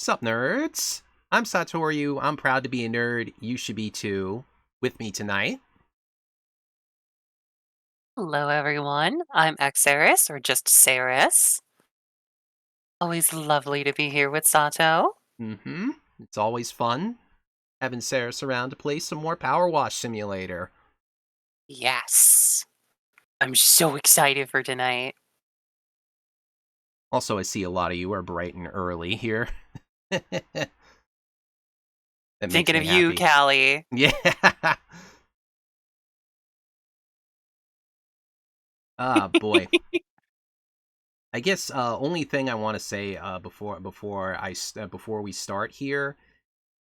Sup, nerds? I'm Satoru. I'm proud to be a nerd. You should be too. With me tonight. Hello, everyone. I'm Serris, or just Serris. Always lovely to be here with Sato. It's always fun having Serris around to play some more Power Wash Simulator. Yes. I'm so excited for tonight. Also, I see a lot of you are bright and early here. That makes Thinking of me you, happy. Callie. Yeah. Ah, boy. I guess only thing I want to say before we start here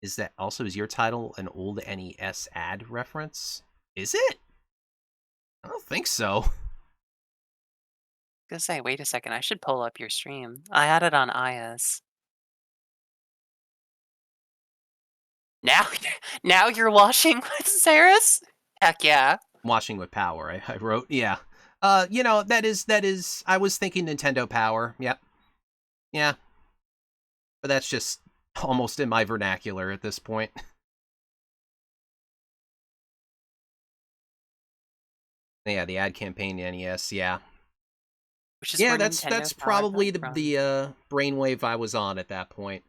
is that also is your title an old NES ad reference? Is it? I don't think so. Gonna say, wait a second, I should pull up your stream. I had it on IS. Now, now you're washing with Serris? Heck yeah. Washing with power, I wrote. Yeah. That is I was thinking Nintendo Power. Yep. Yeah. But that's just almost in my vernacular at this point. Yeah, the ad campaign NES, yeah. Which is Yeah, where that's Nintendo Power probably comes the from. the brainwave I was on at that point.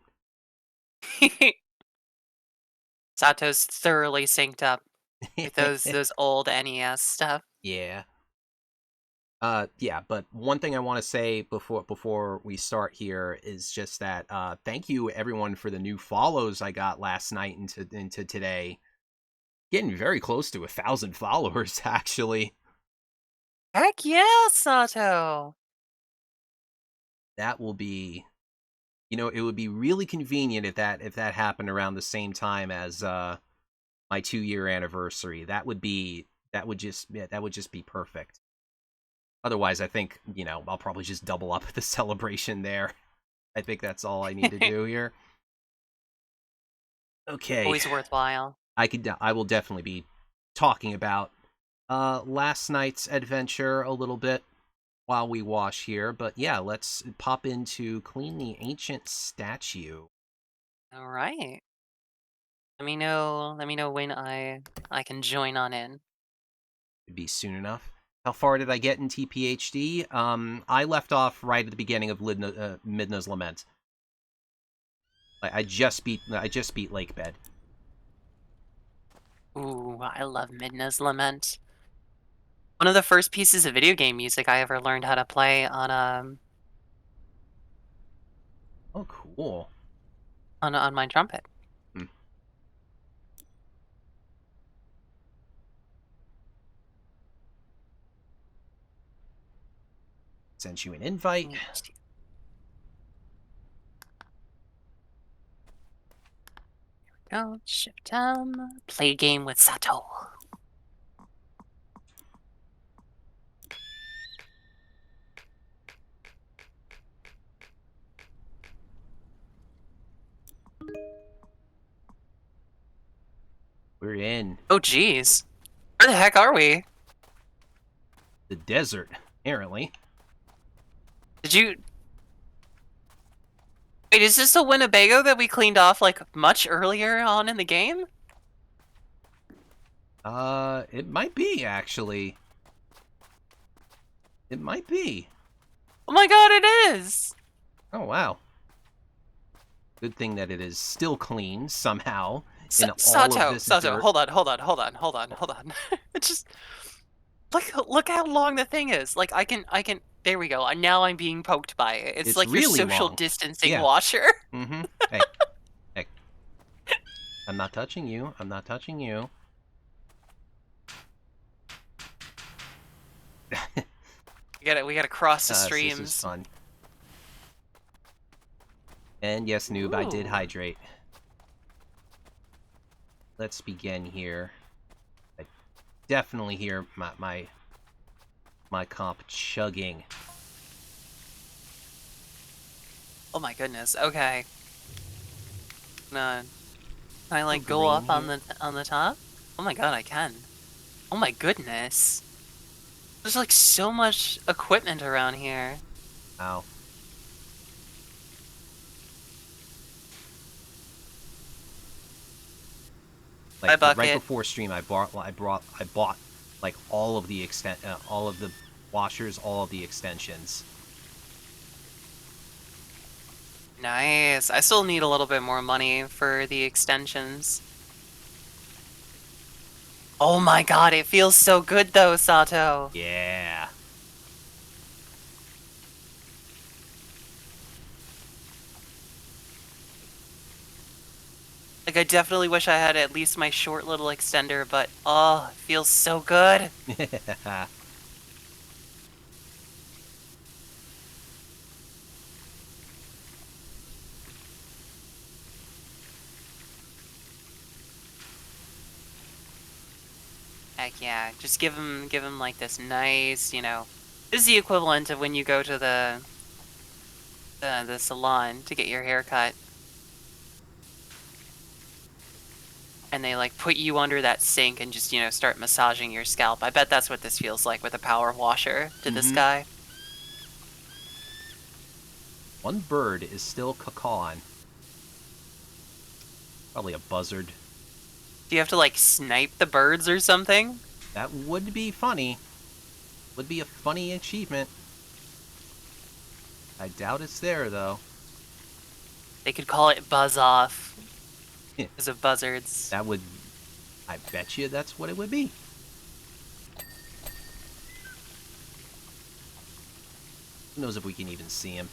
Sato's thoroughly synced up with those old NES stuff. Yeah. Yeah, but one thing I want to say before we start here is just that thank you everyone for the new follows I got last night into today. Getting very close to 1,000 followers, actually. Heck yeah, Sato. That will be, it would be really convenient if that happened around the same time as my 2-year anniversary. That would just be perfect. Otherwise, I think I'll probably just double up the celebration there. I think that's all I need to do here. Okay, Always worthwhile. I will definitely be talking about last night's adventure a little bit while we wash here, but yeah, let's pop into Clean the Ancient Statue. All right. Let me know when I can join on in. It'd be soon enough. How far did I get in TPHD? I left off right at the beginning of Midna's Lament. I just beat Lake Bed. Ooh, I love Midna's Lament. One of the first pieces of video game music I ever learned how to play Oh, cool. on my trumpet. Hmm. Sent you an invite. Go shift play game with Sato. We're in Oh geez, where the heck are we? the desert, apparently. Did you? Wait, is this the Winnebago that we cleaned off like much earlier on in the game? It might be, actually. It might be. Oh my god, it is! Oh, wow. Good thing that it is still clean, somehow, in all of this Sato, dirt. hold on. Just look how long the thing is. Like I can. There we go. Now I'm being poked by it. It's It's like your really social long. distancing Yeah. washer. Mm-hmm. Hey. Hey. I'm not touching you. I'm not touching you. We gotta cross the This is streams. fun. And yes, noob, I did Ooh. hydrate. Let's begin here. I definitely hear my comp chugging. Oh my goodness. Okay. No. Can I like Oh, go green up here. on the top? Oh my god, I can. Oh my goodness. There's like so much equipment around here. Wow. My Like right bucket. before stream, I bought like all of the all of the washers, all of the extensions. Nice. I still need a little bit more money for the extensions. Oh my god, it feels so good though, Sato. Yeah. Like, I definitely wish I had at least my short little extender, but oh, it feels so good. Heck yeah, just give him like this nice, this is the equivalent of when you go to the salon to get your hair cut. And they like put you under that sink and just, start massaging your scalp. I bet that's what this feels like with a power washer to this guy. One bird is still cawing. Probably a buzzard. Do you have to like snipe the birds or something? That would be funny. Would be a funny achievement. I doubt it's there, though. They could call it buzz off because of buzzards. That would... I bet you that's what it would be. Who knows if we can even see him.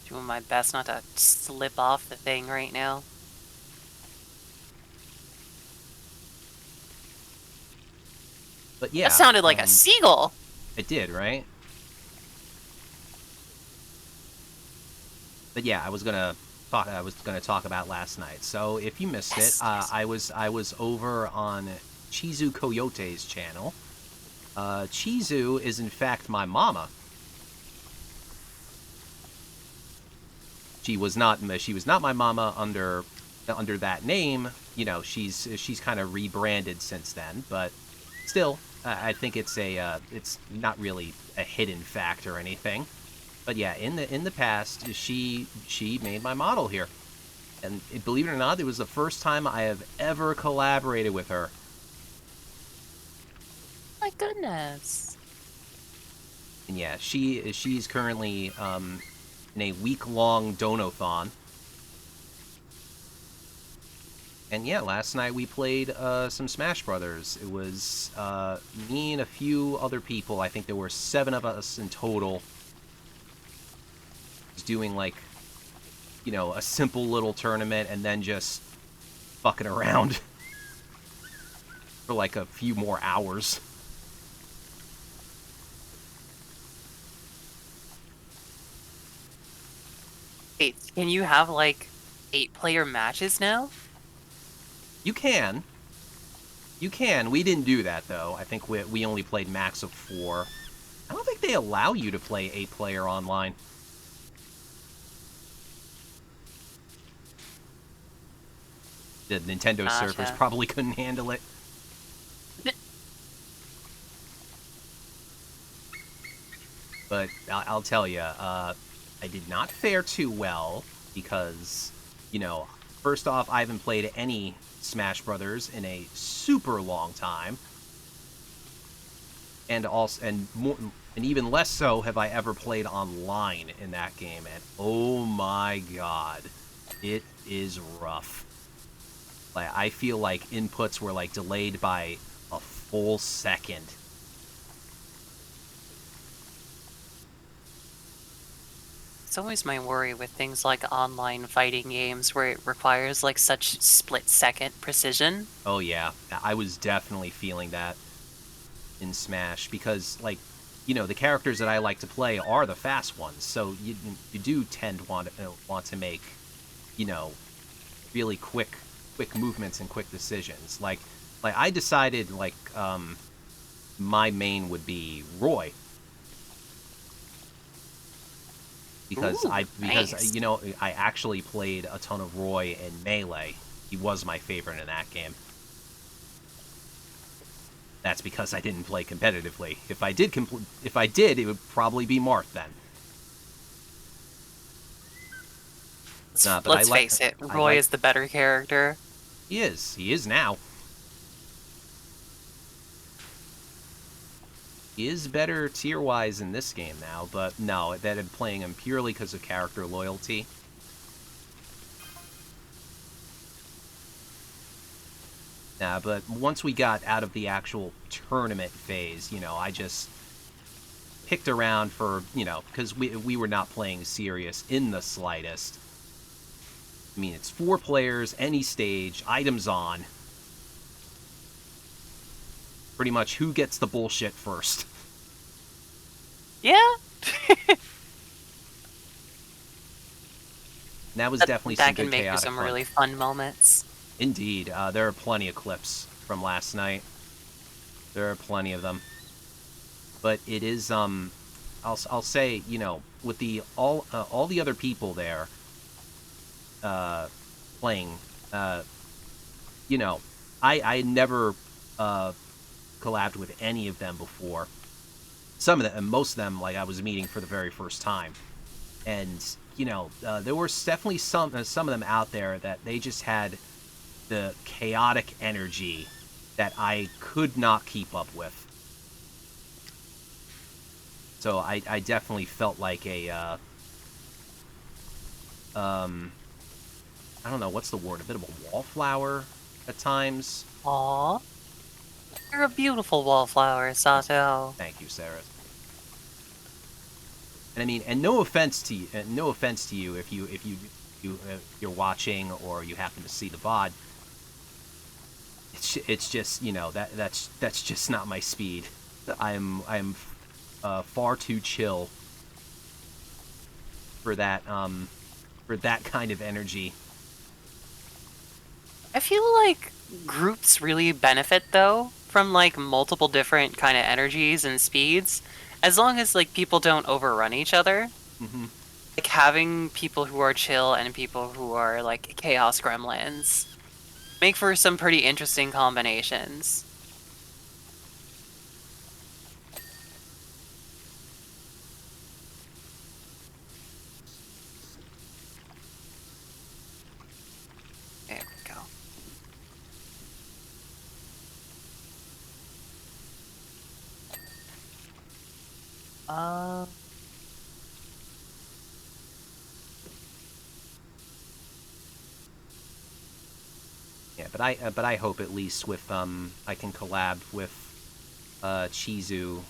Doing my best not to slip off the thing right now. But yeah. That sounded like a seagull. It did, right? But yeah, I was gonna talk about last night. So if you missed it, I was over on Chizu Coyote's channel. Chizu is in fact my mama. She was not my mama under that name. You know, she's kind of rebranded since then, but still, I think it's not really a hidden fact or anything. But yeah, in the past, she made my model here, and believe it or not, it was the first time I have ever collaborated with her. My goodness. And yeah, she's currently in a week-long donathon. And yeah, last night we played some Smash Brothers. It was me and a few other people. I think there were 7 of us in total. Just doing like, a simple little tournament and then just fucking around for like a few more hours. Wait, can you have like 8-player matches now? You can. We didn't do that, though. I think we only played max of 4. I don't think they allow you to play 8-player online. The Nintendo servers probably couldn't handle it. But I'll tell you, I did not fare too well because, first off, I haven't played any Smash Brothers in a super long time, and even less so have I ever played online in that game. And oh my god, it is rough. Like, I feel like inputs were like delayed by a full second. It's always my worry with things like online fighting games where it requires like such split-second precision. Oh yeah, I was definitely feeling that in Smash because, like, the characters that I like to play are the fast ones, so you do tend to want to make, really quick movements and quick decisions. Like I decided my main would be Roy. Because nice. I actually played a ton of Roy in Melee. He was my favorite in that game. That's because I didn't play competitively. If I did, it would probably be Marth then. Nah, but Let's face it, I Roy like is the better character. he is now. He is better tier-wise in this game now, but no, that I'm playing him purely because of character loyalty. Nah, but once we got out of the actual tournament phase, I just picked around for, because we were not playing serious in the slightest. I mean, it's 4 players, any stage, items on. Pretty much who gets the bullshit first. Yeah. And that was definitely some That can good make for chaotic some fun. really fun moments. Indeed, there are plenty of clips from last night. There are plenty of them. But it is, I'll say, with the all the other people there, playing, I never, collabed with any of them before. Some of them, and most of them, like, I was meeting for the very first time. And, there were definitely some of them out there that they just had the chaotic energy that I could not keep up with. So I definitely felt like a, I don't know, what's the word? A bit of a wallflower at times. Aw. You're a beautiful wallflower, Sato. Thank you, Sarah. And I mean, and no offense to you, if you're watching or you happen to see the VOD. It's just, that's just not my speed. I'm far too chill for that kind of energy. I feel like groups really benefit, though, from, like, multiple different kind of energies and speeds, as long as, like, people don't overrun each other. Mm-hmm. Like, having people who are chill and people who are, like, chaos gremlins make for some pretty interesting combinations. There we go. Uh... Yeah, but I hope at least with I can collab with Chizu,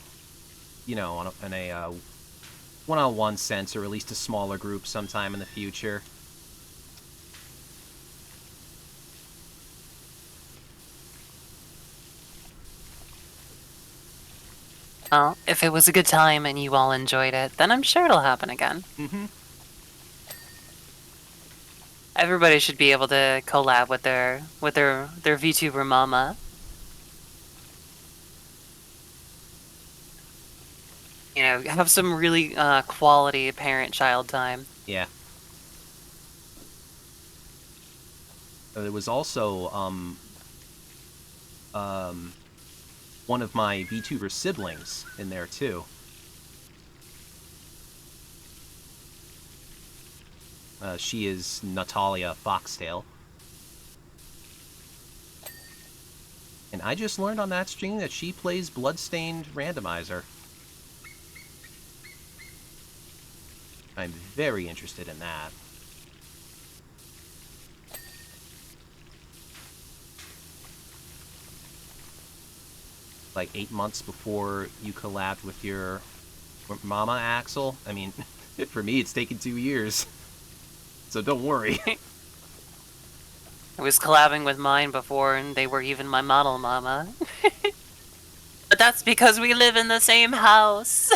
in a one-on-one sense, or at least a smaller group sometime in the future. Well, if it was a good time and you all enjoyed it, then I'm sure it'll happen again. Mm-hmm. Everybody should be able to collab with their VTuber mama. Have some really quality parent-child time. Yeah. There was also one of my VTuber siblings in there too. She is Natalia Foxtail. And I just learned on that stream that she plays Bloodstained Randomizer. I'm very interested in that. Like 8 months before you collabed with your mama, Axel. I mean, for me, it's taken 2 years. So don't worry. I was collabing with mine before, and they were even my model mama. But that's because we live in the same house.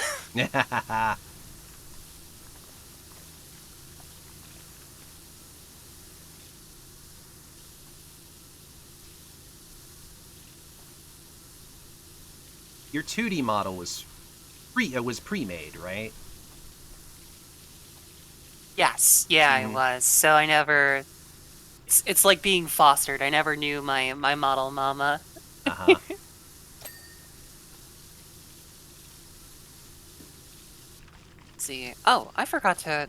Your 2D model was pre-made, right? Yes, yeah, it was. So I never... It's like being fostered. I never knew my model mama. Uh-huh. See. Oh, I forgot to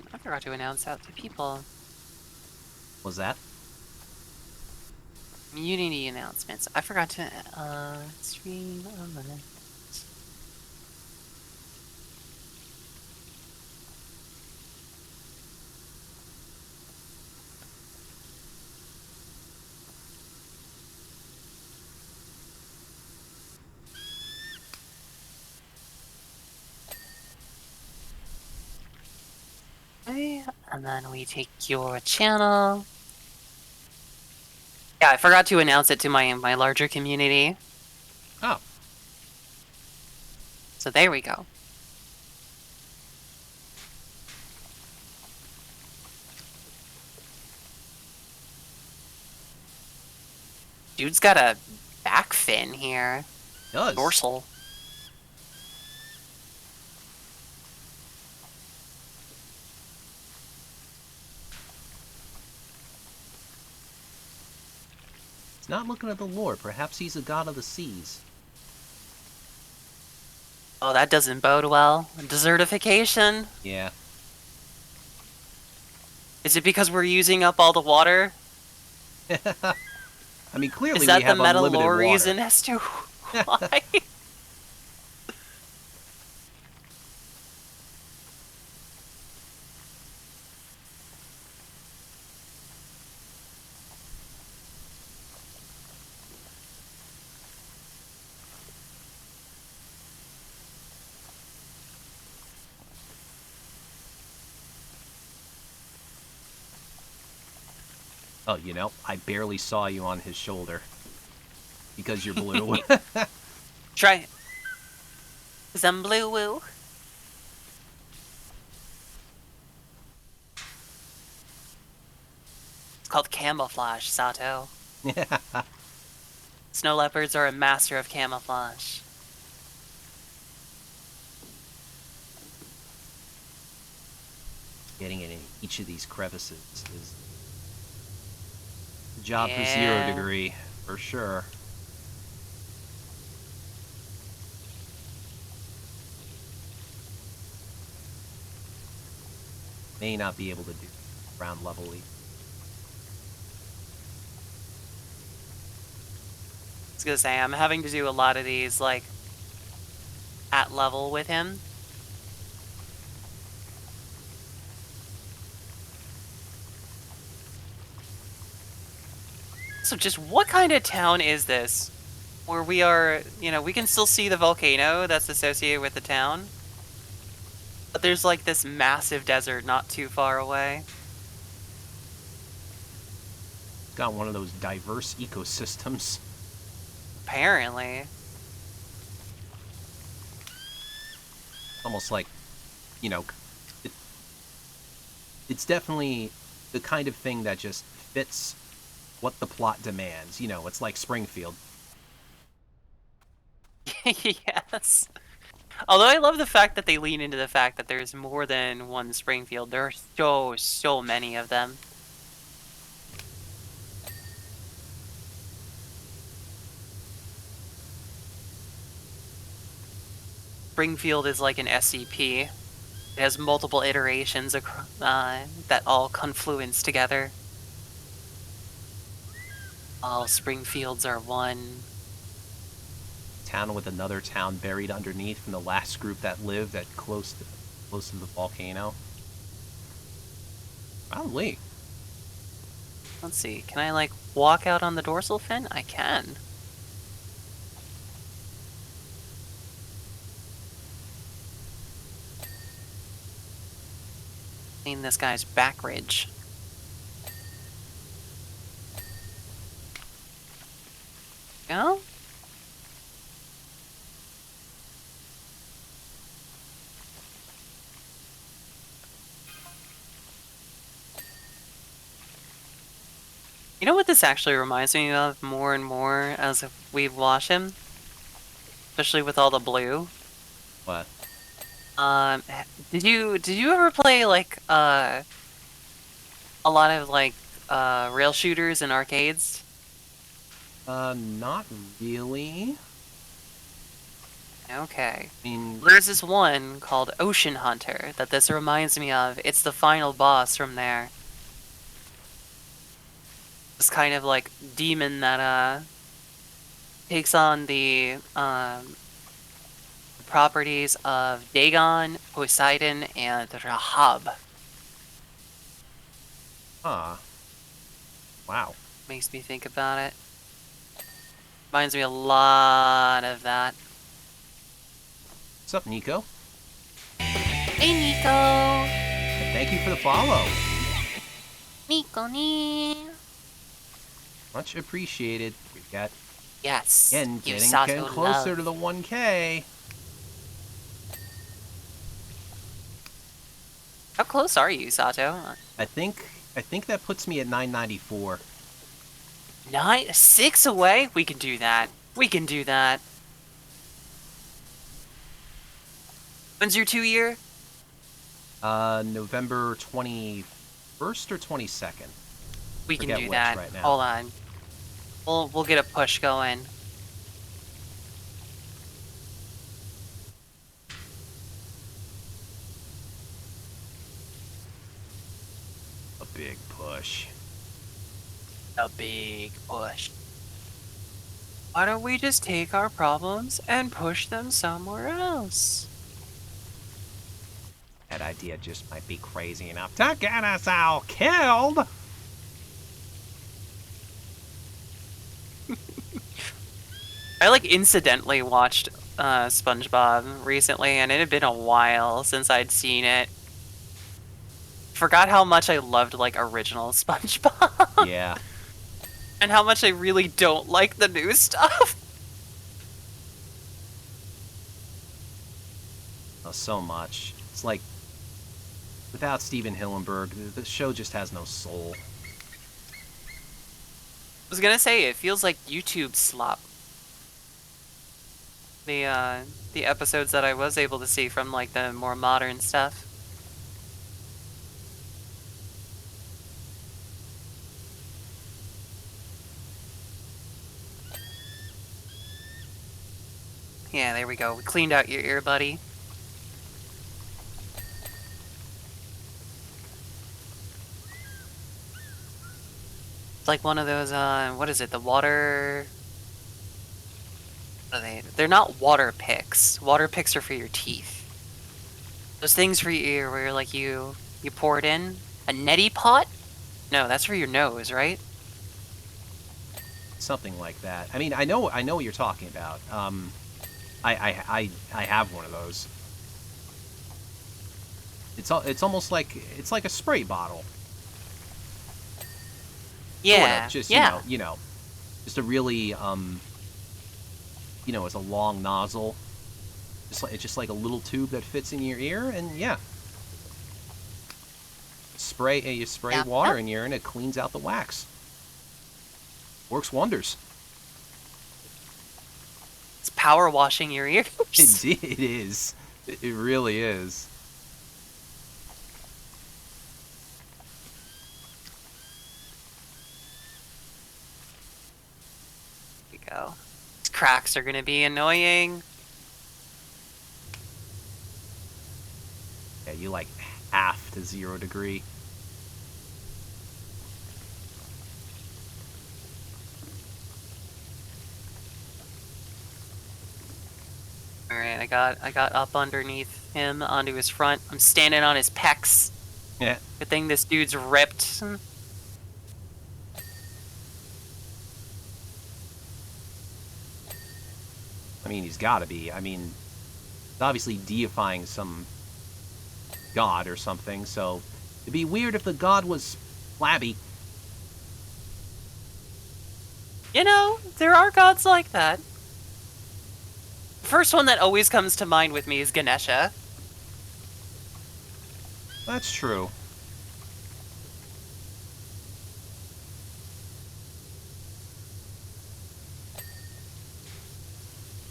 announce out to people. Was that? Community announcements. I forgot to stream a minute. Okay, and then we take your channel. Yeah, I forgot to announce it to my larger community. Oh. So there we go. Dude's got a back fin here. It does. Dorsal. He's not looking at the lore. Perhaps he's a god of the seas. Oh, that doesn't bode well. Desertification? Yeah. Is it because we're using up all the water? I mean, clearly Is that we have the meta unlimited lore water. reason as to why? Oh, you know, I barely saw you on his shoulder. Because you're blue. Try it. 'Cause I'm blue woo. It's called camouflage, Sato. Snow leopards are a master of camouflage. Getting in each of these crevices is a job for Yeah. 0 degree, for sure. May not be able to do ground levelly. I was gonna say, I'm having to do a lot of these, like, at level with him. So just what kind of town is this? Where we are, you know, we can still see the volcano that's associated with the town. But there's like this massive desert not too far away. Got one of those diverse ecosystems. Apparently. Almost like, you know, it's definitely the kind of thing that just fits what the plot demands. You know, it's like Springfield. Yes. Although I love the fact that they lean into the fact that there's more than one Springfield. There are so many of them. Springfield is like an SCP. It has multiple iterations that all confluence together. All Springfields are one. Town with another town buried underneath from the last group that lived at close to the volcano. Probably. Let's see, can I like walk out on the dorsal fin? I can. Clean this guy's back ridge. Go? You know what this actually reminds me of more and more as we wash him? Especially with all the blue. What? Did you ever play like a lot of like rail shooters in arcades? Not really. Okay. I mean, There's this one called Ocean Hunter that this reminds me of. It's the final boss from there. This kind of like demon that takes on the properties of Dagon, Poseidon, and Rahab. Huh. Wow. Makes me think about it. Reminds me a lot of that. What's up, Nico? Hey, Nico! And thank you for the follow. Nico, Much appreciated. We've got, yes, again, give getting Sato closer love. to the 1K. How close are you, Sato? I think that puts me at 994. 6 away? We can do that. We can do that. When's your 2-year? November 21st or 22nd. We can Forget do which that. right now. Hold on. We'll get a push going. A big push. A big push. Why don't we just take our problems and push them somewhere else? That idea just might be crazy enough to get us all killed. I like incidentally watched SpongeBob recently, and it had been a while since I'd seen it. Forgot how much I loved like original SpongeBob. Yeah. And how much I really don't like the new stuff. Oh, so much. It's like, without Steven Hillenburg, the show just has no soul. I was gonna say, it feels like YouTube slop. The episodes that I was able to see from like the more modern stuff. Yeah, there we go. We cleaned out your ear, buddy. It's like one of those, what is it? The water... What are they? They're not water picks. Water picks are for your teeth. Those things for your ear where like you pour it in. A neti pot? No, that's for your nose, right? Something like that. I mean, I know what you're talking about. I have one of those. It's almost like it's like a spray bottle. Yeah, Sort of, just yeah. just a really it's a long nozzle. It's just like a little tube that fits in your ear, and yeah, you spray water in your ear, and it cleans out the wax. Works wonders. It's power washing your ears. It is. It really is. Here we go. These cracks are gonna be annoying. Yeah, you like half to 0 degree. Alright, I got up underneath him onto his front. I'm standing on his pecs. Yeah. Good thing this dude's ripped. I mean, he's got to be. I mean, it's obviously deifying some god or something, so it'd be weird if the god was flabby. You know, there are gods like that. The first one that always comes to mind with me is Ganesha. That's true.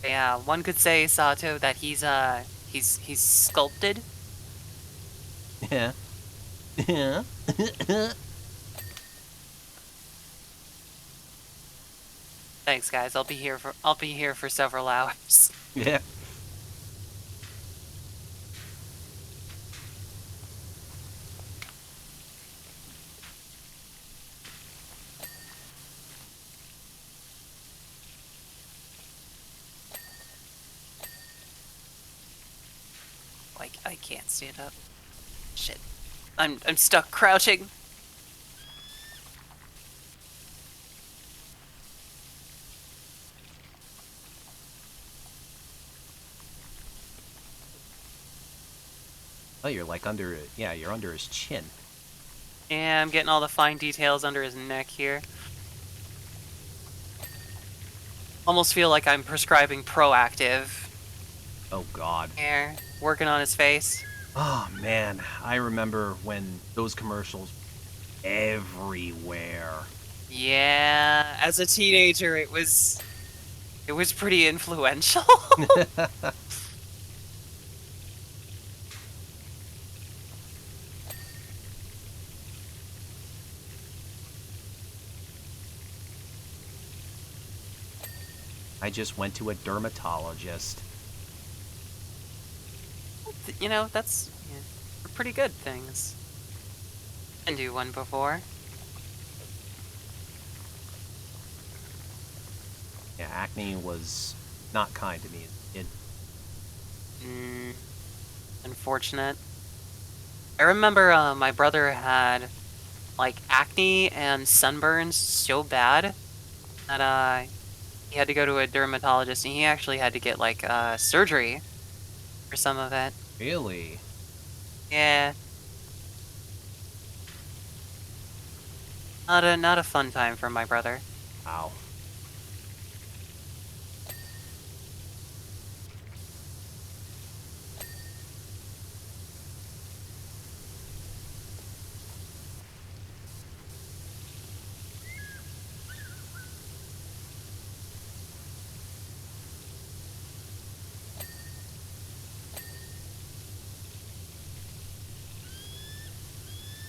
Yeah, one could say, Sato, that he's sculpted. Yeah. Yeah. Thanks, guys. I'll be here for several hours. Yeah. I can't stand up. Shit. I'm stuck crouching. Oh, you're like under, yeah, you're under his chin. Yeah, I'm getting all the fine details under his neck here. Almost feel like I'm prescribing Proactive. Oh, God. Here, working on his face. Oh, man. I remember when those commercials everywhere. Yeah, as a teenager, it was pretty influential. I just went to a dermatologist. You know, that's pretty good things. Didn't do one before. Yeah, acne was not kind to me. Unfortunate. I remember my brother had like acne and sunburns so bad that he had to go to a dermatologist, and he actually had to get like surgery for some of it. Really? Yeah, not a fun time for my brother. Wow.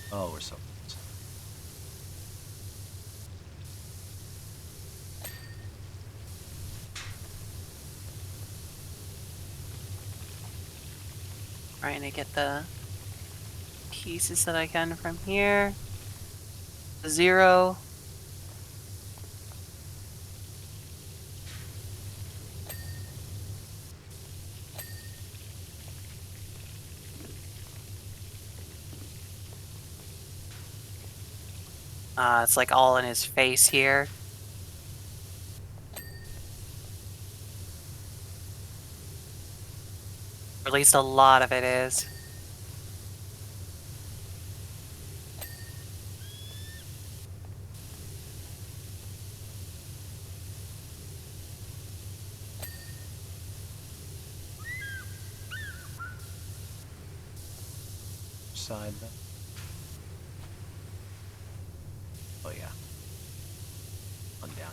Oh, we're so close. Trying to get the pieces that I can from here. 0. It's like all in his face here. Or at least a lot of it is. Side. Oh, yeah. On down.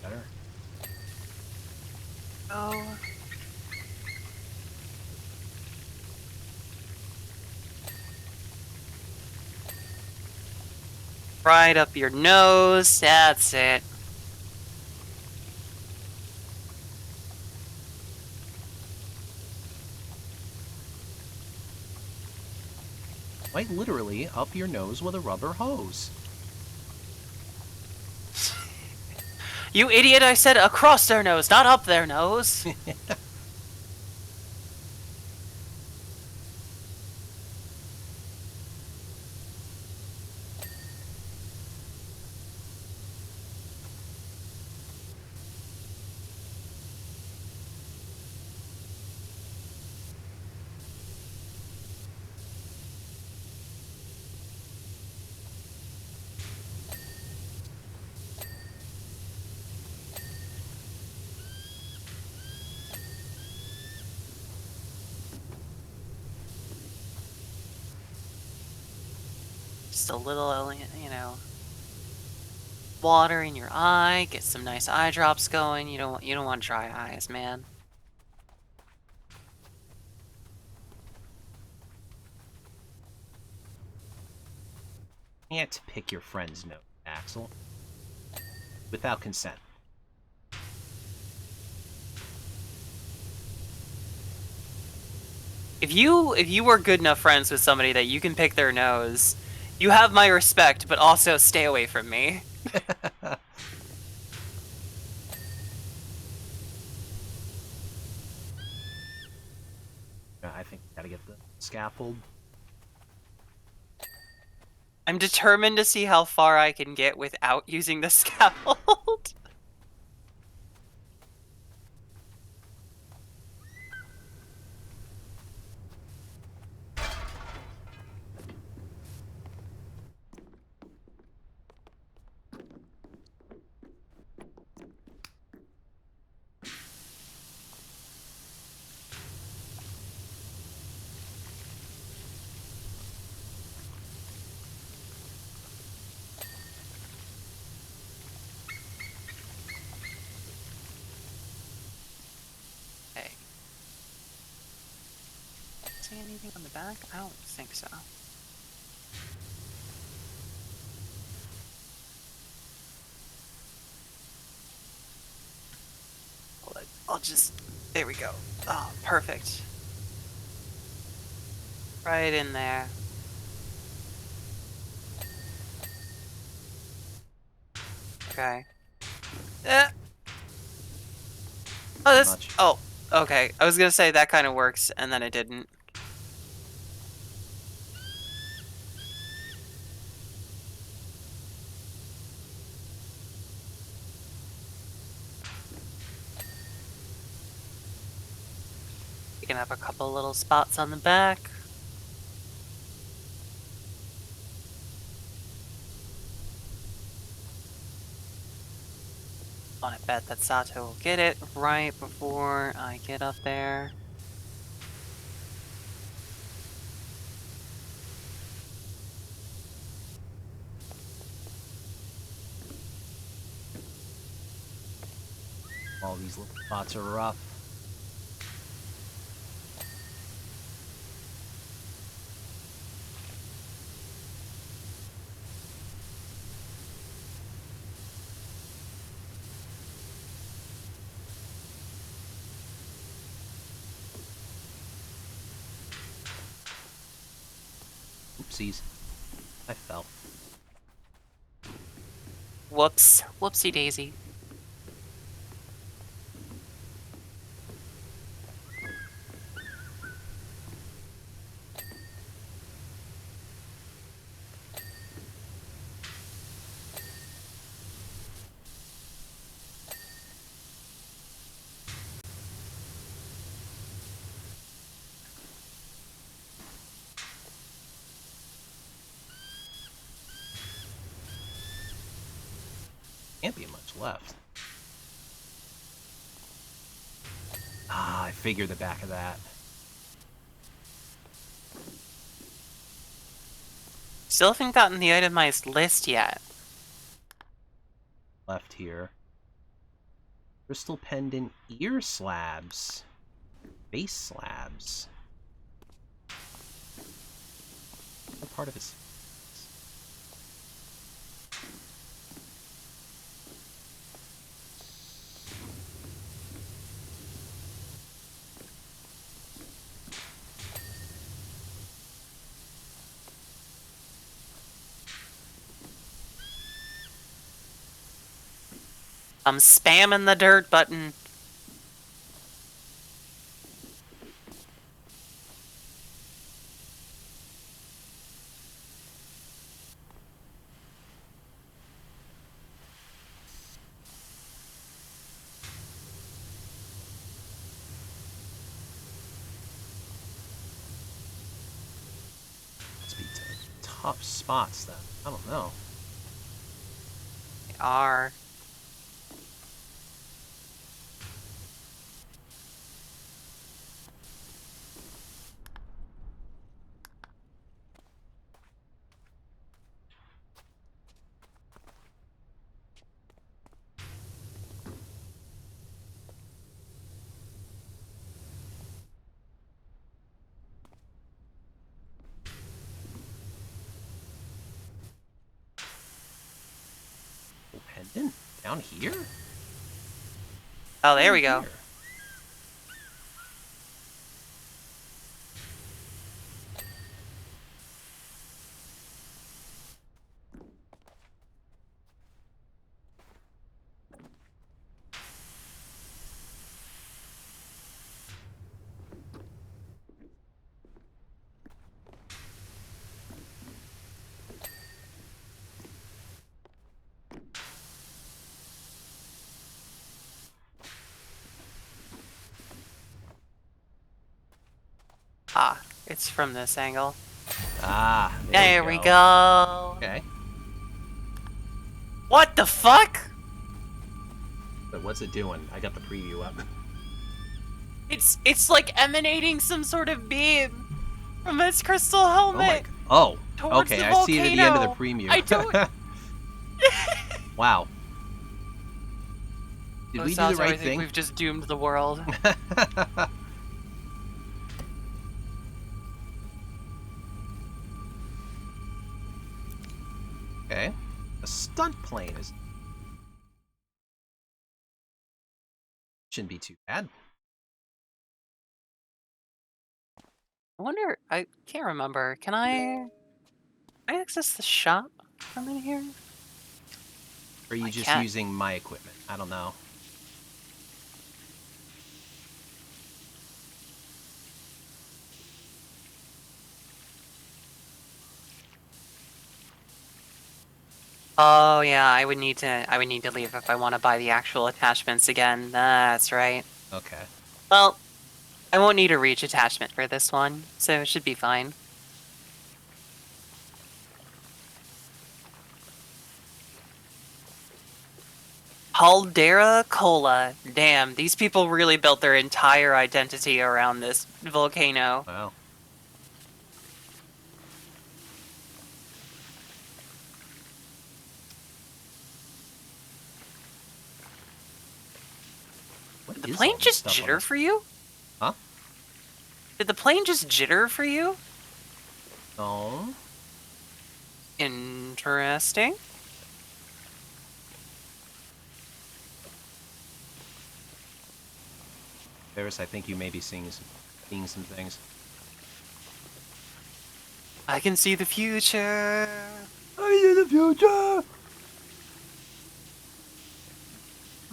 Better? Oh. Right up your nose. That's it. Quite literally up your nose with a rubber hose. You idiot, I said across their nose, not up their nose. Just a little, water in your eye, get some nice eye drops going. You don't want dry eyes, man. Can't pick your friend's nose, Axel. Without consent. If you were good enough friends with somebody that you can pick their nose, you have my respect, but also stay away from me. scaffold. I'm determined to see how far I can get without using the scaffold. Okay. See anything on the back? I don't think so. I'll just... There we go. Oh, perfect. Right in there. Okay. Eh. Oh, this... Much. Oh, okay. I was gonna say that kind of works, and then it didn't. You can have a couple little spots on the back. I want to bet that Sato will get it right before I get up there. All these little spots are rough. Oopsies. I fell. Whoops. Whoopsie daisy. Can't be much left. Ah, I figured the back of that. Still haven't gotten the itemized list yet. Left here. Crystal pendant ear slabs. Base slabs. What part of this? I'm spamming the dirt button. Must be tough spots then. I don't know. They are. Oh, pendant? Down here? Oh, there Down we go. here. Ah, it's from this angle. Ah, There we we go. go. Okay. What the fuck? But what's it doing? I got the preview up. It's like emanating some sort of beam from its crystal Oh my. helmet Oh. towards Okay, the I see it at the end of the volcano. I don't. preview. Wow. Did Oh, we do the Salazar, I right think thing? we've just doomed the world. Okay. A stunt plane is shouldn't be too bad. I wonder. I can't remember. Can I access the shop from in here? Or are you I just can. using my equipment? I don't know. Oh yeah, I would need to. I would need to leave if I want to buy the actual attachments again. That's right. Okay. Well, I won't need a reach attachment for this one, so it should be fine. Caldera Cola. Damn, these people really built their entire identity around this volcano. Wow. What Did the is plane all this just stuff on jitter this? for you? Huh? Did the plane just jitter for you? No. Interesting. Ferris, I think you may be seeing some things. I can see the future. I see the future.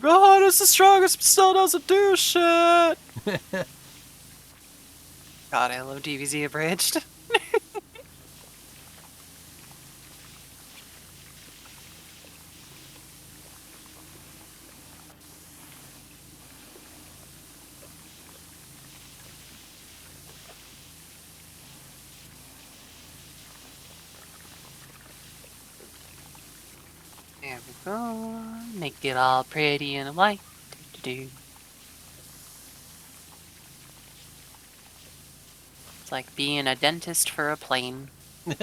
God is the strongest, but still doesn't do shit. God, I love DBZ abridged. There we go. Make it all pretty and white. Do-do-do. It's like being a dentist for a plane. The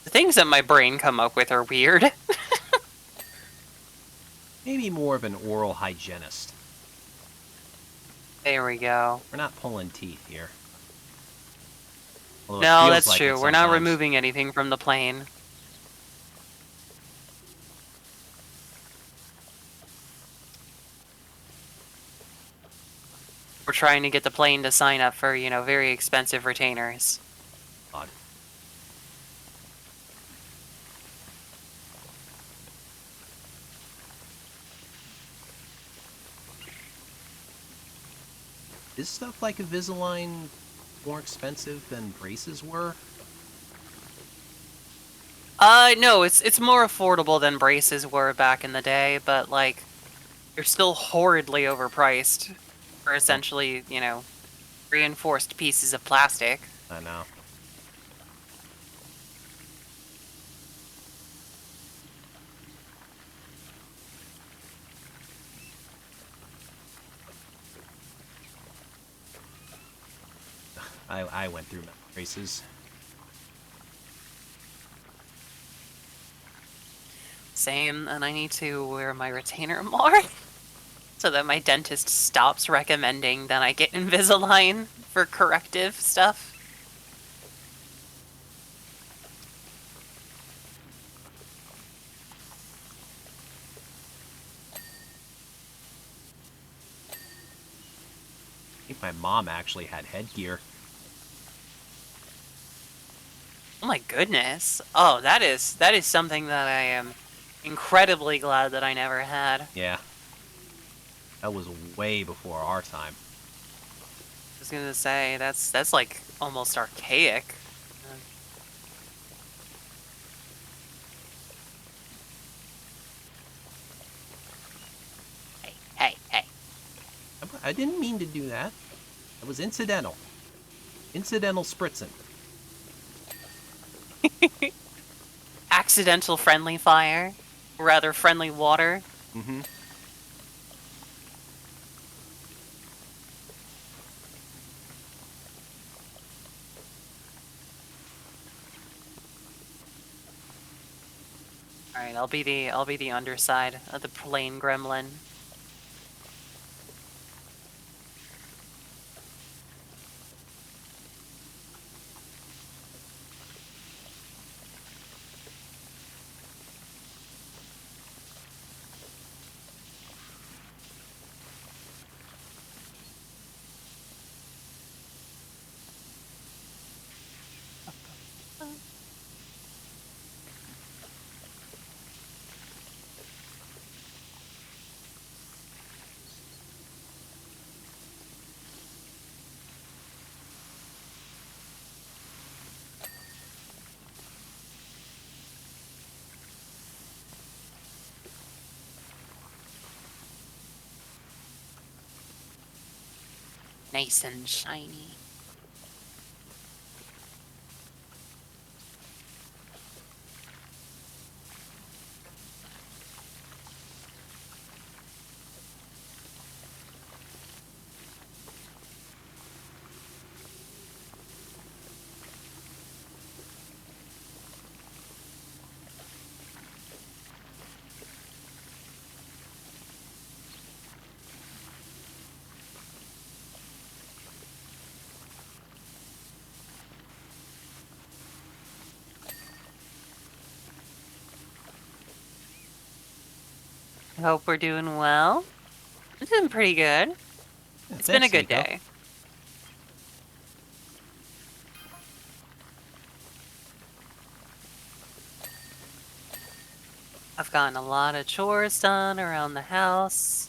things that my brain come up with are weird. Maybe more of an oral hygienist. There we go. We're not pulling teeth here. Although it No, feels that's like it true. We're not sometimes. removing anything from the plane. We're trying to get the plane to sign up for, very expensive retainers. Odd. Is stuff like Invisalign more expensive than braces were? No, it's more affordable than braces were back in the day, but like they're still horridly overpriced for Oh, essentially, reinforced pieces of plastic. I know. I went through braces. Same, and I need to wear my retainer more so that my dentist stops recommending that I get Invisalign for corrective stuff. I think my mom actually had headgear. Oh my goodness. Oh, that is something that I am incredibly glad that I never had. I Yeah. That was way before our time. was gonna say that's like almost archaic. Hey, hey, hey. I didn't mean to do that. It was incidental. Incidental spritzing. Accidental friendly fire. Rather friendly water. Mm-hmm. Alright, I'll be the underside of the plain gremlin. Nice and shiny. I hope we're doing well. I'm doing pretty good. Yeah, It's been a thanks, good Nico. day. I've gotten a lot of chores done around the house.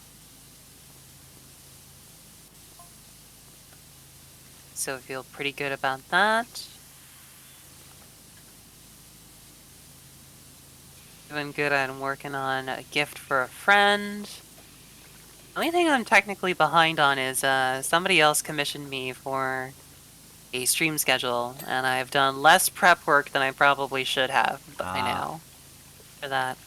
So I feel pretty good about that. Doing good on working on a gift for a friend. The only thing I'm technically behind on is somebody else commissioned me for a stream schedule, and I've done less prep work than I probably should have by Ah, now for that.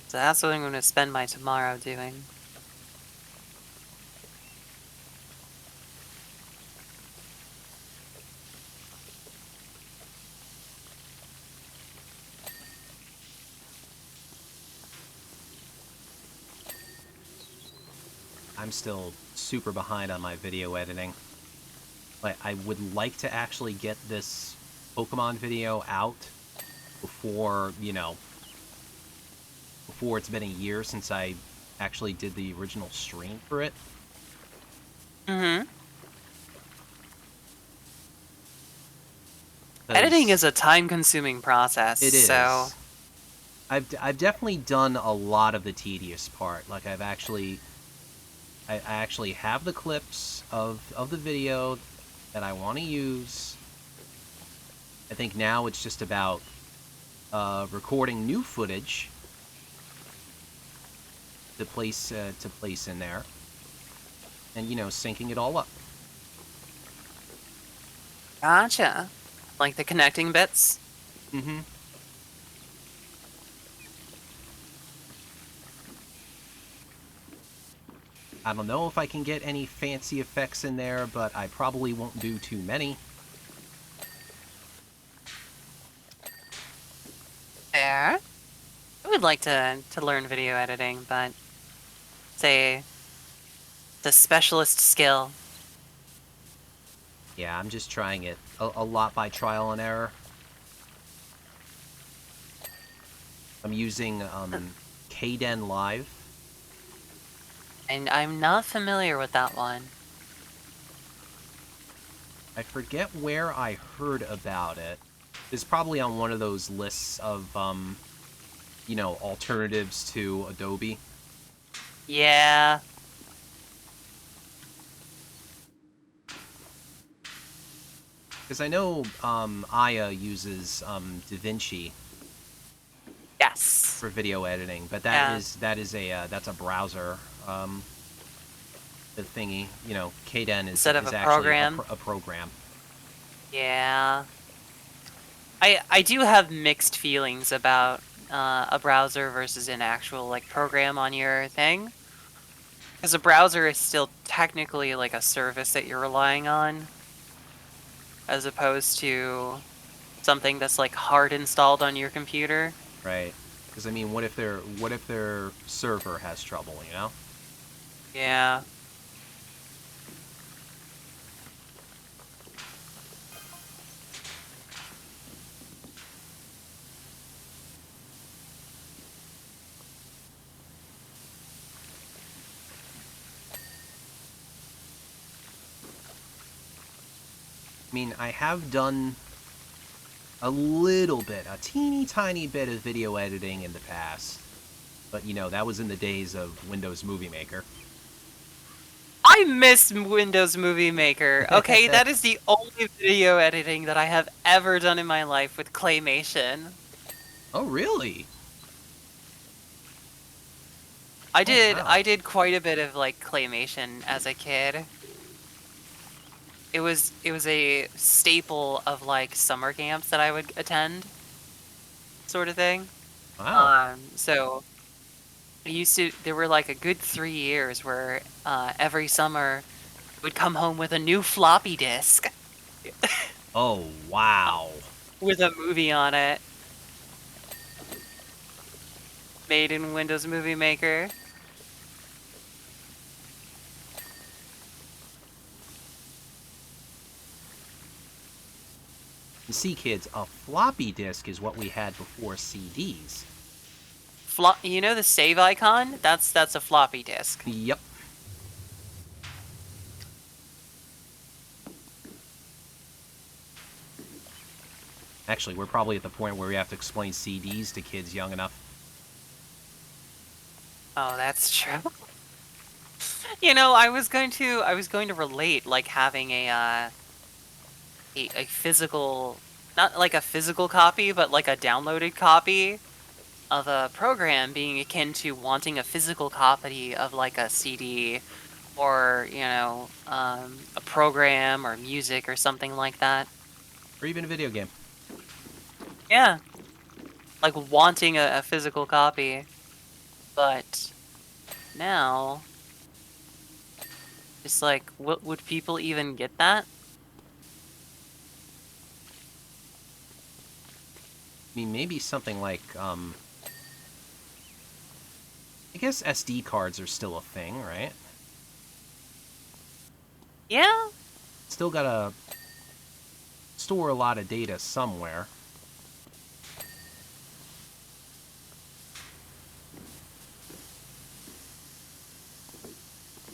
So that's what I'm going to spend my tomorrow doing. I'm still super behind on my video editing. Like, I would like to actually get this Pokemon video out before, before it's been a year since I actually did the original stream for it. Mm-hmm. Editing 'Cause is a time-consuming process, it so... is. I've definitely done a lot of the tedious part. Like, I actually have the clips of the video that I want to use. I think now it's just about recording new footage to place in there, and syncing it all up. Gotcha. Like the connecting bits? Mm-hmm. I don't know if I can get any fancy effects in there, but I probably won't do too many. Fair. I would like to learn video editing, but say the specialist skill. Yeah, I'm just trying it a lot by trial and error. I'm using Kden Live. And I'm not familiar with that one. I forget where I heard about it. It's probably on one of those lists of alternatives to Adobe. Yeah. Because I know Aya uses DaVinci. Yes. yes. for video editing, but Yeah. that is a that's a browser the thingy. You know, KDen Instead of is a actually program. a program. Yeah. I do have mixed feelings about a browser versus an actual like program on your thing. Because a browser is still technically like a service that you're relying on, as opposed to something that's like hard installed on your computer. Right. Because I mean, what if their server has trouble? You know. Yeah. I mean, I have done a little bit, a teeny tiny bit of video editing in the past, but you know, that was in the days of Windows Movie Maker. I miss Windows Movie Maker. Okay, that is the only video editing that I have ever done in my life with claymation. Oh, really? I Oh, did wow. I did quite a bit of like claymation as a kid. It was a staple of like summer camps that I would attend, sort of thing. Wow. So there were like a good 3 years where every summer would come home with a new floppy disk Oh, wow. with a movie on it, made in Windows Movie Maker. You see, kids, a floppy disk is what we had before CDs. You know the save icon? That's a floppy disk. Yep. Actually, we're probably at the point where we have to explain CDs to kids young enough. Oh, that's true. You know, I was going to relate like having a physical, not like a physical copy, but like a downloaded copy of a program being akin to wanting a physical copy of like a CD or, a program or music or something like that. Or even a video game. Yeah, like wanting a physical copy. But now, it's like, what would people even get that? I mean, maybe something like, I guess SD cards are still a thing, right? Yeah, Still gotta store a lot of data somewhere.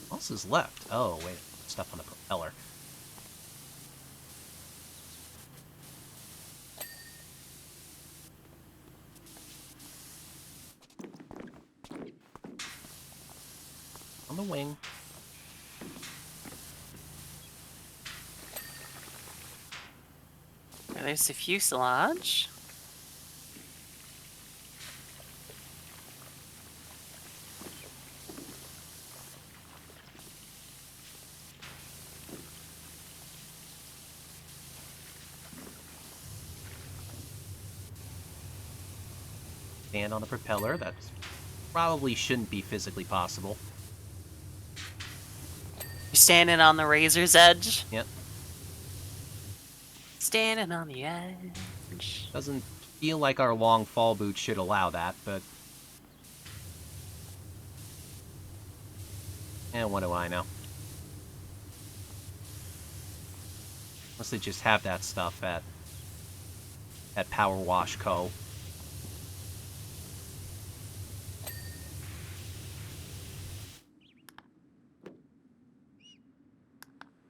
What else is left? Oh, wait. Stuff on the propeller. On the wing. there's the fuselage. Stand on the propeller. That probably shouldn't be physically possible. You're standing on the razor's edge. Yep. Standing on the edge. Doesn't feel like our long fall boots should allow that, but... what do I know? Unless they just have that stuff at Power Wash Co.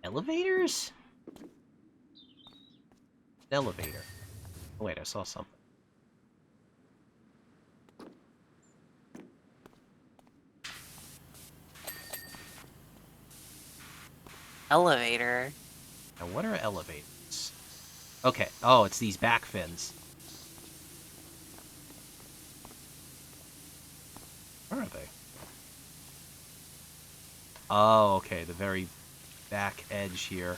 Elevators? Elevator. Oh, wait, I saw something. Elevator. Now, what are elevators? Okay. Oh, it's these back fins. Where are they? Oh, okay. The very back edge here.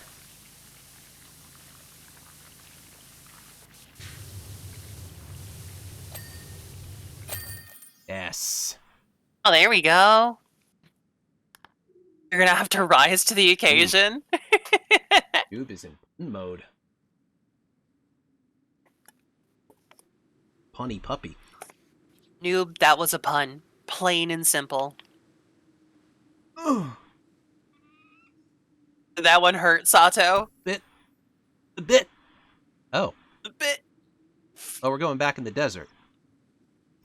Yes. Oh, there we go. You're gonna have to rise to the occasion. Noob is in pun mode. Punny puppy. Noob, that was a pun. Plain and simple. Ugh. Did that one hurt, Sato? A bit. Oh. A bit. Oh, we're going back in the desert.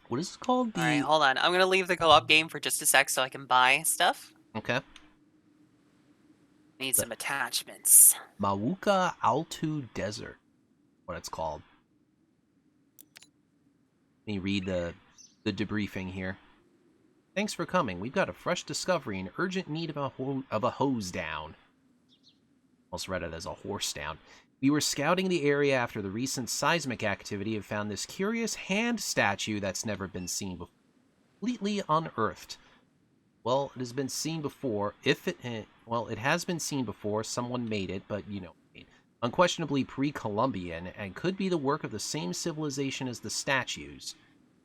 What is it called? Alright, hold on. I'm gonna leave the co-op game for just a sec so I can buy stuff. Okay. Need some attachments. Mawuka Altu Desert. What it's called. Let me read the debriefing here. Thanks for coming. We've got a fresh discovery in urgent need of a hose down. Almost read it as a horse down. We were scouting the area after the recent seismic activity and found this curious hand statue that's never been seen before. Completely unearthed. Well, it has been seen before. It has been seen before. Someone made it, but you know, unquestionably pre-Columbian, and could be the work of the same civilization as the statues.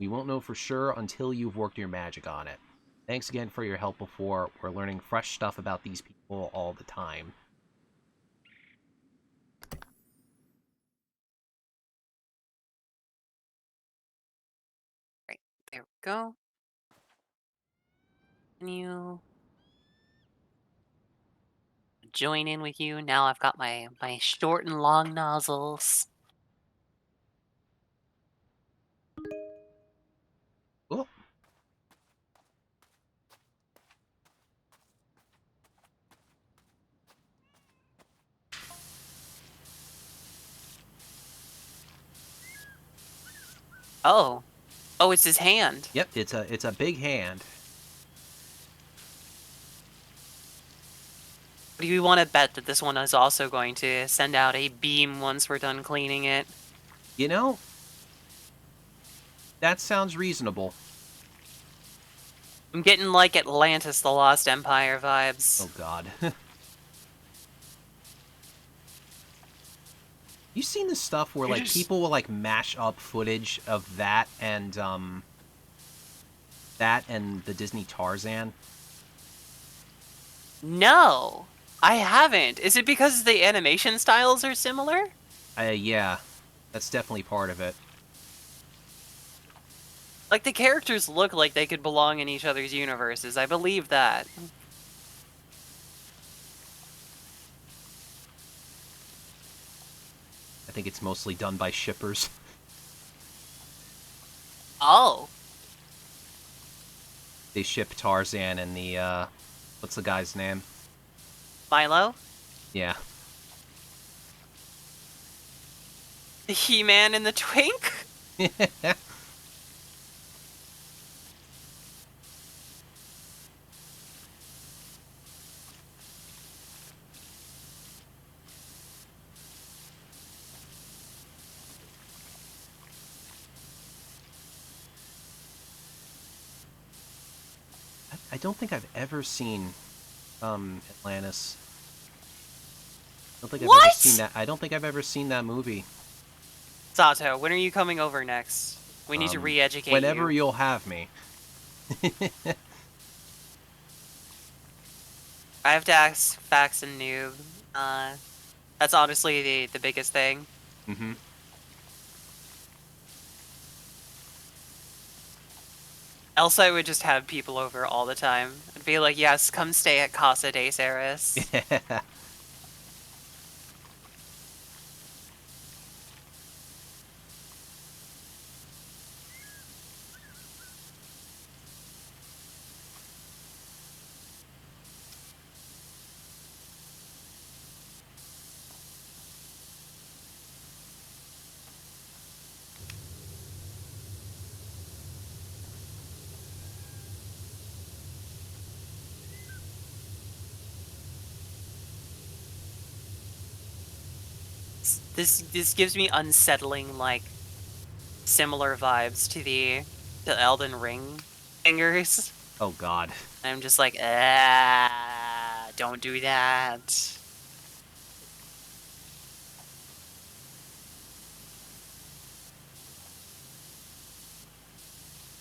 We won't know for sure until you've worked your magic on it. Thanks again for your help before. We're learning fresh stuff about these people all the time. Right, there we go. Can you join in with you? Now I've got my short and long nozzles. Cool. Oh. Oh, it's his hand. Yep, it's a big hand. Do you want to bet that this one is also going to send out a beam once we're done cleaning it? You know, that sounds reasonable. I'm getting like Atlantis the Lost Empire vibes. Oh god. You seen this stuff where like people will like mash up footage of that and the Disney Tarzan? No, I haven't. Is it because the animation styles are similar? Yeah. That's definitely part of it. Like, the characters look like they could belong in each other's universes. I believe that. I think it's mostly done by shippers. Oh. They ship Tarzan and the, what's the guy's name? Milo? Yeah. The He-Man and the Twink? I don't think I've ever seen, Atlantis. I don't think I've ever seen that. I don't think I've ever seen that movie. Sato, when are you coming over next? We need to re-educate you. Whenever you'll have me. I have to ask Fax and Noob. That's honestly the biggest thing. Mm-hmm. Else I would just have people over all the time. I'd be like, yes, come stay at Casa de Serris. Yeah. This gives me unsettling, like, similar vibes to the Elden Ring fingers. Oh God. I'm just like, don't do that.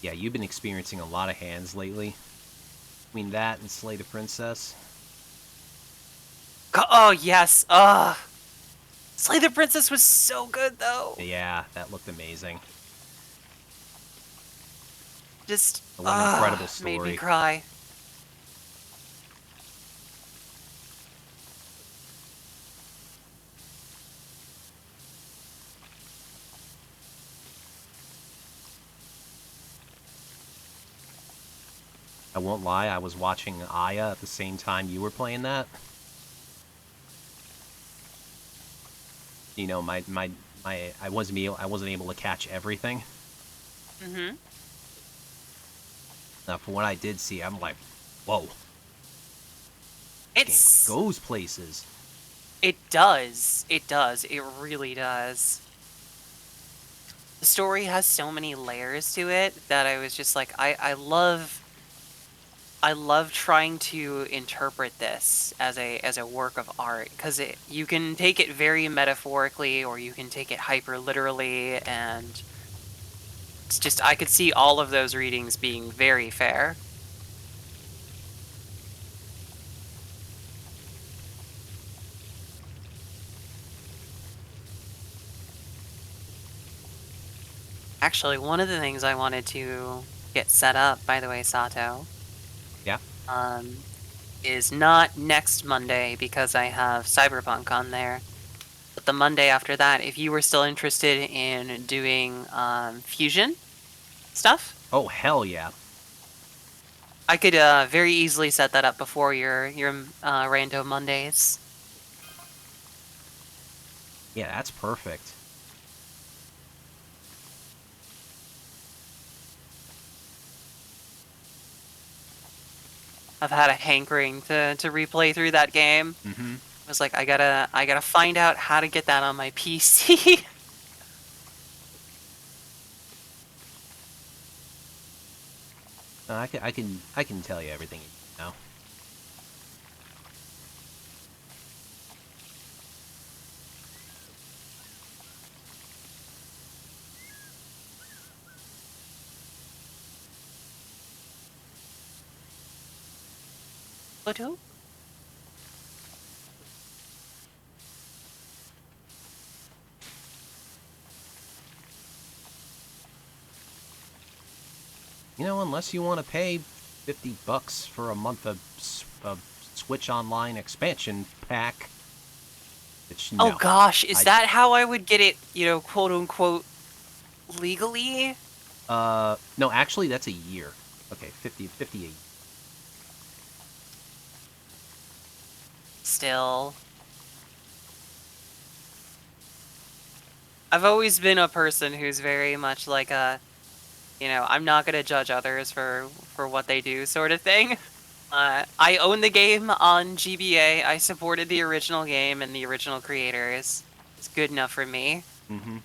Yeah, you've been experiencing a lot of hands lately. Between that and Slay the Princess. Oh, yes. Ugh. Slay the Princess was so good, though. Yeah, that looked amazing. Just, What an incredible made me story. cry. I won't lie, I was watching Aya at the same time you were playing that. You know, I wasn't able to catch everything. Mm-hmm. Now, from what I did see, I'm like, whoa, this game It's, goes places. it does. It does. It really does. The story has so many layers to it that I was just like, I love trying to interpret this as a work of art, because you can take it very metaphorically or you can take it hyper literally, and it's just, I could see all of those readings being very fair. Actually, one of the things I wanted to get set up, by the way, Sato, Yeah. um, is not next Monday because I have Cyberpunk on there, but the Monday after that, if you were still interested in doing fusion stuff, Oh hell yeah. I could very easily set that up before your rando Mondays. Yeah, that's perfect. I've had a hankering to replay through that game. Mm-hmm. I was like, I gotta find out how to get that on my PC. I can tell you everything you know. What do? You know, unless you want to pay $50 for a month of Switch Online expansion pack, which Oh no, gosh, is I that how I would get it? Quote unquote legally? no, actually that's a year. Okay, 50 a year. Still, I've always been a person who's very much like I'm not gonna judge others for what they do, sort of thing. I own the game on GBA. I supported the original game and the original creators. It's good enough for me. Mm-hmm.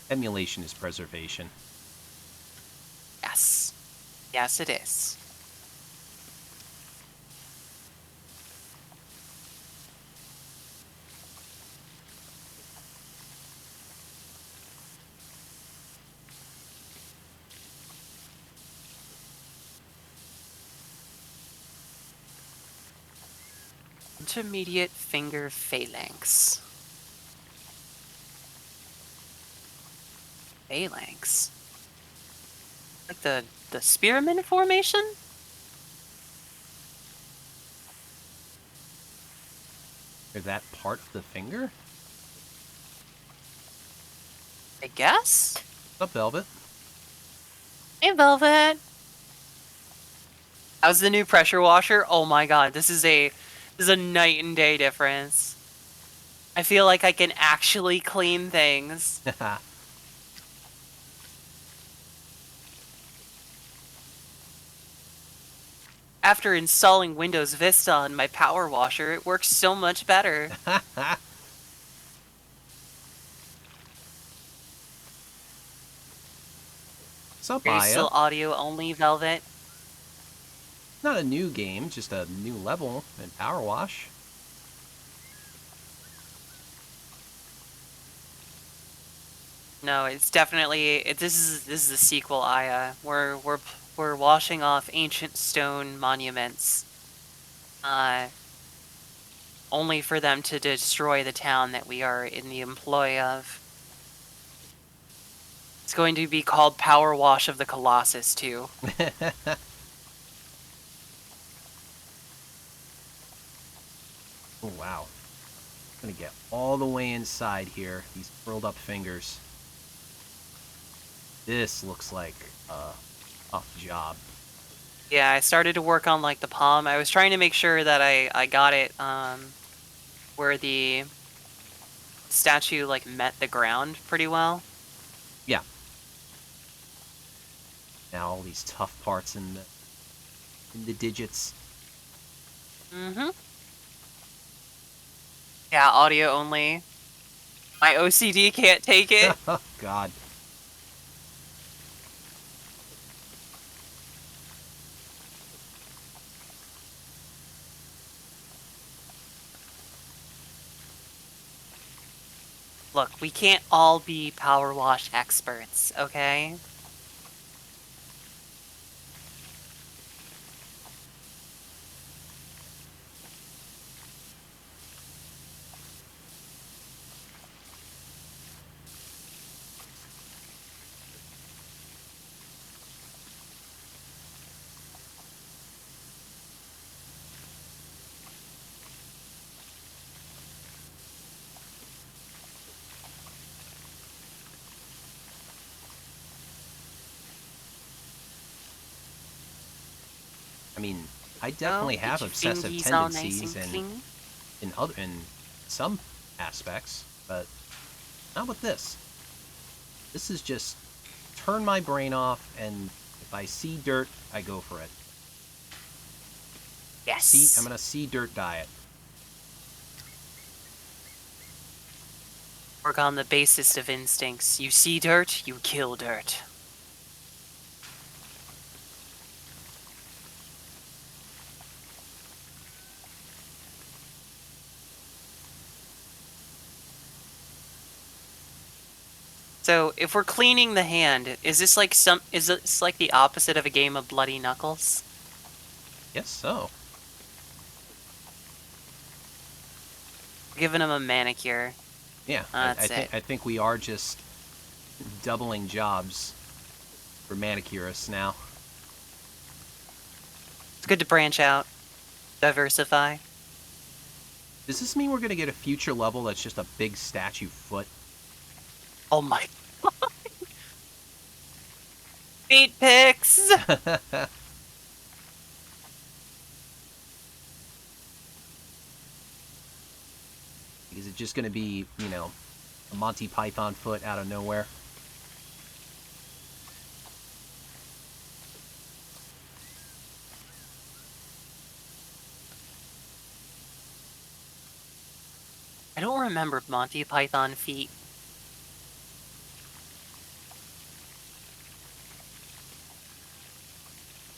Emulation is preservation. Yes. Yes, it is. Intermediate finger phalanx. Phalanx? Like the spearman formation? Is that part of the finger? I guess? Up, Velvet. Hey, Velvet. How's the new pressure washer? Oh my god, this is a night and day difference. I feel like I can actually clean things. After installing Windows Vista on my power washer, it works so much better. What's up, Are you Aya? still audio only, Velvet? Not a new game, just a new level in Power Wash. No, it's definitely this is a sequel, Aya. We're washing off ancient stone monuments, uh, only for them to destroy the town that we are in the employ of. It's going to be called Power Wash of the Colossus, too. Oh, wow. I'm gonna get all the way inside here. These curled up fingers. This looks like a tough job. Yeah, I started to work on like the palm. I was trying to make sure that I got it where the statue like met the ground pretty well. Yeah. Now all these tough parts in the digits. Mm-hmm. Yeah, audio only. My OCD can't take it. Oh God. Look, we can't all be power wash experts, okay? I mean, I Oh, definitely get have your obsessive fingies all nice tendencies and and clean. in some aspects, but not with this. This is just turn my brain off, and if I see dirt, I go for it. I'm Yes. gonna see dirt diet. Work on the basest of instincts. You see dirt, you kill dirt. So, if we're cleaning the hand, is this like is this like the opposite of a game of bloody knuckles? Yes, so. Giving him a manicure. Yeah, That's it. I think we are just doubling jobs for manicurists now. It's good to branch out, diversify. Does this mean we're gonna get a future level that's just a big statue foot? Oh my feet pics! Is it just gonna be, a Monty Python foot out of nowhere? I don't remember Monty Python feet.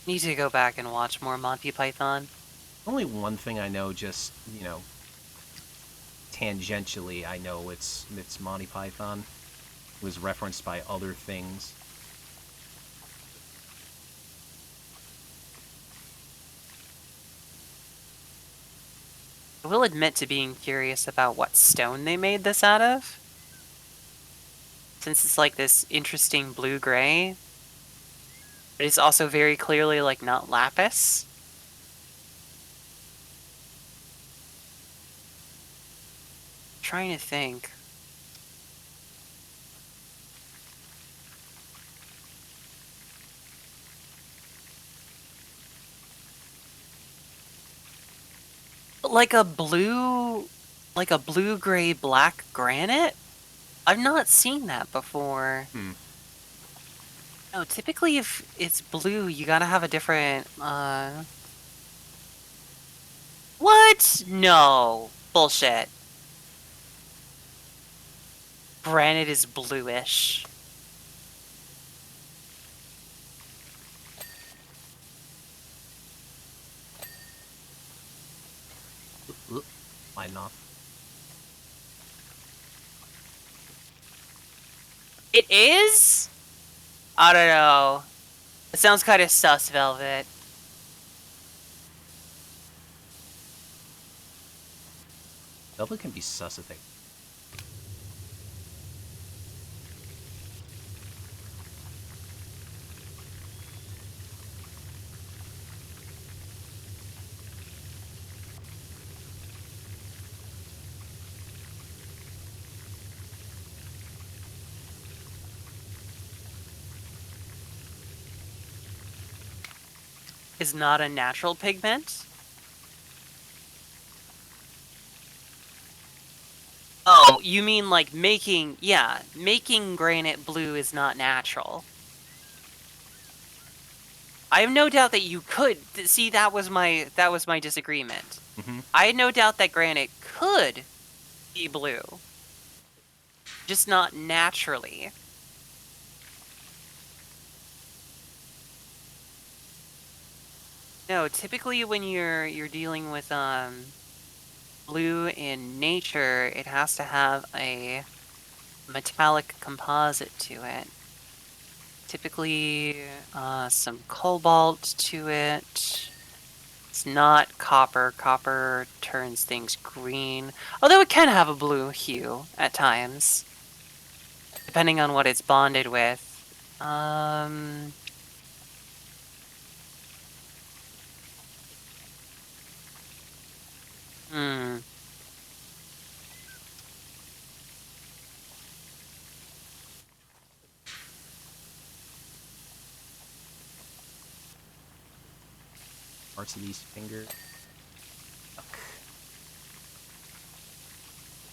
Need to go back and watch more Monty Python. Only one thing I know, just tangentially, I know it's Monty Python. It was referenced by other things. I will admit to being curious about what stone they made this out of. Since it's like this interesting blue-gray. But it's also very clearly like not lapis. Trying to think. Like a blue-gray black granite? I've not seen that before. Hmm. No, typically if it's blue, you gotta have a different, What? No. Bullshit. Granite is bluish. Oop, sliding off. It is? I don't know. It sounds kind of sus, Velvet. Velvet can be sus, I think. Is not a natural pigment? Oh, you mean like making granite blue is not natural. I have no doubt that you could see that was my disagreement. Mm-hmm. I had no doubt that granite could be blue, just not naturally. No, typically when you're dealing with blue in nature, it has to have a metallic composite to it. Typically, some cobalt to it. It's not copper. Copper turns things green, although it can have a blue hue at times, depending on what it's bonded with. Hmm. Parts of these fingers.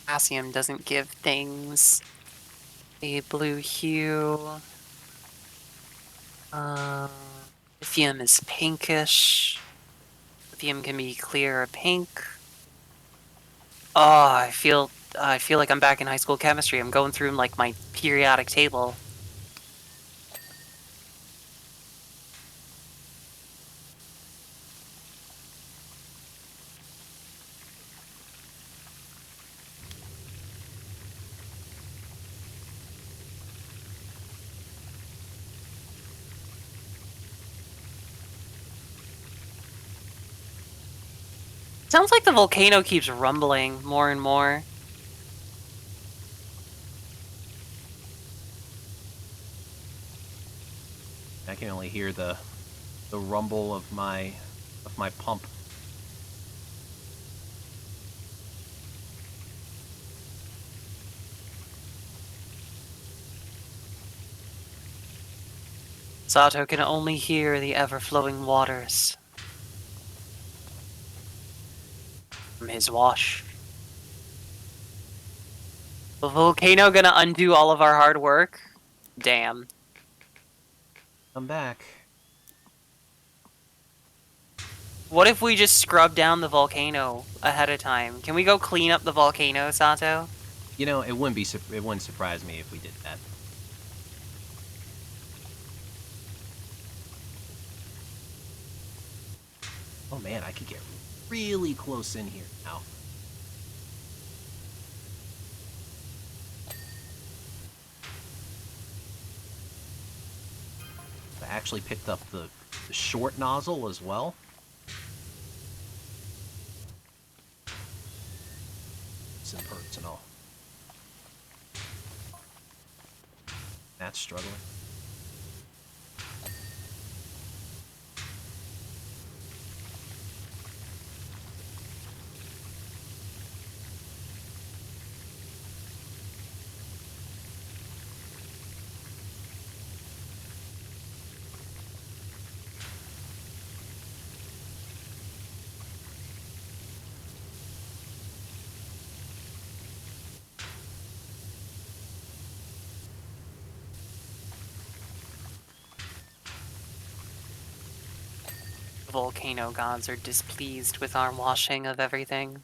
Potassium doesn't give things a blue hue. Lithium is pinkish. Lithium can be clear or pink. Oh, I feel like I'm back in high school chemistry. I'm going through like my periodic table. Sounds like the volcano keeps rumbling more and more. I can only hear the rumble of my pump. Sato can only hear the ever-flowing waters from his wash. The volcano gonna undo all of our hard work? Damn. Come back. What if we just scrub down the volcano ahead of time? Can we go clean up the volcano, Sato? You know, it wouldn't surprise me if we did that. Oh man, I could get really close in here now. I actually picked up the short nozzle as well. It's impersonal. That's struggling. The volcano gods are displeased with our washing of everything.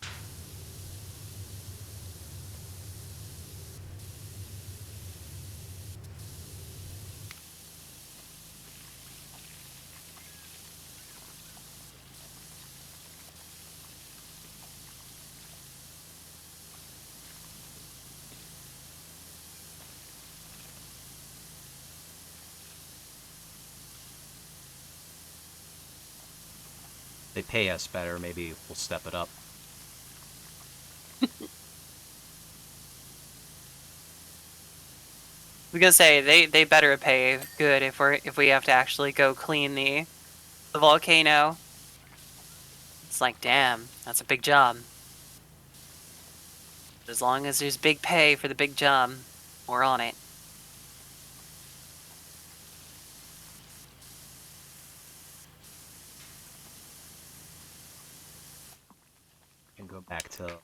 they pay us better, maybe we'll step it up. I was gonna say they better pay good if we have to actually go clean the volcano. It's like, damn, that's a big job. As long as there's big pay for the big job, we're on it. And go back to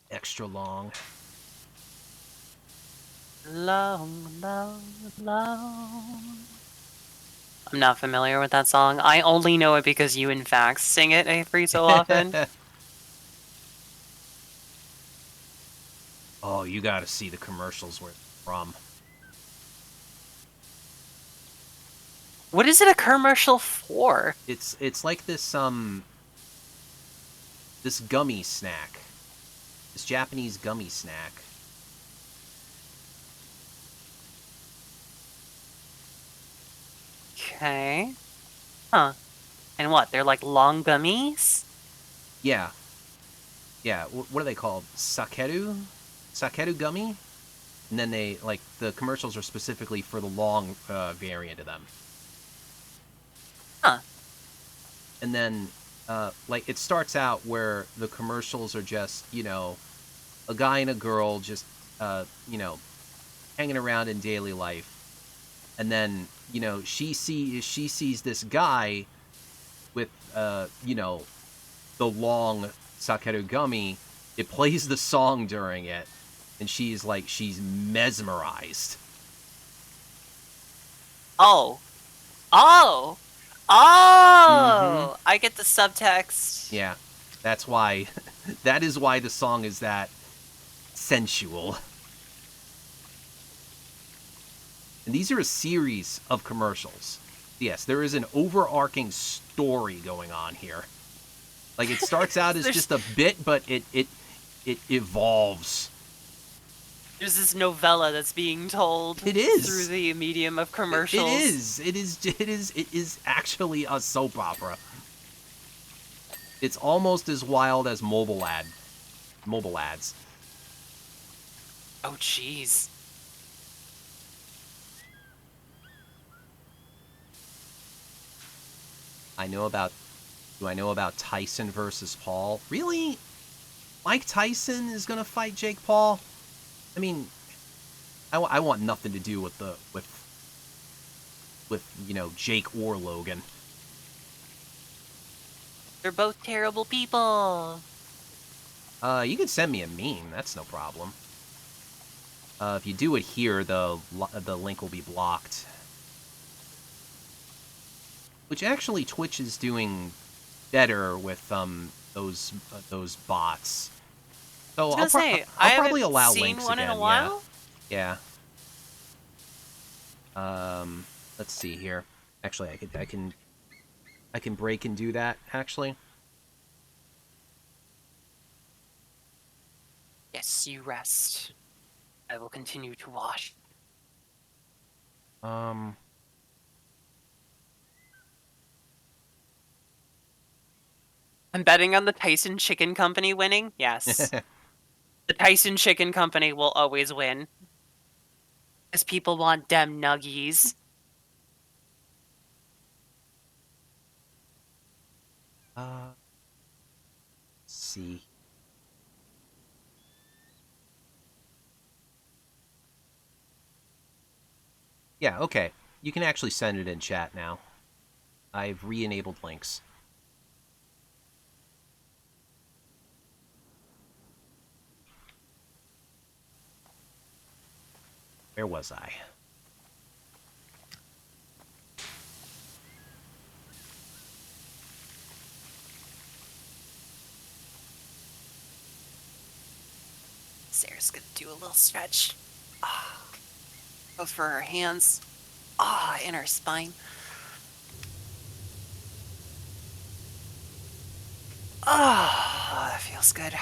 extra long. Long, long, long. I'm not familiar with that song. I only know it because you, in fact, sing it every so often. Oh, you gotta see the commercials where it's from. What is it a commercial for? It's like this gummy snack. This Japanese gummy snack. Okay. Huh. And what? They're like long gummies? Yeah. Yeah, what are they called? Sakeru? Sakeru gummy? And then they, like, the commercials are specifically for the long variant of them. Huh. And then, like, it starts out where the commercials are just, a guy and a girl just, hanging around in daily life. And then, she sees this guy with, the long Sakeru gummy. It plays the song during it, and she's mesmerized. Oh. Oh! Oh! I get the subtext. Yeah, that's why. That is why the song is that sensual. And these are a series of commercials. Yes, there is an overarching story going on here. Like, it starts out as just a bit, but it evolves. There's this novella that's being told. It is through the medium of commercials. It is actually a soap opera. It's almost as wild as mobile ads. Oh, jeez. Do I know about Tyson versus Paul? Really? Mike Tyson is gonna fight Jake Paul? I mean, I want nothing to do with Jake or Logan. They're both terrible people. You can send me a meme. That's no problem. If you do it here, the link will be blocked. Which actually Twitch is doing better with those bots. So I'll probably allow links one again. In a while? Yeah. Let's see here. Actually, I can break and do that. Actually. Yes, you rest. I will continue to watch. I'm betting on the Tyson Chicken Company winning. Yes. The Tyson Chicken Company will always win. Because people want dem nuggies. Let's see. Yeah, okay. You can actually send it in chat now. I've re-enabled links. Where was I? Sarah's gonna do a little stretch. Both for her hands. In her spine. That feels good.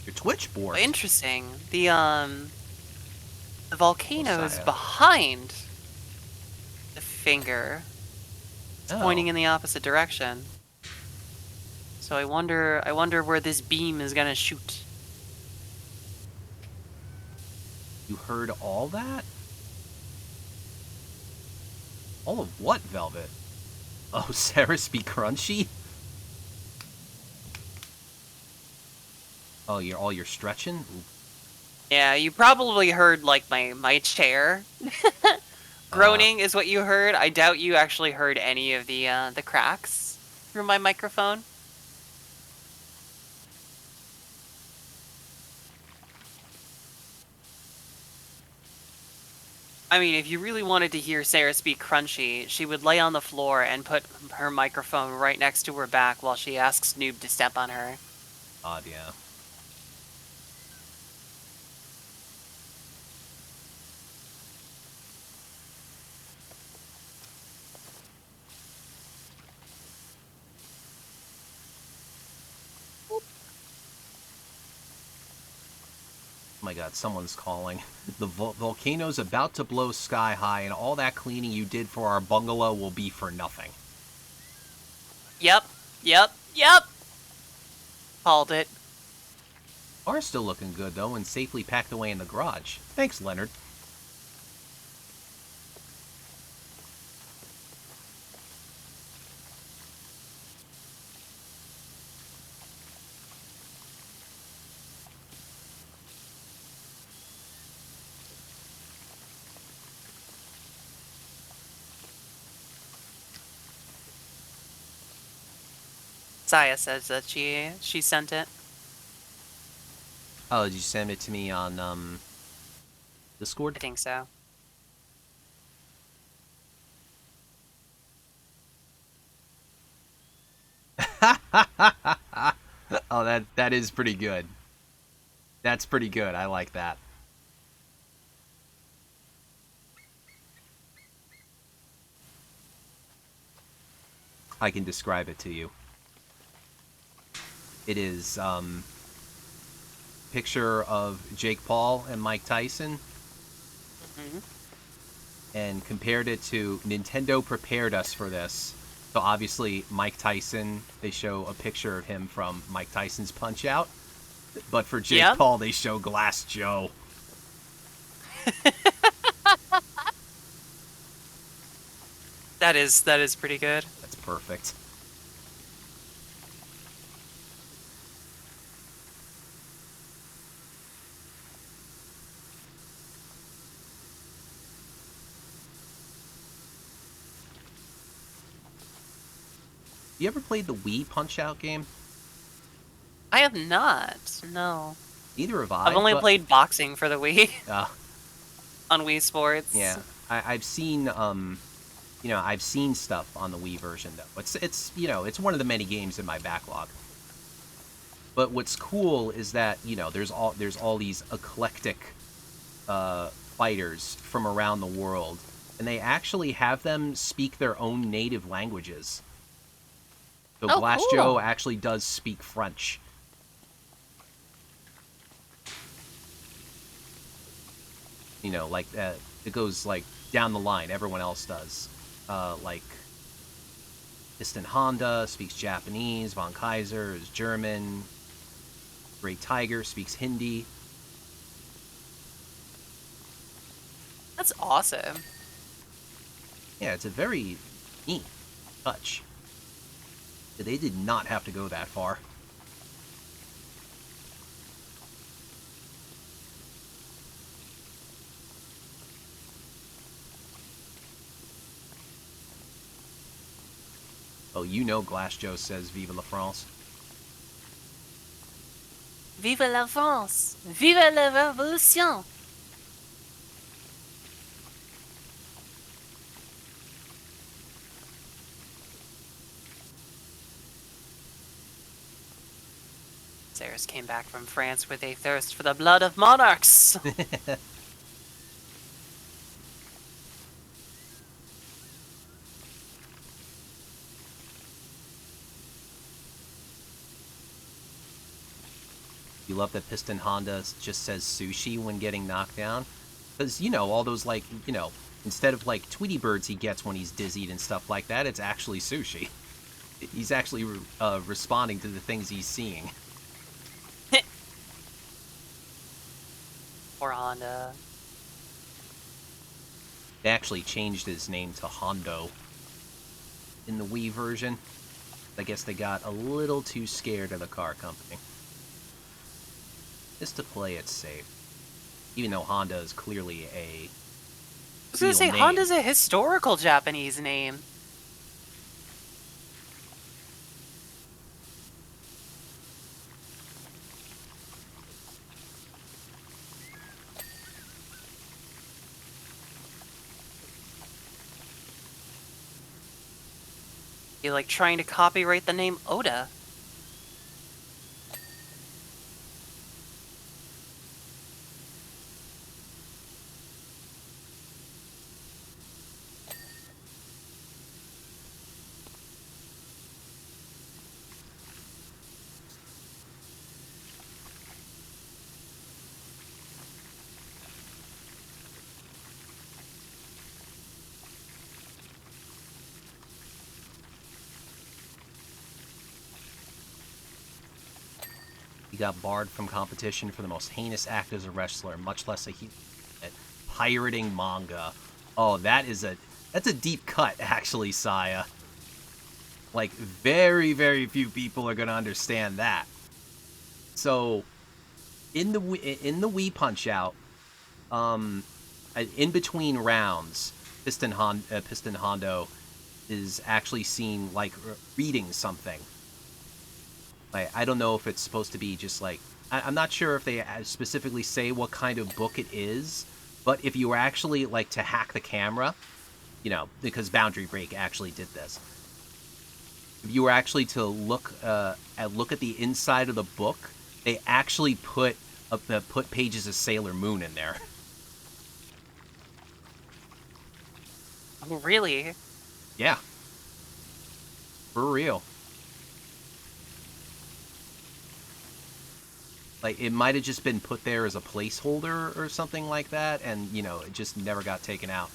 Your Twitch board. Interesting. The volcano's behind finger. It's Oh. pointing in the opposite direction. So I wonder where this beam is gonna shoot. You heard all that? All of what, Velvet? Oh, Serris be crunchy? Oh, you're stretching? Ooh. Yeah, you probably heard, like, my chair. Groaning is what you heard. I doubt you actually heard any of the cracks through my microphone. I mean, if you really wanted to hear Sarah speak crunchy, she would lay on the floor and put her microphone right next to her back while she asks Noob to step on her. Odd, yeah. Oh my god, someone's calling. The volcano's about to blow sky high, and all that cleaning you did for our bungalow will be for nothing. Yep, yep, yep! Called it. Car's still looking good, though, and safely packed away in the garage. Thanks, Leonard. Saya says that she sent it. Oh, did you send it to me on, Discord? I think so. Oh, that is pretty good. That's pretty good. I like that. I can describe it to you. It is, picture of Jake Paul and Mike Tyson, Mm-hmm. and compared it to Nintendo prepared us for this. So obviously, Mike Tyson, they show a picture of him from Mike Tyson's Punch-Out! But for Jake Yep. Paul, they show Glass Joe. That is pretty good. That's perfect. You ever played the Wii Punch-Out! Game? I have not. No. Neither have I. I've only but, played boxing for the Wii Uh, on Wii Sports. yeah, I've seen I've seen stuff on the Wii version though. It's it's one of the many games in my backlog. But what's cool is that there's all these eclectic fighters from around the world, and they actually have them speak their own native languages. So Oh, Glass cool. Joe actually does speak French. Like it goes like down the line. Everyone else does. Like Piston Honda speaks Japanese. Von Kaiser is German. Great Tiger speaks Hindi. That's awesome. Yeah, it's a very neat touch. They did not have to go that far. Oh, Glass Joe says Vive la France. Vive la France! Vive la révolution! Serris came back from France with a thirst for the blood of monarchs. You love that Piston Honda just says sushi when getting knocked down? Because, all those, like, instead of like Tweety Birds he gets when he's dizzied and stuff like that, it's actually sushi. He's actually responding to the things he's seeing. Or Honda. They actually changed his name to Hondo in the Wii version. I guess they got a little too scared of the car company. Just to play it safe. Even though Honda is clearly a I was gonna real say, name. Honda's a historical Japanese name. You like trying to copyright the name Oda. He got barred from competition for the most heinous act as a wrestler, much less a pirating manga. Oh, that's a deep cut, actually, Saya. Like, very, very few people are gonna understand that. So, in the Wii Punch Out, in between rounds, Piston Hondo is actually seen like reading something. Like, I don't know if it's supposed to be just like, I'm not sure if they specifically say what kind of book it is, but if you were actually like to hack the camera, you know, because Boundary Break actually did this. If you were actually to look at the inside of the book, they actually put pages of Sailor Moon in there. Oh, really? Yeah, for real. Like, it might have just been put there as a placeholder or something like that, and, you know, it just never got taken out.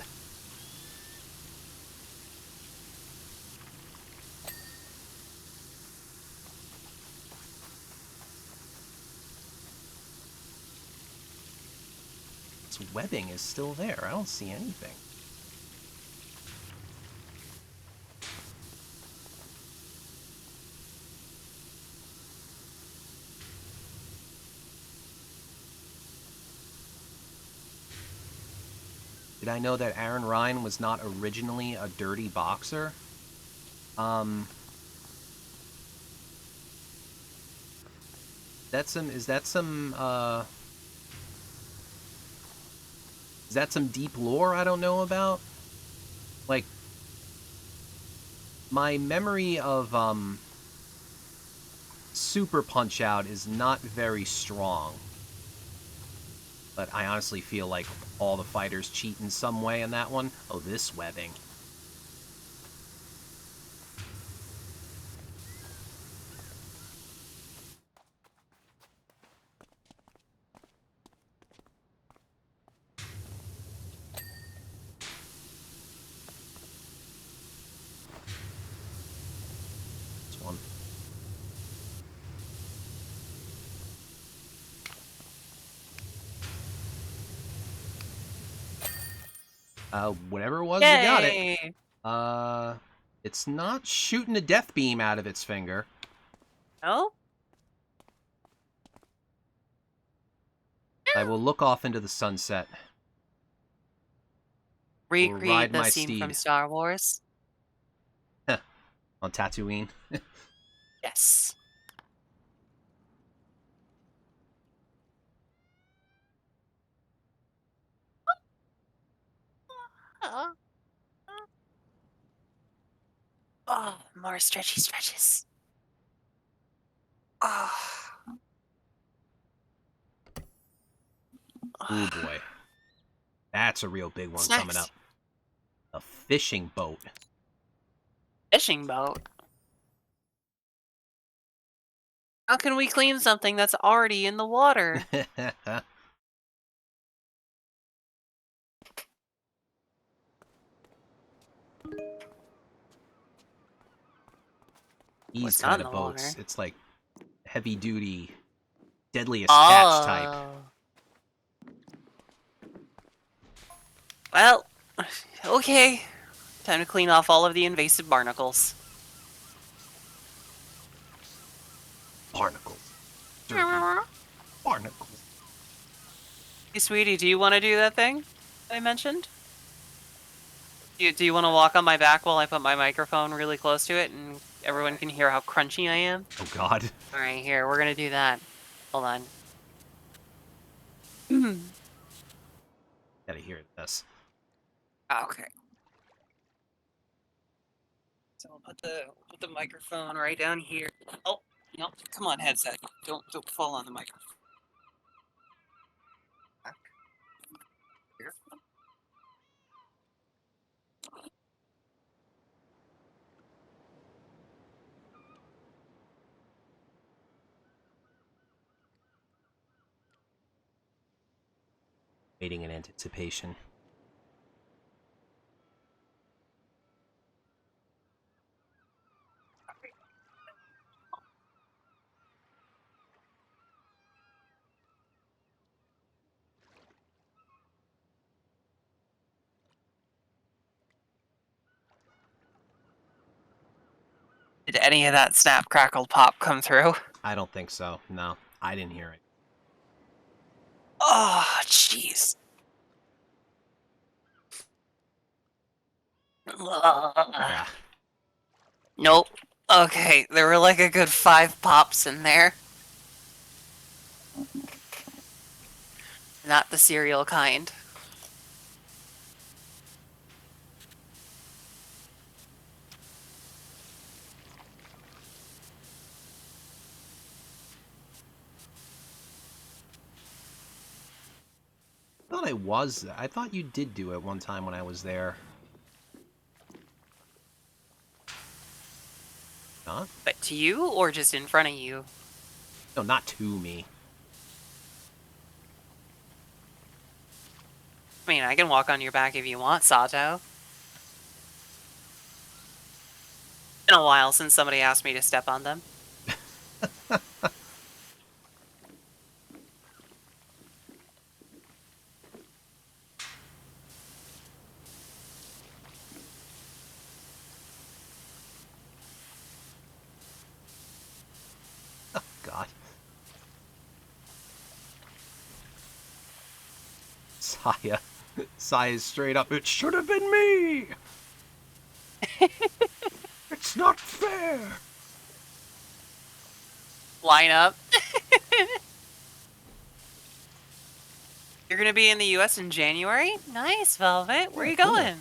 This webbing is still there. I don't see anything. Did I know that Aaron Ryan was not originally a dirty boxer? Is that some deep lore I don't know about? Like, my memory of Super Punch Out is not very strong. But I honestly feel like all the fighters cheat in some way in that one. Oh, this webbing. This one. Whatever it was, you got it. Yay! It's not shooting a death beam out of its finger. Oh? I will look off into the sunset. Or Recreate ride the my scene from steed. Star Wars? On Tatooine. Yes. Oh, more stretchy stretches. Oh. Ooh, boy. That's a real big one What's coming next? up. A fishing boat. Fishing boat. How can we clean something that's already in the water? These What's not kind in of the boats. water? It's like heavy duty, deadliest catch type. Oh. Well, okay. Time to clean off all of the invasive barnacles. Barnacles. Dirty barnacles. Hey, sweetie, do you want to do that thing I mentioned? Do you want to walk on my back while I put my microphone really close to it and everyone can hear how crunchy I am? Oh God. All right, here, we're going to do that. Hold on. Gotta hear this. Okay. So I'll put the microphone right down here. Oh, no, come on, headset. Don't fall on the microphone. Here. Waiting in anticipation. Did any of that snap, crackle, pop come through? I don't think so. No, I didn't hear it. Oh, jeez. Yeah. Nope. Okay, there were like a good 5 pops in there. Not the cereal kind. I thought you did do it one time when I was there. Huh? But to you, or just in front of you? No, not to me. I mean, I can walk on your back if you want, Sato. It's been a while since somebody asked me to step on them. Oh God. Saya. Saya's straight up. It should have been me. It's not fair. Line up. You're gonna be in the US in January? Nice, Velvet. Where are you Cool. going?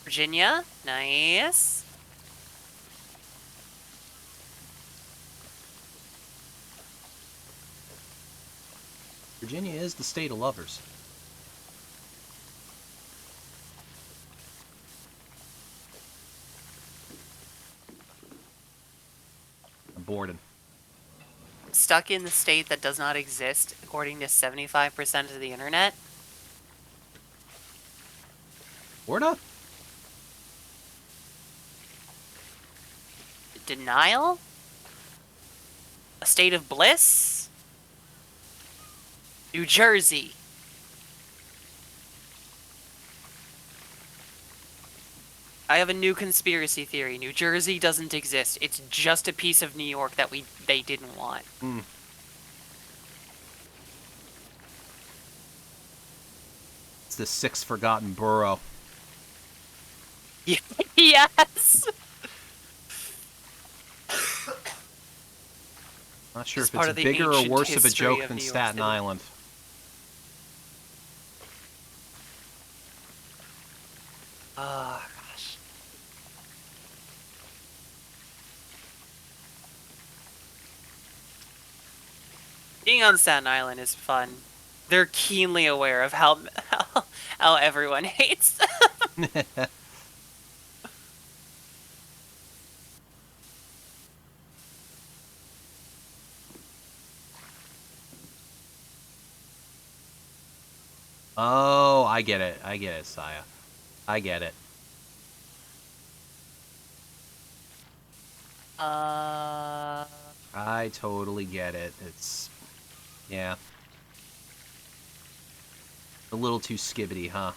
Virginia? Nice. Virginia is the state of lovers. Borden. Stuck in the state that does not exist, according to 75% of the internet. Florida? Denial? A state of bliss? New Jersey. I have a new conspiracy theory. New Jersey doesn't exist. It's just a piece of New York that they didn't want. It's the sixth forgotten borough. Yes! Not sure It's if part it's of the bigger or ancient worse of a history joke of than New York Staten City. Island. Oh, gosh. Being on Staten Island is fun. They're keenly aware of how everyone hates Oh, I get it. I get it, Saya. I get it. Uh, I totally get it. It's, yeah, a little too skibbity, huh?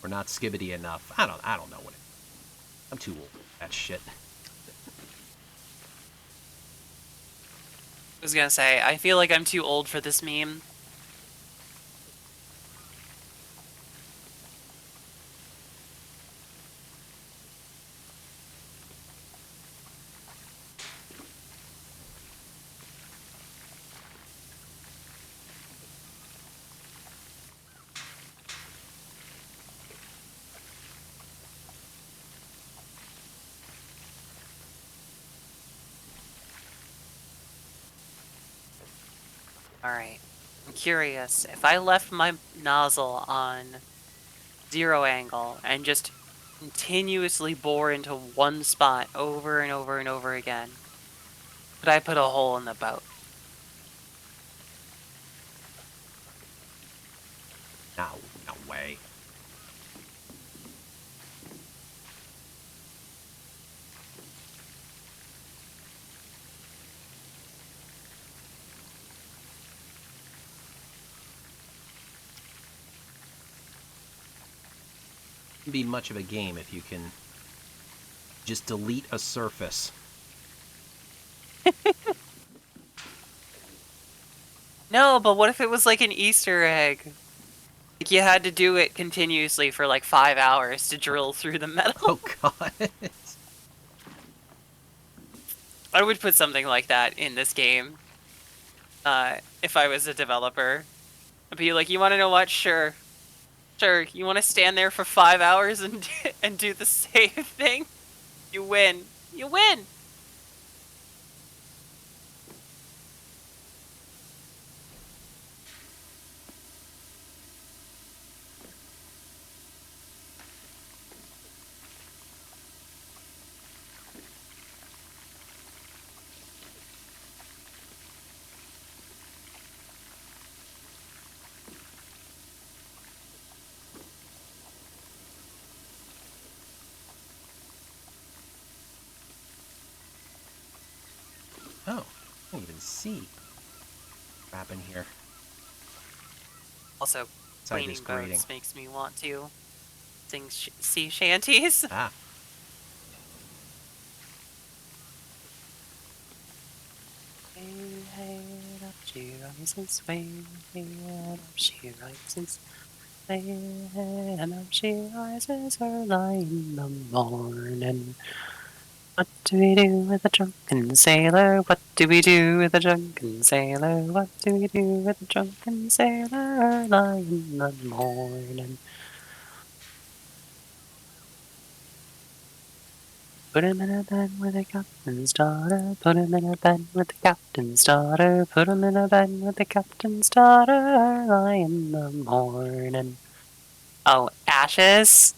Or not skibbity enough. I don't know what it. I'm too old for that shit. I was gonna say, I feel like I'm too old for this meme. Alright. I'm curious, if I left my nozzle on 0 angle and just continuously bore into one spot over and over and over again, could I put a hole in the boat? No, no way. Wouldn't be much of a game if you can just delete a surface. No, but what if it was like an Easter egg? Like you had to do it continuously for like 5 hours to drill through the metal? Oh god. I would put something like that in this game. If I was a developer. I'd be like, you want to know what? Sure. Sure, you want to stand there for 5 hours and and do the same thing? You win. You win! Oh, I can't even see. Crap in here. Also, Inside this cleaning grating. boats makes me want to sing sea shanties. Ah. Up she rises, way up she rises, way up she rises early in the morning. What do we do with a drunken sailor? What do we do with a drunken sailor? What do we do with a drunken sailor early in the morning? Put him in a bed with the captain's daughter. Put him in a bed with the captain's daughter. Put him in a bed with the captain's daughter early in the morning. Oh, ashes?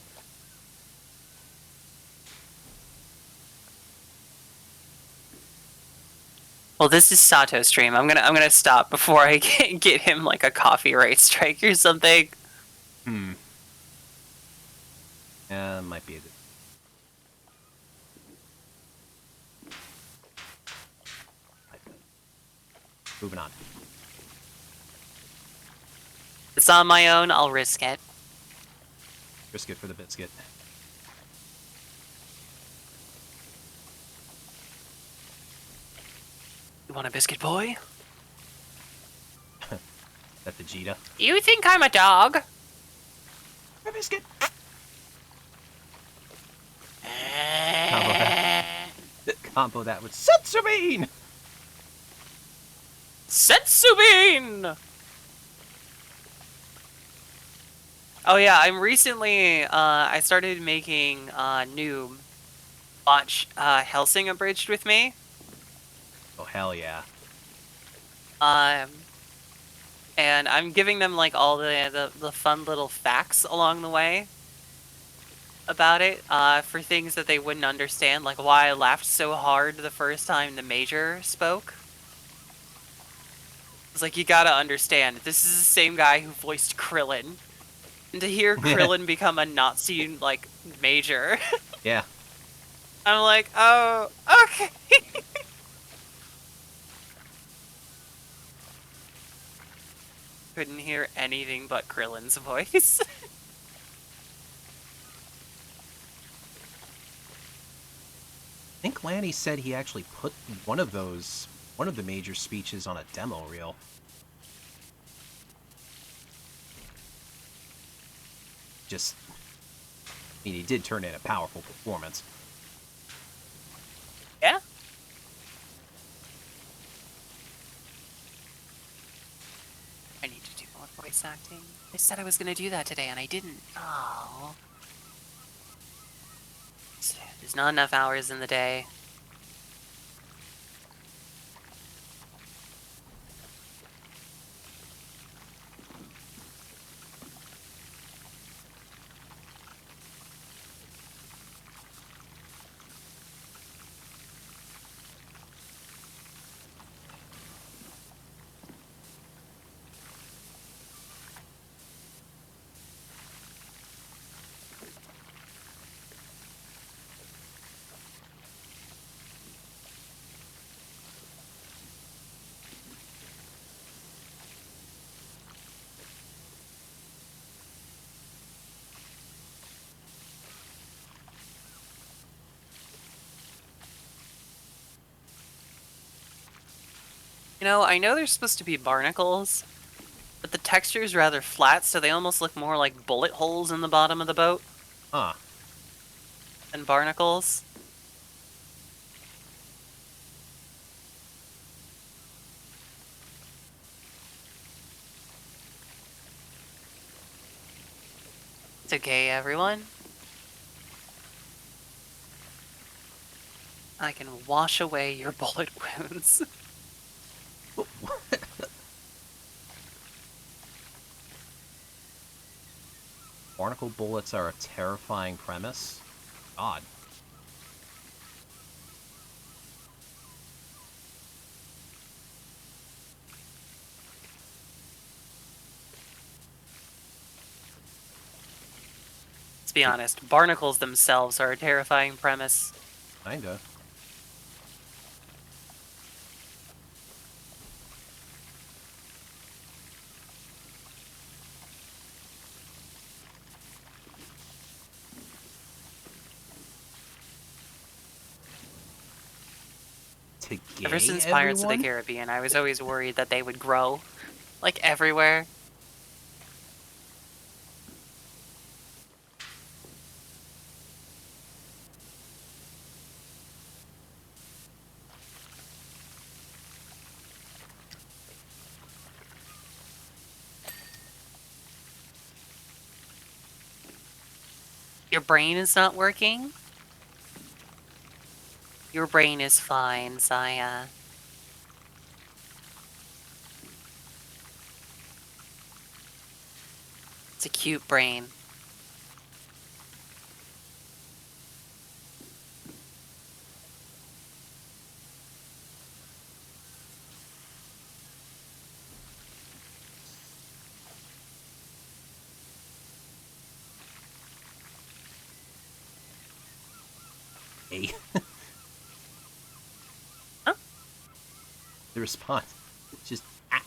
Well, this is Sato's stream. I'm gonna stop before I get him like a copyright strike or something. Hmm. Yeah, might be a good. Moving on. It's on my own. I'll risk it. Risk it for the biscuit. You want a biscuit, boy? That Vegeta. You think I'm a dog? A biscuit. Combo that with Setsubine! Setsubin! Oh yeah, I'm recently, I started making, Noob watch, Helsing Abridged with me. Oh, hell yeah. And I'm giving them like all the fun little facts along the way about it, for things that they wouldn't understand, like why I laughed so hard the first time the Major spoke. It's like, you gotta understand, this is the same guy who voiced Krillin. And to hear Yeah. Krillin become a Nazi, like, Major, Yeah. I'm like, oh, okay. Couldn't hear anything but Krillin's voice. I think Lanny said he actually put one of the major speeches on a demo reel. Just, I mean, he did turn in a powerful performance. Yeah. I need to do more voice acting. I said I was gonna do that today, and I didn't. Oh. There's not enough hours in the day. I know they're supposed to be barnacles, but the texture is rather flat, so they almost look more like bullet holes in the bottom of the boat Huh. than barnacles. It's okay, everyone. I can wash away your bullet wounds. Barnacle bullets are a terrifying premise. God. Let's be honest, barnacles themselves are a terrifying premise. Kinda. To Ever gay since Pirates of the everyone? Caribbean, I was always worried that they would grow, like, everywhere. Your brain is not working? Your brain is fine, Saya. It's a cute brain. Gay. Huh? The response. Just. Ah.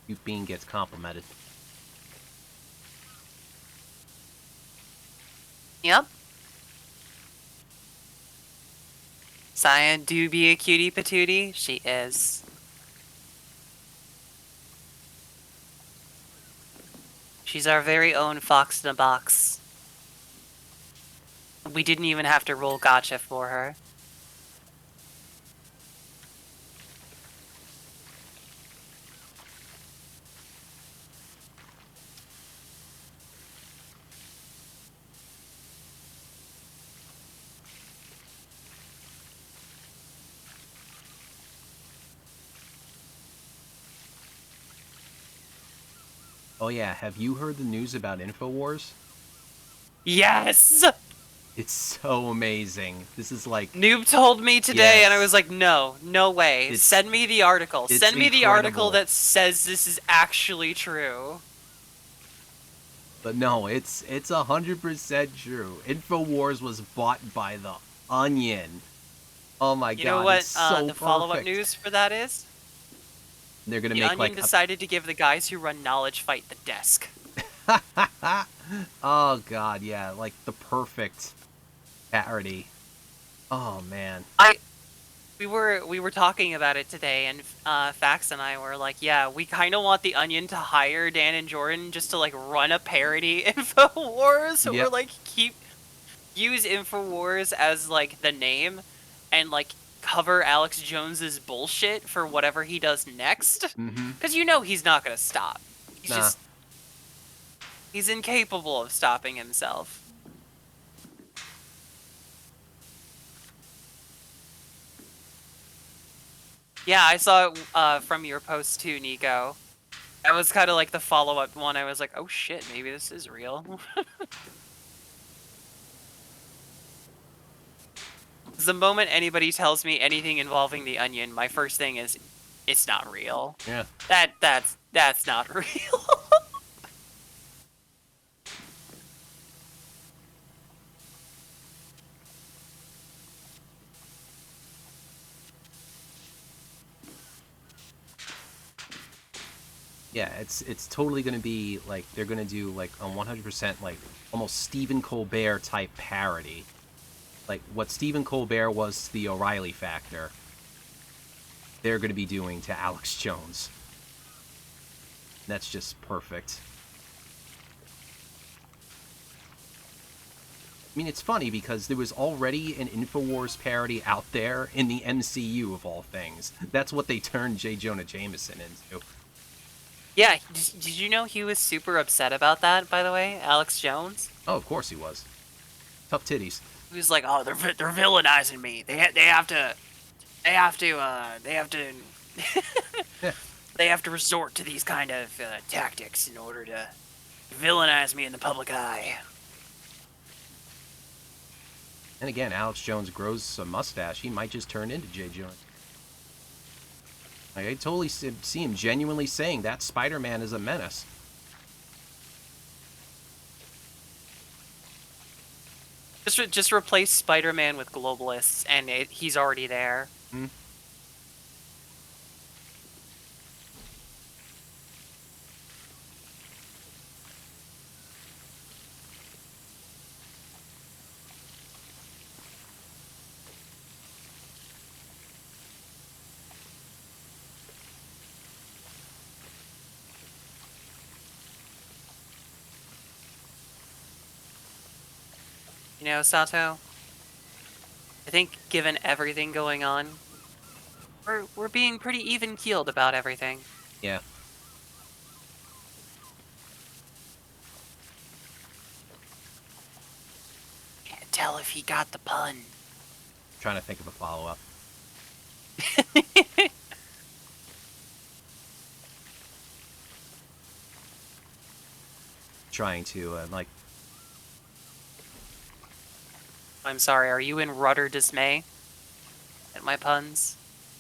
Cute Bean gets complimented. Yep. Saya do be a cutie patootie? She is. She's our very own fox in a box. We didn't even have to roll gotcha for her. Oh yeah, have you heard the news about InfoWars? Yes! It's so amazing. This is like, Noob told me today, and I yes, was like, no, no way. it's Send me the article. it's Send me the article incredible. that says this is actually true. But no, it's 100% true. InfoWars was bought by the Onion. Oh my You know god, it's what so the follow-up perfect. news for that is? They're gonna The make Onion like decided to give the guys who run Knowledge Fight the desk. a oh god, yeah, like the perfect parody. Oh man. I we were talking about it today, and Fax and I were like, yeah, we kind of want the Onion to hire Dan and Jordan just to like run a parody Infowars, or Yep. like use Infowars as like the name, and like cover Alex Jones's bullshit for whatever he does next, Mm-hmm. because you know he's not gonna stop. He's Nah. just he's incapable of stopping himself. Yeah, I saw it from your post too, Nico. That was kind of like the follow-up one. I was like, oh shit, maybe this is real. The moment anybody tells me anything involving the Onion, my first thing is, it's not real. Yeah. That's not real. Yeah, it's totally gonna be like they're gonna do like a 100% like almost Stephen Colbert type parody, like what Stephen Colbert was to the O'Reilly Factor. They're gonna be doing to Alex Jones. That's just perfect. I mean, it's funny because there was already an InfoWars parody out there in the MCU of all things. That's what they turned J. Jonah Jameson into. Yeah, did you know he was super upset about that, by the way, Alex Jones? Oh, of course he was. Tough titties. He was like, oh, they're villainizing me. They have to they have to Yeah. they have to resort to these kind of tactics in order to villainize me in the public eye. And again, Alex Jones grows a mustache. He might just turn into J. Jonah. Like, I totally see him genuinely saying that Spider-Man is a menace. Just replace Spider-Man with globalists, and he's already there. Hmm? You know, Sato, I think given everything going on, we're being pretty even-keeled about everything. Yeah. Can't tell if he got the pun. Trying to think of a follow-up. Trying to, like... I'm sorry, are you in rudder dismay at my puns?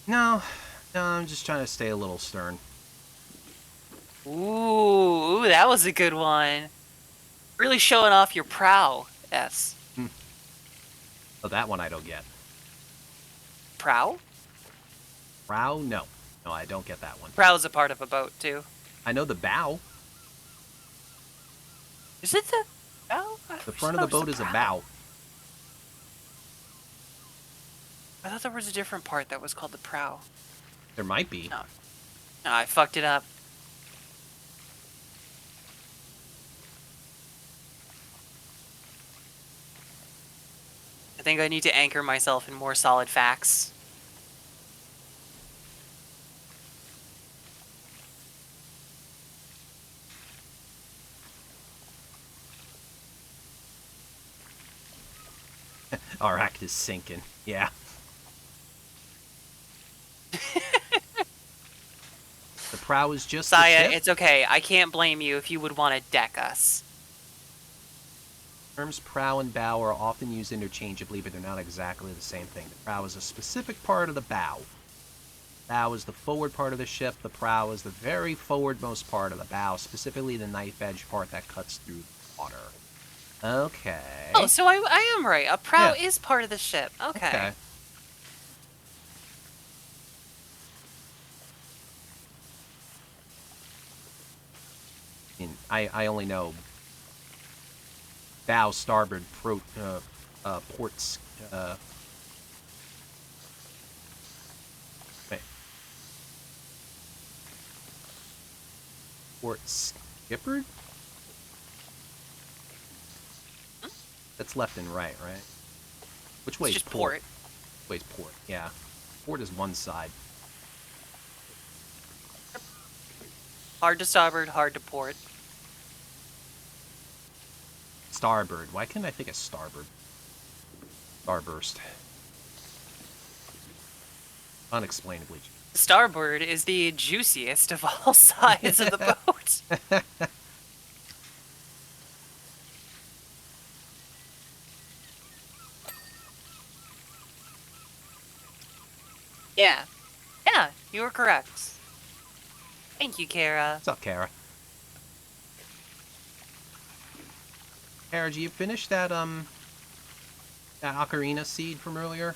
No. No, I'm just trying to stay a little stern. Ooh, that was a good one. Really showing off your prowess. Hmm. Oh, that one I don't get. Prow? Prow? No. No, I don't get that one. Prow's a part of a boat, too. I know the bow. Is it the bow? The front of the boat is a bow. I thought there was a different part that was called the prow. There might be. No, I fucked it up. I think I need to anchor myself in more solid facts. Our act is sinking. Yeah. prow is just the Saya, ship? it's okay. I can't blame you if you would want to deck us. Terms prow and bow are often used interchangeably, but they're not exactly the same thing. The prow is a specific part of the bow. Bow is the forward part of the ship. The prow is the very forwardmost part of the bow, specifically the knife edge part that cuts through the water. Okay. Oh, so I am right. A prow Yeah. is part of the ship. Okay. I only know bow, starboard, ports. Wait. Port skippered? Hmm? That's left and right, right? Which way It's is just port? port. Which way is port? Yeah. Port is one side. Hard to starboard, hard to port. Starboard. Why can't I think of starboard? Starburst. Unexplainably. Starboard is the juiciest of all sides of the boat. Yeah. Yeah, you were correct. Thank you, Kara. What's up, Kara? Kara, did you finish that ocarina seed from earlier?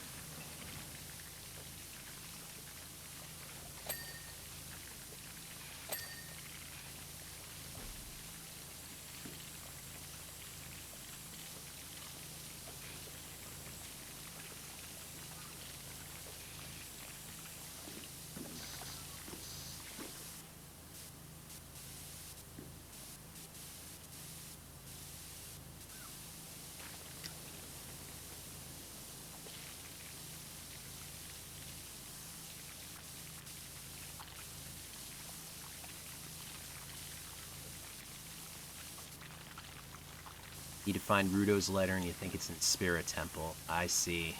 You need to find Rudo's letter and you think it's in Spirit Temple. I see.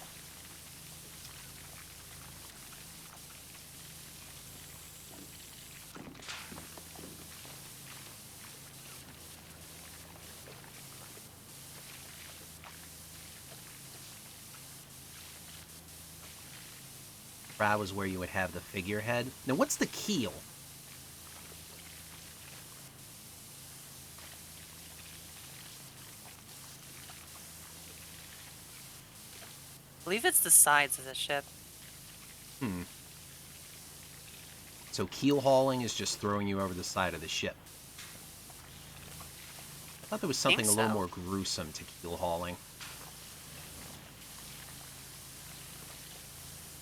Prow is where you would have the figurehead. Now, what's the keel? I believe it's the sides of the ship. So keel hauling is just throwing you over the side of the ship. I thought there was something a little more gruesome to keel hauling.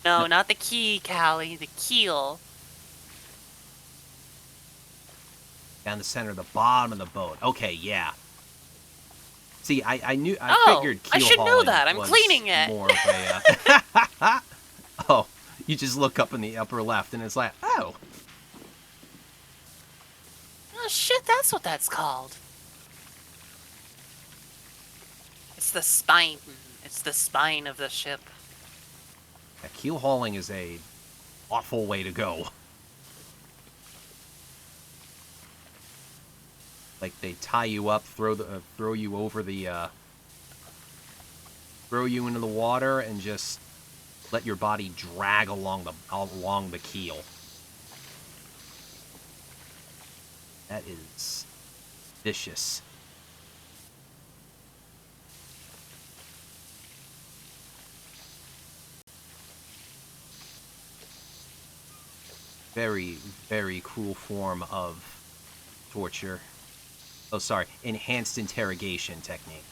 No, not the key, Callie. The keel. Down the center of the bottom of the boat. Okay, yeah. See, I figured keel I should know hauling that. I'm was cleaning it. more of a... Oh, you just look up in the upper left and it's like, oh. Oh, shit, that's what that's called. It's the spine. It's the spine of the ship. Yeah, keel hauling is a awful way to go. Like they tie you up, throw you over the, throw you into the water, and just let your body drag along the keel. That is vicious. Very, very cruel form of torture. Oh, sorry, enhanced interrogation technique.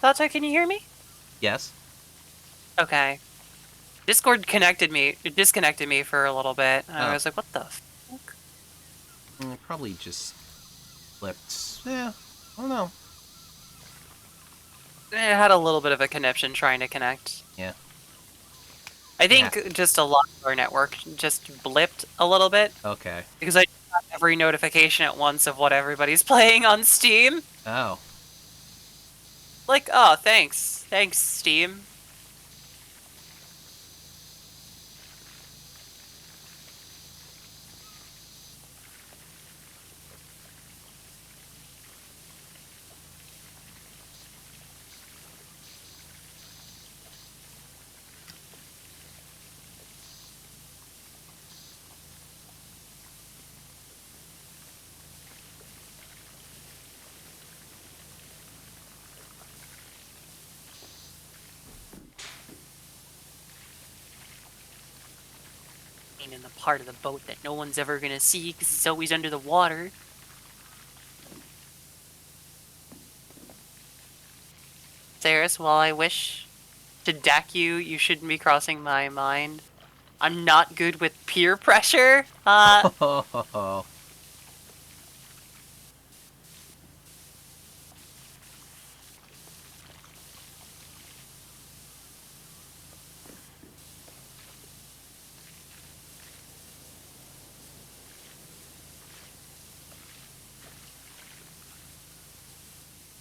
Vato, can you hear me? Yes? Okay. Discord disconnected me for a little bit. And I was like, what the fuck? Probably just flipped. Yeah, I don't know. It had a little bit of a connection trying to connect. Yeah. I think just a lot of our network just blipped a little bit. Okay. Because I got every notification at once of what everybody's playing on Steam. Oh. Like, oh, thanks Thanks, Steam. In the part of the boat that no one's ever gonna see because it's always under the water. Serris, while I wish to deck you, you shouldn't be crossing my mind. I'm not good with peer pressure.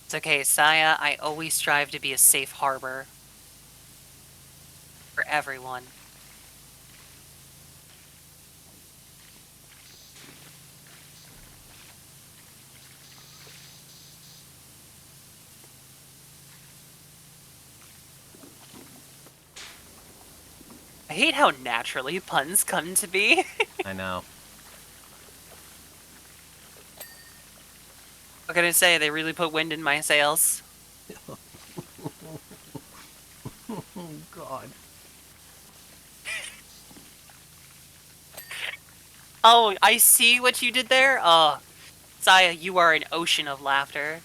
It's okay, Saya. I always strive to be a safe harbor for everyone. I hate how naturally puns come to be. I know. What can I say? They really put wind in my sails. Oh, God. Oh, I see what you did there. Oh, Saya, you are an ocean of laughter.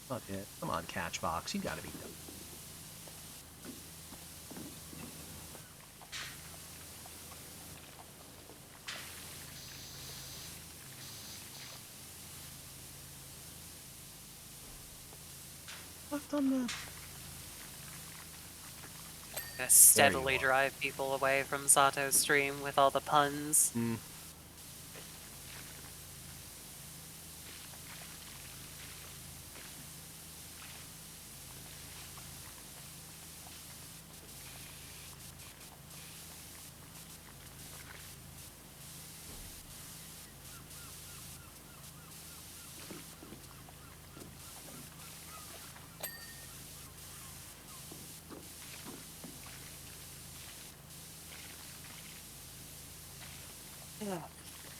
Fuck it. Come on, Catchbox. You gotta be done. I've done that. Gonna steadily drive people away from Sato's stream with all the puns.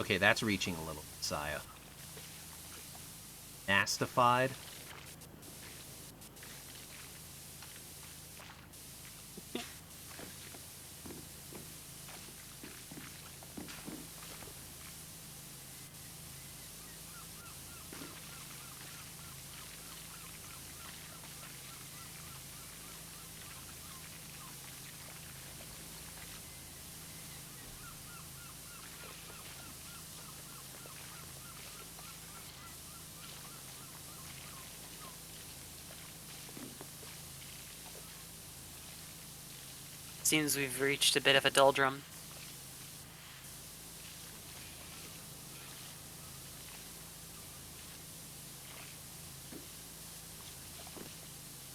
Okay, that's reaching a little, Saya. Nastified. Seems we've reached a bit of a doldrum.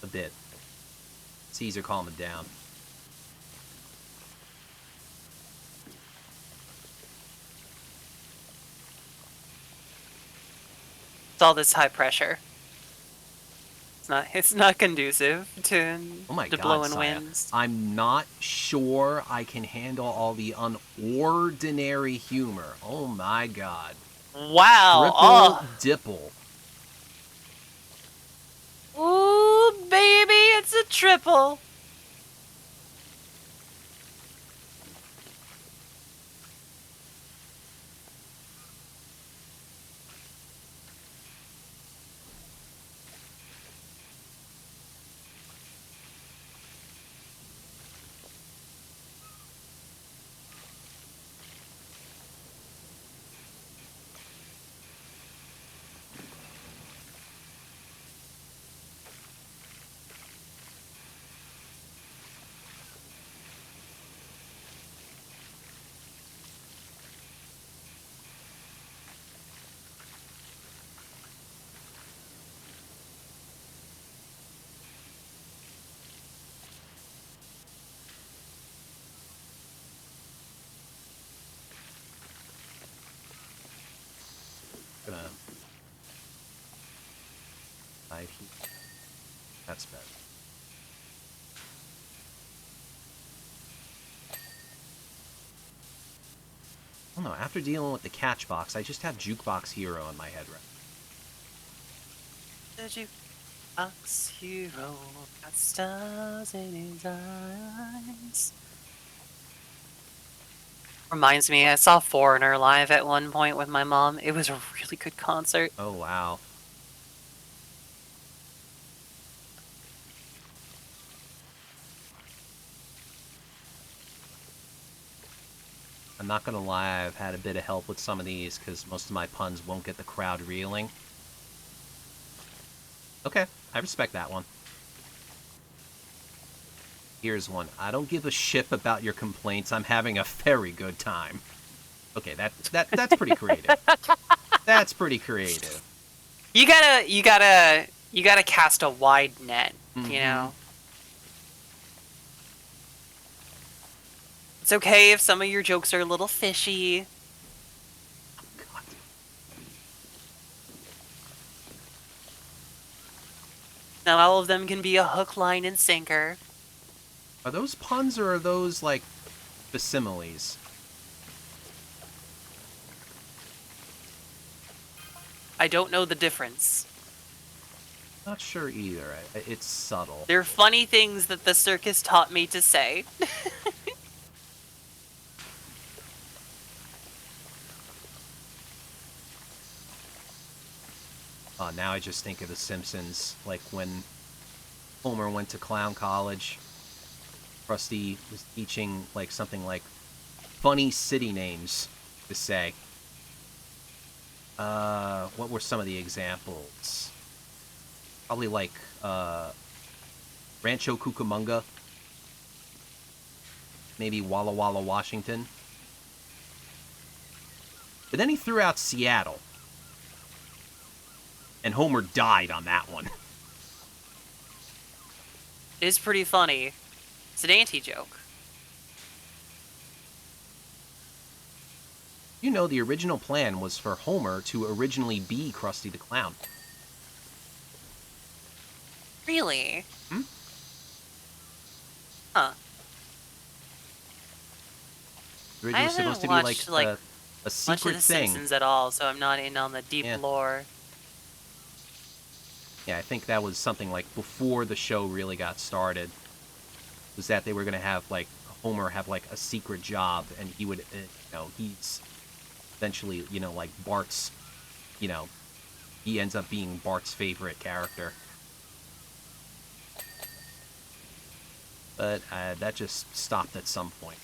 A bit. Seas are calming down. It's all this high pressure. It's not conducive to Oh my the God, blowing Saya. winds. I'm not sure I can handle all the unordinary humor. Oh my God. Wow. Triple dipple. Ooh, baby, it's a triple. right here. That's better. I don't know, after dealing with the catch box, I just have Jukebox Hero in my head right The jukebox hero got stars in his eyes. Reminds me, I saw Foreigner live at one point with my mom. It was a really good concert. Oh, wow. I'm not gonna lie, I've had a bit of help with some of these, because most of my puns won't get the crowd reeling. Okay, I respect that one. Here's one. I don't give a shit about your complaints. I'm having a very good time. Okay, that's pretty creative. That's pretty creative. You gotta cast a wide net, you know? It's okay if some of your jokes are a little fishy. God. Not all of them can be a hook, line, and sinker. Are those puns or are those, like, facsimiles? I don't know the difference. Not sure either. It's subtle. They're funny things that the circus taught me to say. Now I just think of The Simpsons, like when Homer went to clown college. Krusty was teaching, like, something like funny city names to say. What were some of the examples? Probably like, Rancho Cucamonga. Maybe Walla Walla, Washington. But then he threw out Seattle. And Homer died on that one. It is pretty funny. It's an anti-joke. You know, the original plan was for Homer to originally be Krusty the Clown. Really? Hmm? Huh. It I was supposed to haven't be watched, like like, a much of secret The thing. Simpsons at all, so I'm not in on the deep lore. Yeah, I think that was something like before the show really got started. Was that they were going to have, like, Homer have, like, a secret job, and he would, he's eventually, like, Bart's, he ends up being Bart's favorite character. But that just stopped at some point.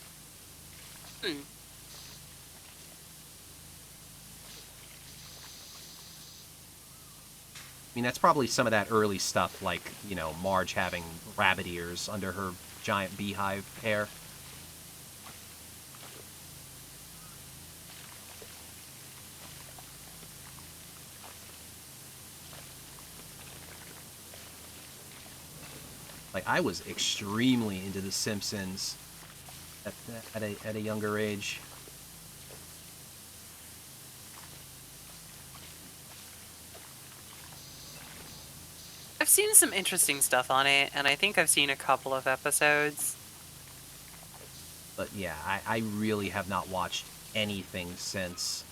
Hmm. I mean, that's probably some of that early stuff, like, Marge having rabbit ears under her giant beehive hair. Like, I was extremely into The Simpsons at a younger age. I've seen some interesting stuff on it, and I think I've seen a couple of episodes. But yeah, I really have not watched anything since.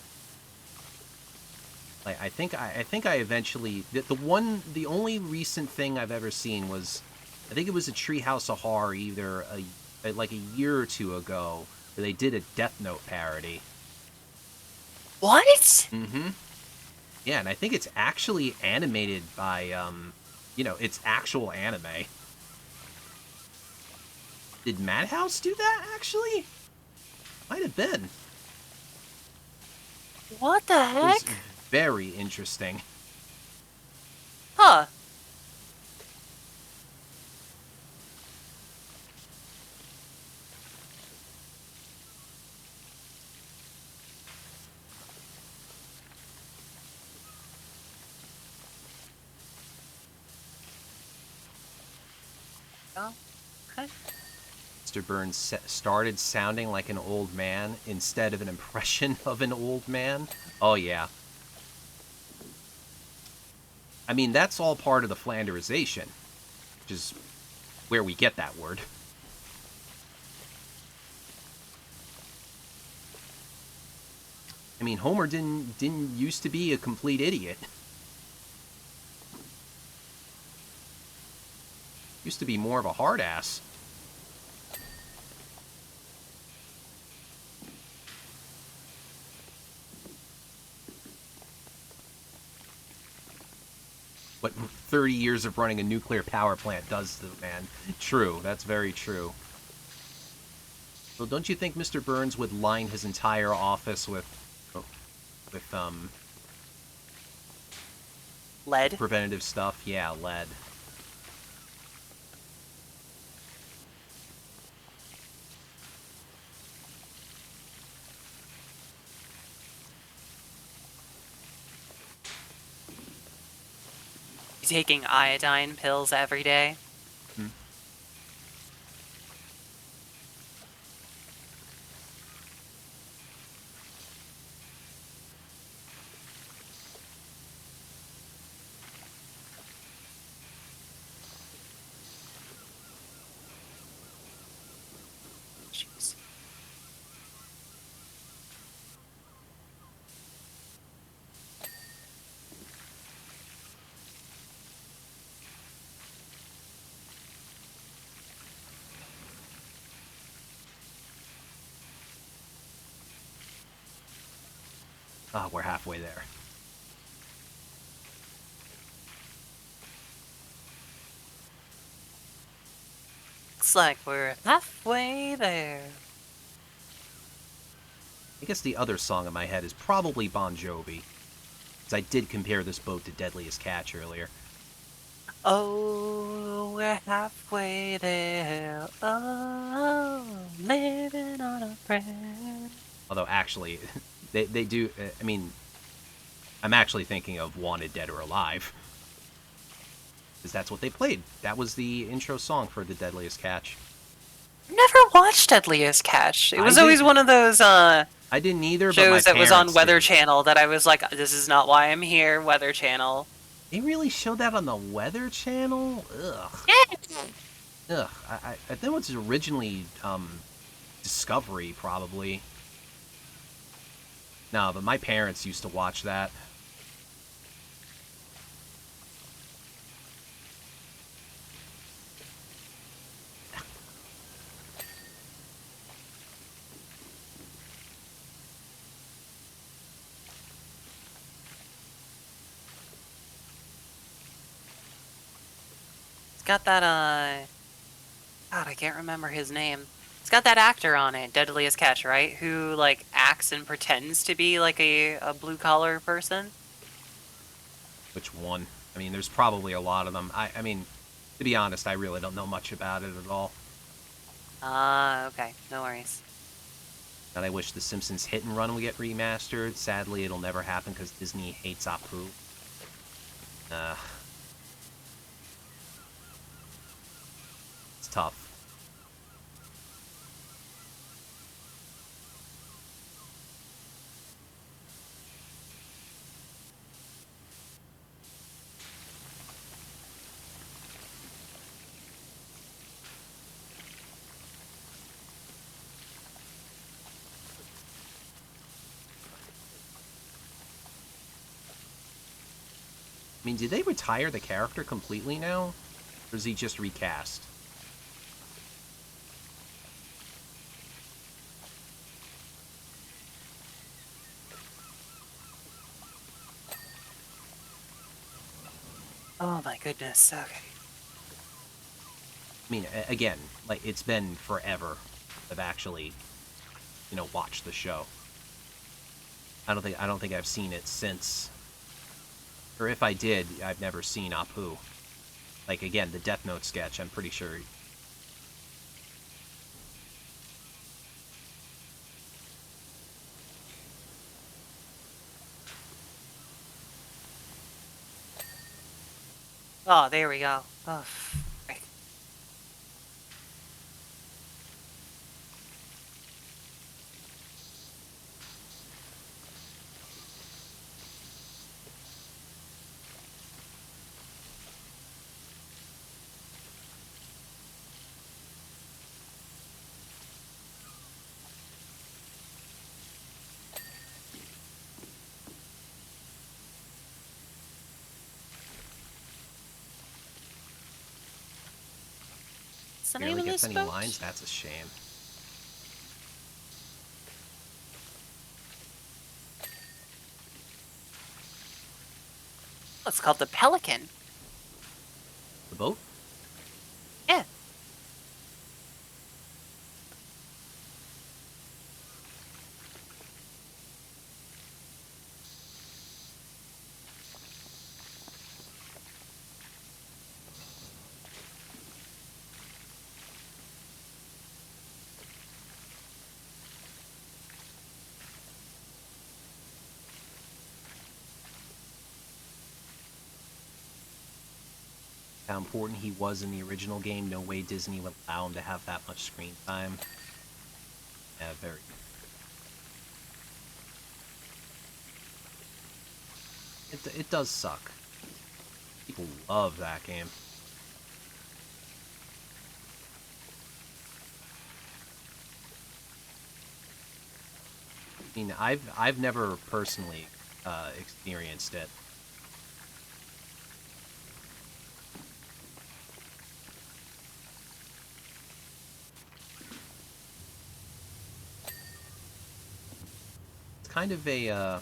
Like, I think I eventually the only recent thing I've ever seen was, I think it was a Treehouse of Horror either like a year or two ago, where they did a Death Note parody. What? Mm-hmm. Yeah, and I think it's actually animated by it's actual anime. Did Madhouse do that, actually? Might have been. What the It was heck? very interesting. Huh. Oh, okay. Mr. Burns started sounding like an old man instead of an impression of an old man. Oh, yeah. I mean, that's all part of the Flanderization, which is where we get that word. I mean, Homer didn't used to be a complete idiot. Used to be more of a hard ass. What 30 years of running a nuclear power plant does to the man. True, that's very true. So don't you think Mr. Burns would line his entire office with with Lead? preventative stuff? Yeah, lead. Taking iodine pills every day? Hmm. Jeez. Ah, we're halfway there. Looks like we're halfway there. I guess the other song in my head is probably Bon Jovi, because I did compare this boat to Deadliest Catch earlier. Oh, we're halfway there. Oh, living on a prayer. Although, actually, they do... I mean, I'm actually thinking of Wanted Dead or Alive, because that's what they played. That was the intro song for The Deadliest Catch. Never watched Deadliest Catch. It I was always didn't. one of those I didn't either, but my shows that was on parents Weather did. Channel that I was like, this is not why I'm here, Weather Channel. They really showed that on the Weather Channel? Ugh. Yeah. Ugh. I think it was originally Discovery, probably. No, but my parents used to watch that. It's got that, God, I can't remember his name. It's got that actor on it, Deadliest Catch, right? Who, like, acts and pretends to be, like, a blue-collar person. Which one? I mean, there's probably a lot of them. I mean, to be honest, I really don't know much about it at all. Ah, okay. No worries. And I wish The Simpsons Hit and Run would get remastered. Sadly, it'll never happen because Disney hates Apu. It's tough. I mean, did they retire the character completely now? Or is he just recast? Oh my goodness, okay. I mean, again, like, it's been forever I've actually, watched the show. I don't think I've seen it since. Or if I did, I've never seen Apu. Like, again, the Death Note sketch, I'm pretty sure. Oh, there we go. Oh, frick. What's the name Barely of gets this any lines. boat? That's a shame. Oh, it's called the Pelican. The boat? Yeah. How important he was in the original game. No way Disney would allow him to have that much screen time. Yeah, very. It does suck. People love that game. I mean, I've never personally experienced it. It's kind of a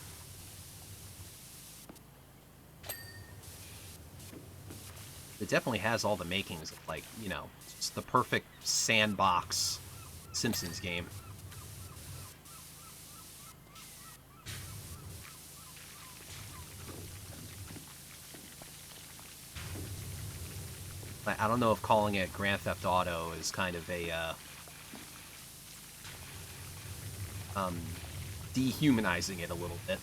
it definitely has all the makings of, like, you know, just the perfect sandbox Simpsons game. I don't know if calling it Grand Theft Auto is kind of a um, dehumanizing it a little bit.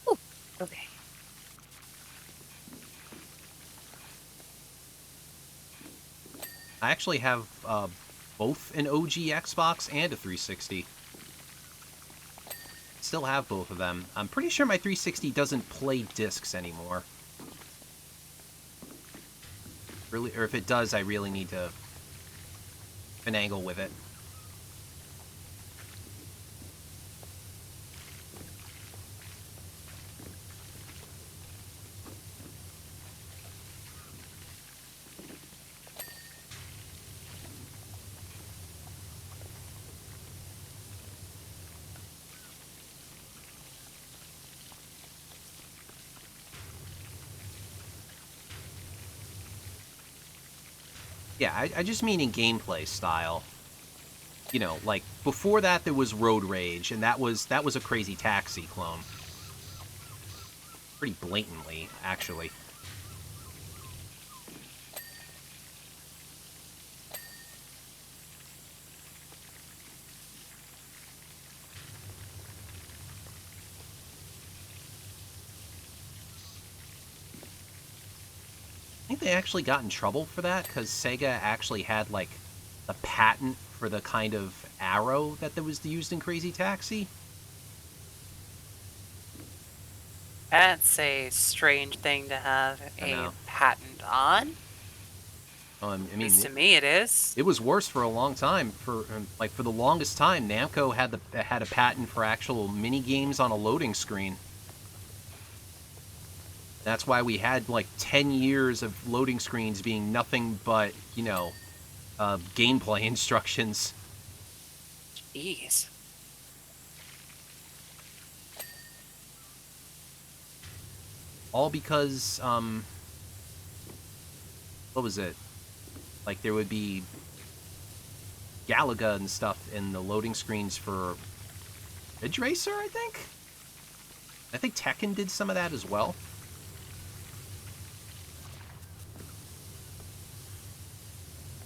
Ooh, okay. I actually have both an OG Xbox and a 360. Still have both of them. I'm pretty sure my 360 doesn't play discs anymore. Really, or if it does, I really need to finagle with it. Yeah, I just mean in gameplay style. You know, like before that there was Road Rage, and that was a Crazy Taxi clone. Pretty blatantly, actually. I think they actually got in trouble for that because Sega actually had like the patent for the kind of arrow that was used in Crazy Taxi. That's a strange thing to have I a know. patent on. I At mean, least to me it is. it was worse for a long time. For like for the longest time, Namco had a patent for actual mini games on a loading screen. That's why we had like 10 years of loading screens being nothing but, you know, gameplay instructions. Jeez. All because, what was it? Like there would be Galaga and stuff in the loading screens for Ridge Racer, I think? I think Tekken did some of that as well.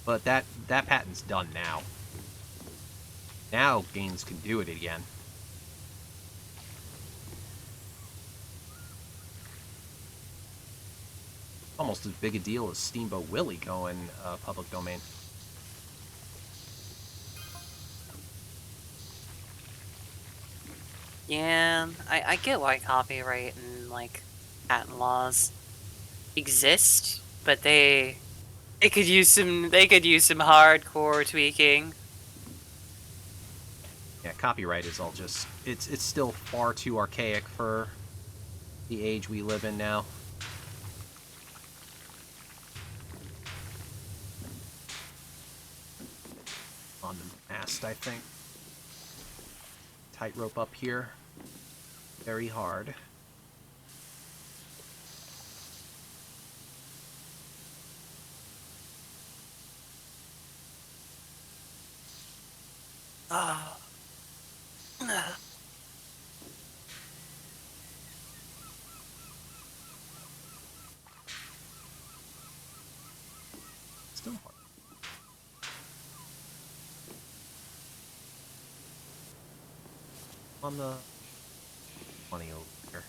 But that patent's done now. Now games can do it again. Almost as big a deal as Steamboat Willie going public domain. Yeah, I get why copyright and like patent laws exist, but they They could use some. They could use some hardcore tweaking. Yeah, copyright is all just it's still far too archaic for the age we live in now. On the mast, I think. Tightrope up here. Very hard. Oh. Still hard. On the money over here.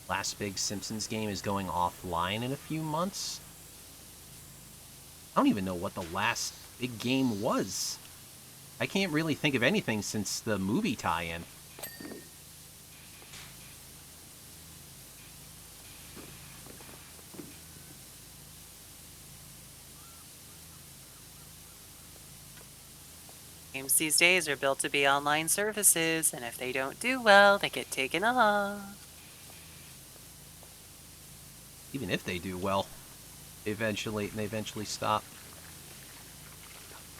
Last big Simpsons game is going offline in a few months. I don't even know what the last big game was. I can't really think of anything since the movie tie-in. Games these days are built to be online services, and if they don't do well, they get taken off. Even if they do well, they eventually stop.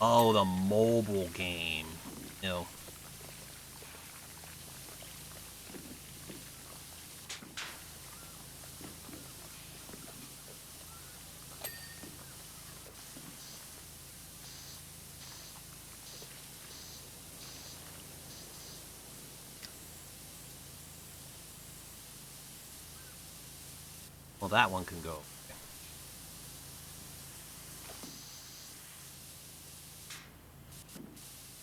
Oh, the mobile game. No. Well, that one can go.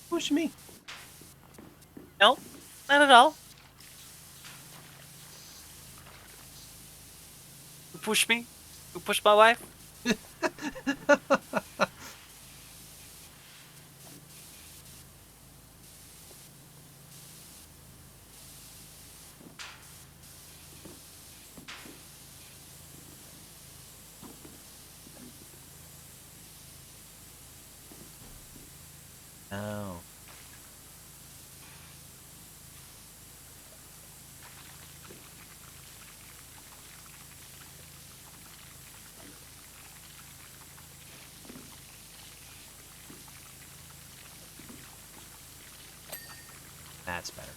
Push me. Nope, not at all. You push me? You push my wife? Oh. That's better.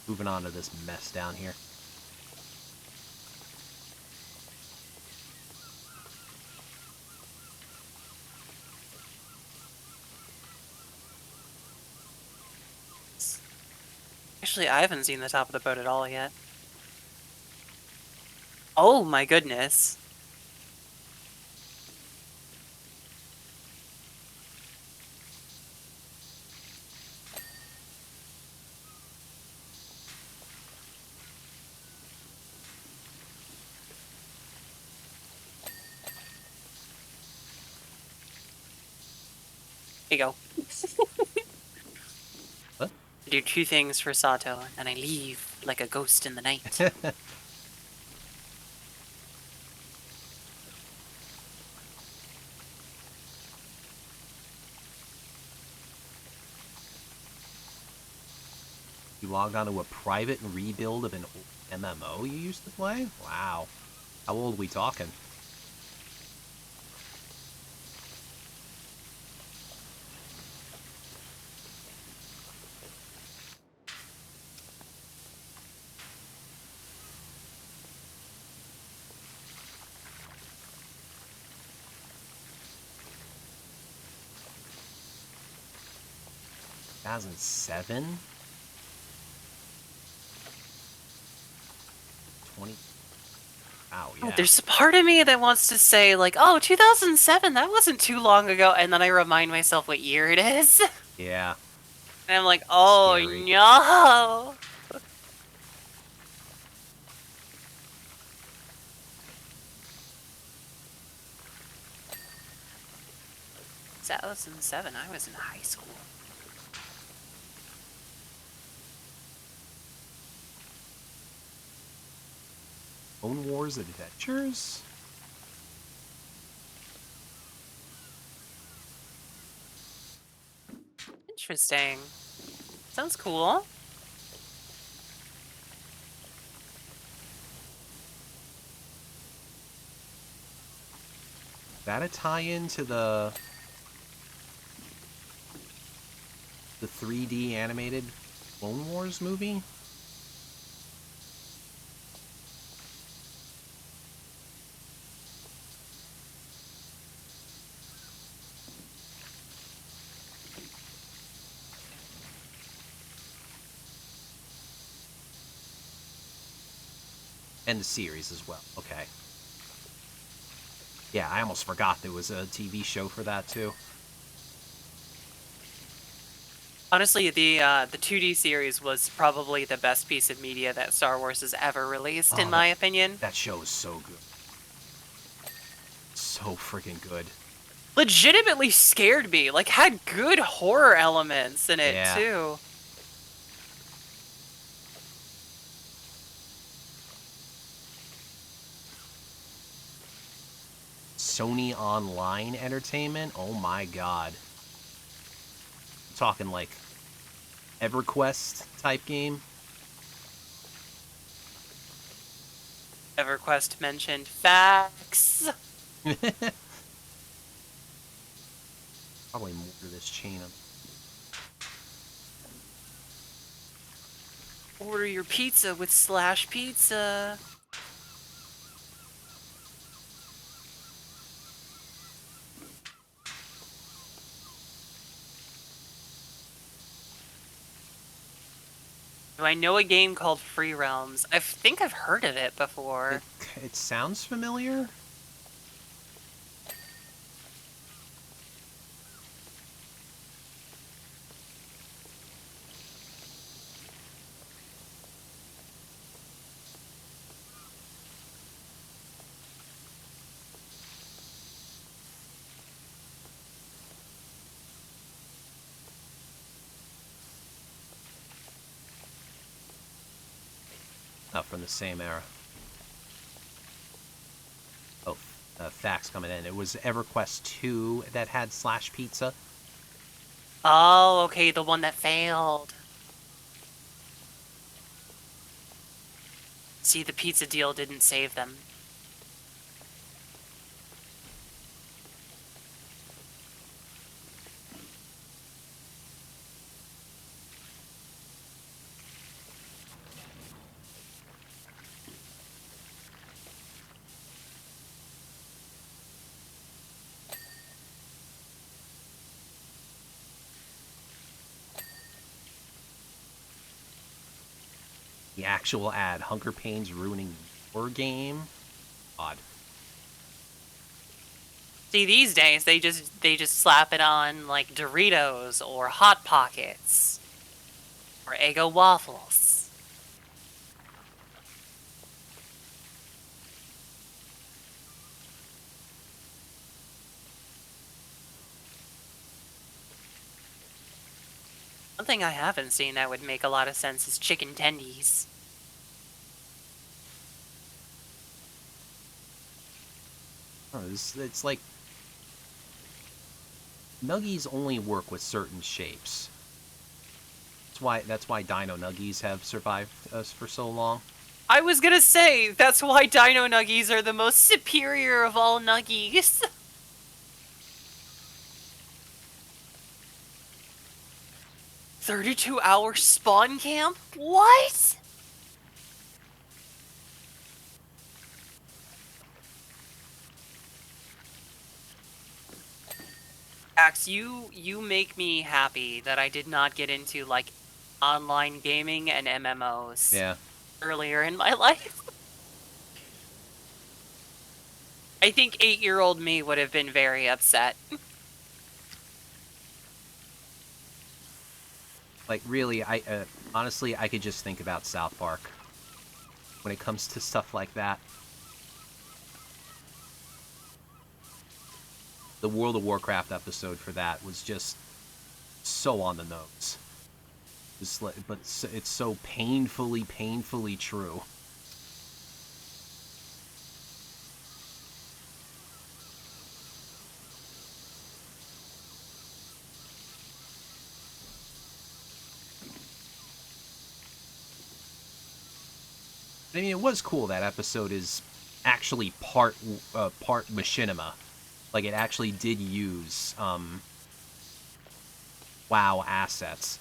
Moving on to this mess down here. Actually, I haven't seen the top of the boat at all yet. Oh my goodness. Here you go. What? I do two things for Sato, and I leave like a ghost in the night. 'You logged onto a private rebuild of an old MMO you used to play? Wow. How old are we talking? (2007) 20. Wow, yeah. There's a part of me that wants to say, like, oh, 2007, that wasn't too long ago, and then I remind myself what year it is. Yeah. And I'm like, oh, Scary. no! 2007, I was in high school. Clone Wars Adventures? Interesting. Sounds cool. Is that a tie-in to the 3D animated Clone Wars movie? And the series as well. Okay. Yeah, I almost forgot there was a TV show for that too. Honestly, the 2D series was probably the best piece of media that Star Wars has ever released, in Oh, my opinion. that show is so good. So freaking good. Legitimately scared me. Like, had good horror elements in it, Yeah. too. Sony Online Entertainment? Oh my god. I'm talking like EverQuest type game. EverQuest mentioned facts. Probably more to this chain. Order your pizza with Slash Pizza. Do I know a game called Free Realms? I think I've heard of it before. It sounds familiar. Not from the same era. Oh, facts coming in. It was EverQuest 2 that had Slash Pizza. Oh, okay, the one that failed. See, the pizza deal didn't save them. The actual ad, Hunger Pains ruining your game. Odd. See, these days they just slap it on like Doritos or Hot Pockets or Eggo waffles. One thing I haven't seen that would make a lot of sense is chicken tendies. Oh, it's like nuggies only work with certain shapes. That's why Dino Nuggies have survived us for so long. I was gonna say, that's why Dino Nuggies are the most superior of all Nuggies. 32-hour spawn camp? What? Axe, you make me happy that I did not get into like online gaming and MMOs Yeah. earlier in my life. I think 8-year-old me would have been very upset. Like, really, honestly, I could just think about South Park when it comes to stuff like that. The World of Warcraft episode for that was just so on the nose. But it's so painfully, painfully true. I mean, it was cool that episode is actually part machinima. Like, it actually did use WoW assets.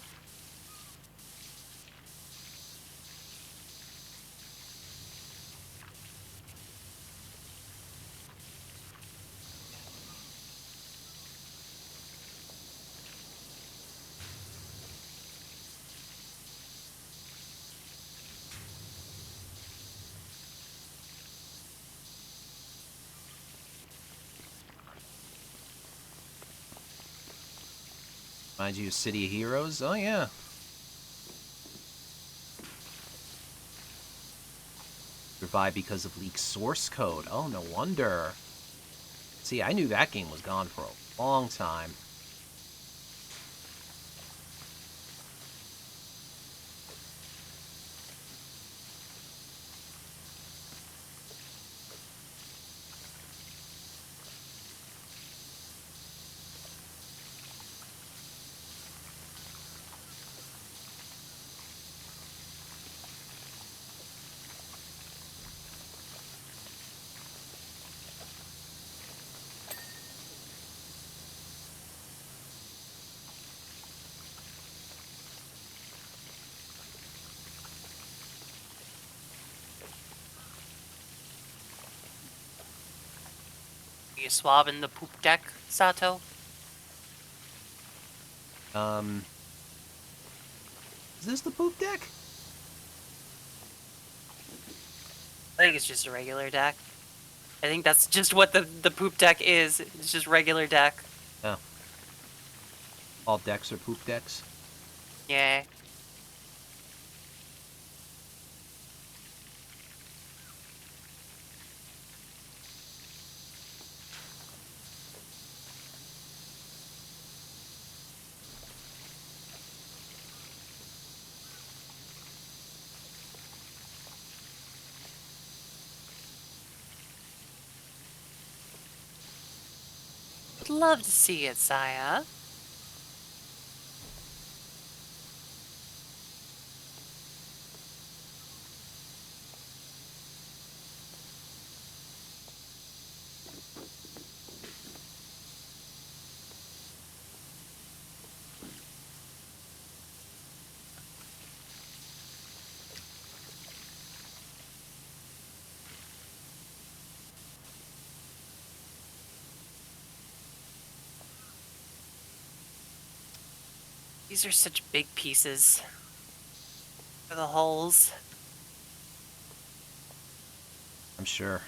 Mind you, City of Heroes? Oh, yeah. Survived because of leaked source code. Oh, no wonder. See, I knew that game was gone for a long time. Are you swabbing the poop deck, Sato? Is this the poop deck? I think it's just a regular deck. I think that's just what the poop deck is. It's just regular deck. Oh. All decks are poop decks? Yeah. Would love to see it, Saya. These are such big pieces for the holes. I'm sure.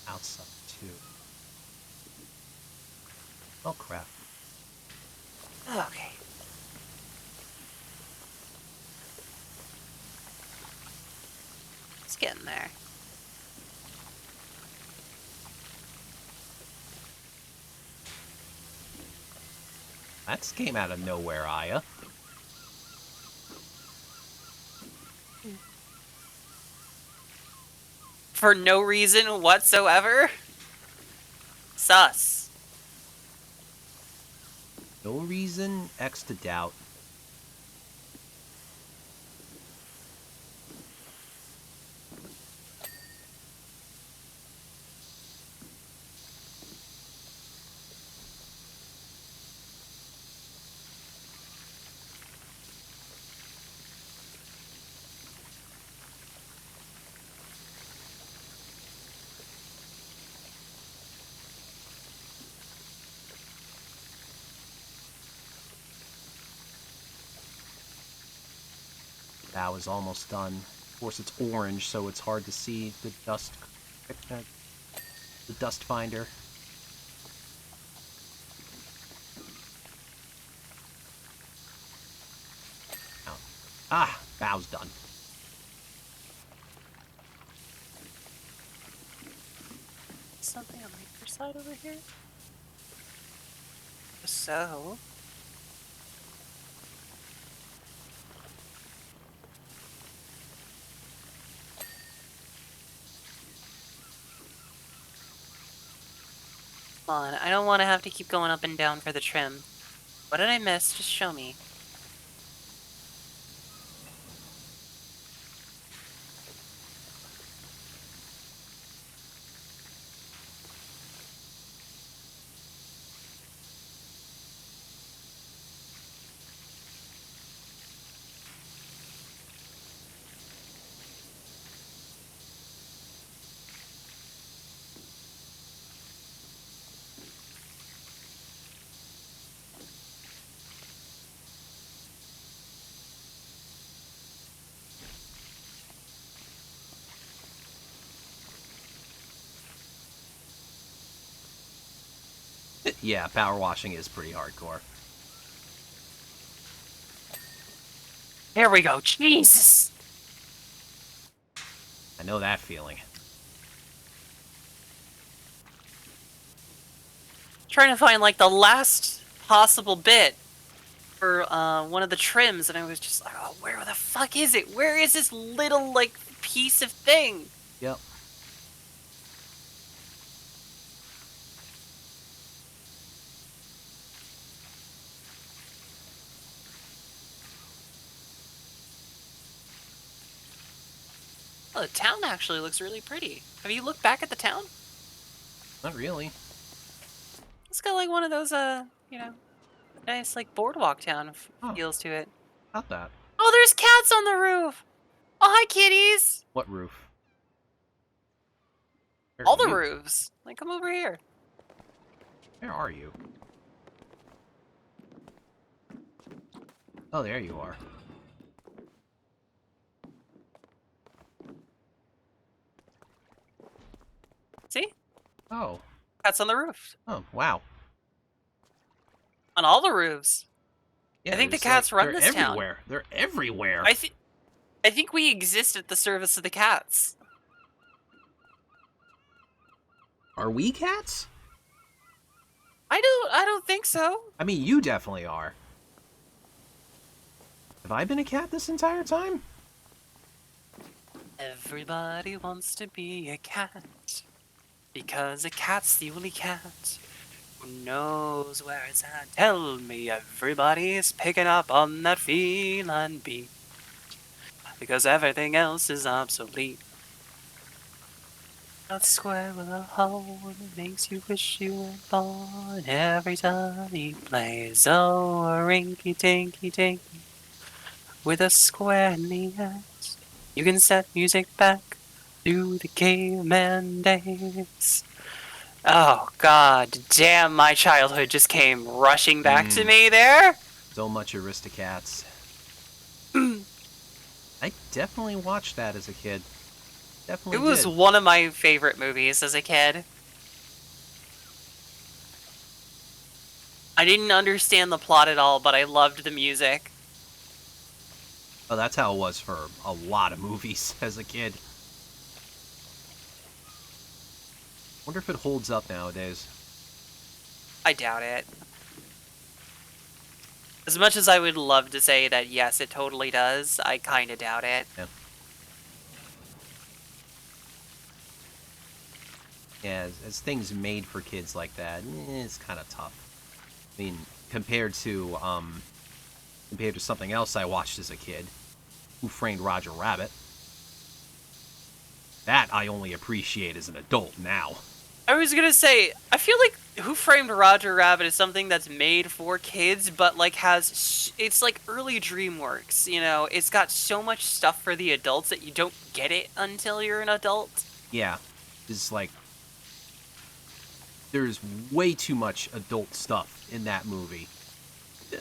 Outside, too. Oh, crap. Okay. It's getting there. That came out of nowhere, Aya. For no reason whatsoever? Sus. No reason X to doubt. That was almost done. Of course, it's orange, so it's hard to see the dust finder. Oh. Ah, bow's done. Something on the other side over here? So... Come on, I don't want to have to keep going up and down for the trim. What did I miss? Just show me. Yeah, power washing is pretty hardcore. There we go. Jesus! I know that feeling. Trying to find, like, the last possible bit for one of the trims, and I was just like, oh, where the fuck is it? Where is this little, like, piece of thing? Yep. Oh, the town actually looks really pretty. Have you looked back at the town? Not really. It's got, like, one of those, you know, nice, like, boardwalk town Oh, feels to it. not that. Oh, there's cats on the roof! Oh, hi, kitties! What roof? Where All are the you? roofs. Like, come over here. Where are you? Oh, there you are. See? Oh. Cats on the roof. Oh, wow. On all the roofs. Yeah, I think the there's, cats run they're this town. everywhere. They're everywhere. I think we exist at the service of the cats. Are we cats? I don't think so. I mean, you definitely are. Have I been a cat this entire time? Everybody wants to be a cat. Because a cat's the only cat who knows where it's at. Tell me everybody's picking up on that feline beat. Because everything else is obsolete. A square with a hole that makes you wish you were born every time he plays. Oh, a rinky-tinky tinky with a square in the ass. You can set music back to the caveman days. Oh, god damn, my childhood just came rushing back to me there. So much Aristocats. I definitely watched that as a kid. Definitely It was did. one of my favorite movies as a kid. I didn't understand the plot at all, but I loved the music. Oh, that's how it was for a lot of movies as a kid. Wonder if it holds up nowadays. I doubt it. As much as I would love to say that yes, it totally does, I kind of doubt it. Yeah. Yeah, as things made for kids like that, it's kind of tough. I mean, compared to something else I watched as a kid, Who Framed Roger Rabbit. That I only appreciate as an adult now. I was gonna say, I feel like Who Framed Roger Rabbit is something that's made for kids, but like it's like early DreamWorks, you know? It's got so much stuff for the adults that you don't get it until you're an adult. Yeah, it's like there's way too much adult stuff in that movie.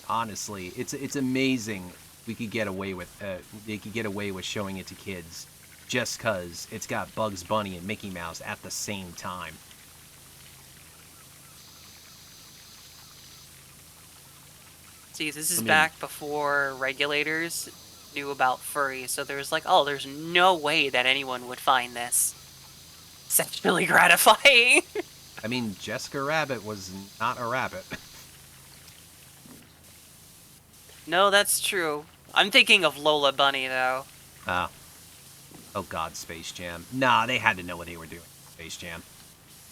Honestly, it's amazing we could get away with they could get away with showing it to kids just cuz it's got Bugs Bunny and Mickey Mouse at the same time. See, this is back before regulators knew about furry, so there's like, oh, there's no way that anyone would find this sexually gratifying. I mean, Jessica Rabbit was not a rabbit. No, that's true. I'm thinking of Lola Bunny, though. Oh god, Space Jam. Nah, they had to know what they were doing. Space Jam.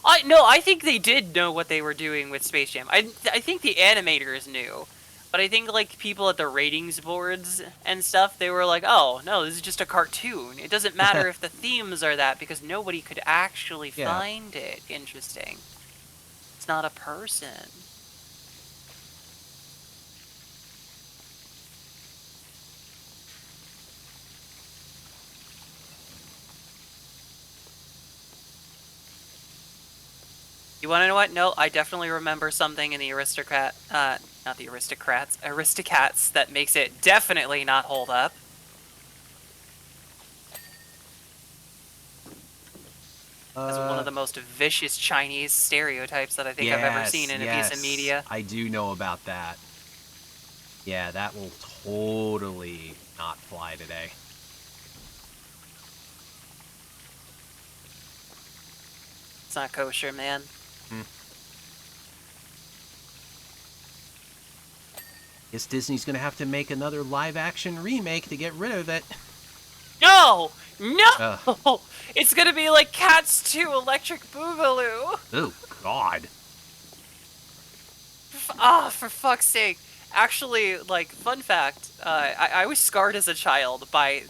I think they did know what they were doing with Space Jam. I think the animators knew. But I think, like, people at the ratings boards and stuff, they were like, oh, no, this is just a cartoon. It doesn't matter if the themes are that, because nobody could actually find it interesting. It's not a person. You want to know what? No, I definitely remember something in the not the Aristocats that makes it definitely not hold up. That's one of the most vicious Chinese stereotypes that I think I've ever seen in a piece of media. I do know about that. Yeah, that will totally not fly today. It's not kosher, man. Guess Disney's gonna have to make another live-action remake to get rid of it. No! No! It's gonna be like Cats 2 Electric Boogaloo! Oh, God. For fuck's sake. Actually, like, fun fact, I was scarred as a child by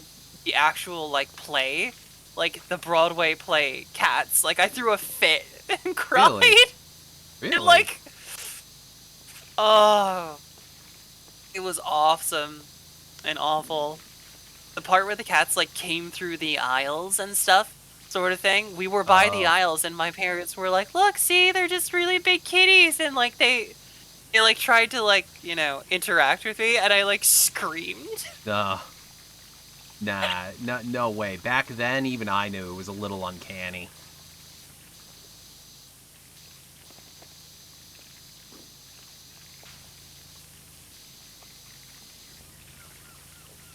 the actual, like, play. Like, the Broadway play, Cats. Like, I threw a fit and cried. Really? And, like... Oh... It was awesome and awful. The part where the cats, like, came through the aisles and stuff, sort of thing. We were by the aisles, and my parents were like, look, see, they're just really big kitties. And, like, they like, tried to, like, you know, interact with me, and I, like, screamed. Nah, no way. Back then, even I knew it was a little uncanny.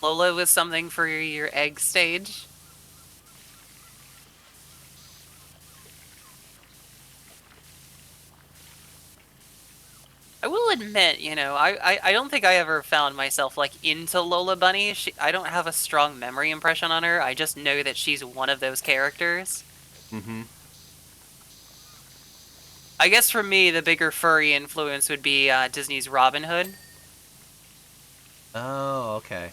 Lola was something for your egg stage. I will admit, you know, I don't think I ever found myself, like, into Lola Bunny. I don't have a strong memory impression on her. I just know that she's one of those characters. Mm-hmm. I guess for me, the bigger furry influence would be Disney's Robin Hood. Oh, okay.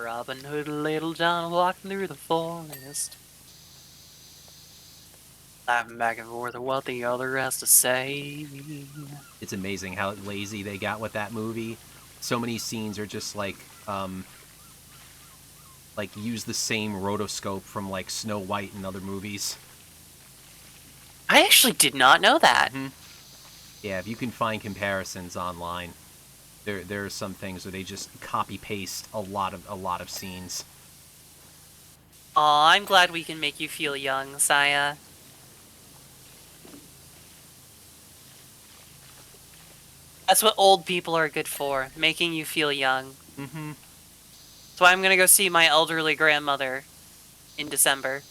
Robin Hood, Little John, walking through the forest, laughing back and forth at what the other has to say. It's amazing how lazy they got with that movie. So many scenes are just like use the same rotoscope from like Snow White and other movies. I actually did not know that. Mm-hmm. Yeah, if you can find comparisons online, there are some things where they just copy paste a lot of scenes. Aw, I'm glad we can make you feel young, Saya. That's what old people are good for, making you feel young. Mm-hmm. So I'm gonna go see my elderly grandmother in December.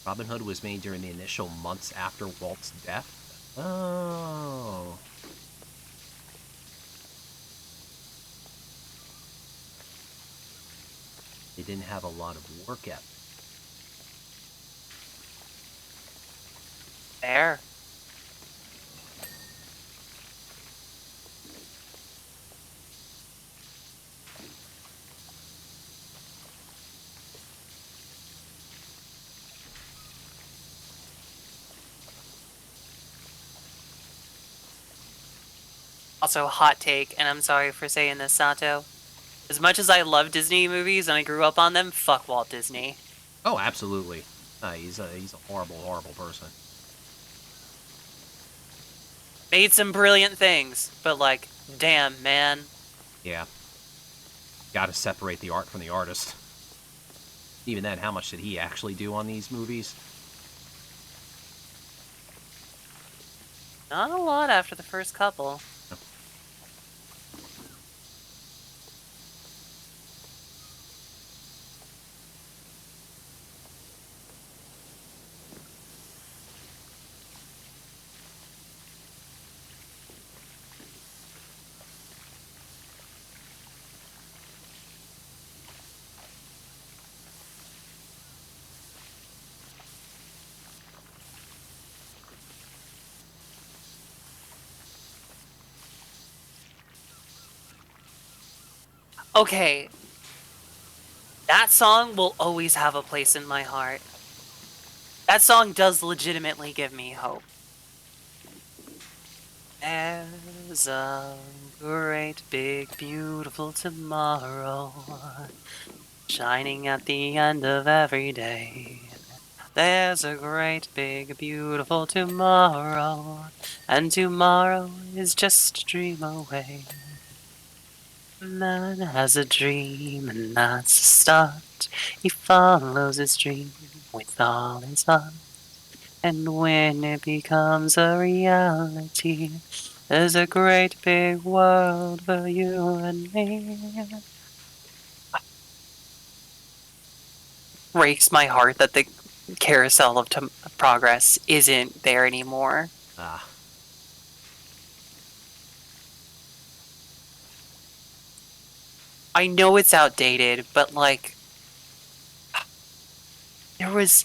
Robin Hood was made during the initial months after Walt's death. Oh. They didn't have a lot of work ethic. There. Also, hot take, and I'm sorry for saying this, Sato. As much as I love Disney movies and I grew up on them, fuck Walt Disney. Oh, absolutely. He's a horrible, horrible person. Made some brilliant things, but like, damn, man. Yeah. Got to separate the art from the artist. Even then, how much did he actually do on these movies? Not a lot after the first couple. Okay. That song will always have a place in my heart. That song does legitimately give me hope. There's a great, big, beautiful tomorrow shining at the end of every day. There's a great, big, beautiful tomorrow, and tomorrow is just a dream away. Man has a dream, and that's the start. He follows his dream with all his heart. And when it becomes a reality, there's a great big world for you and me. Breaks my heart that the carousel of progress isn't there anymore. Ah. I know it's outdated, but like there was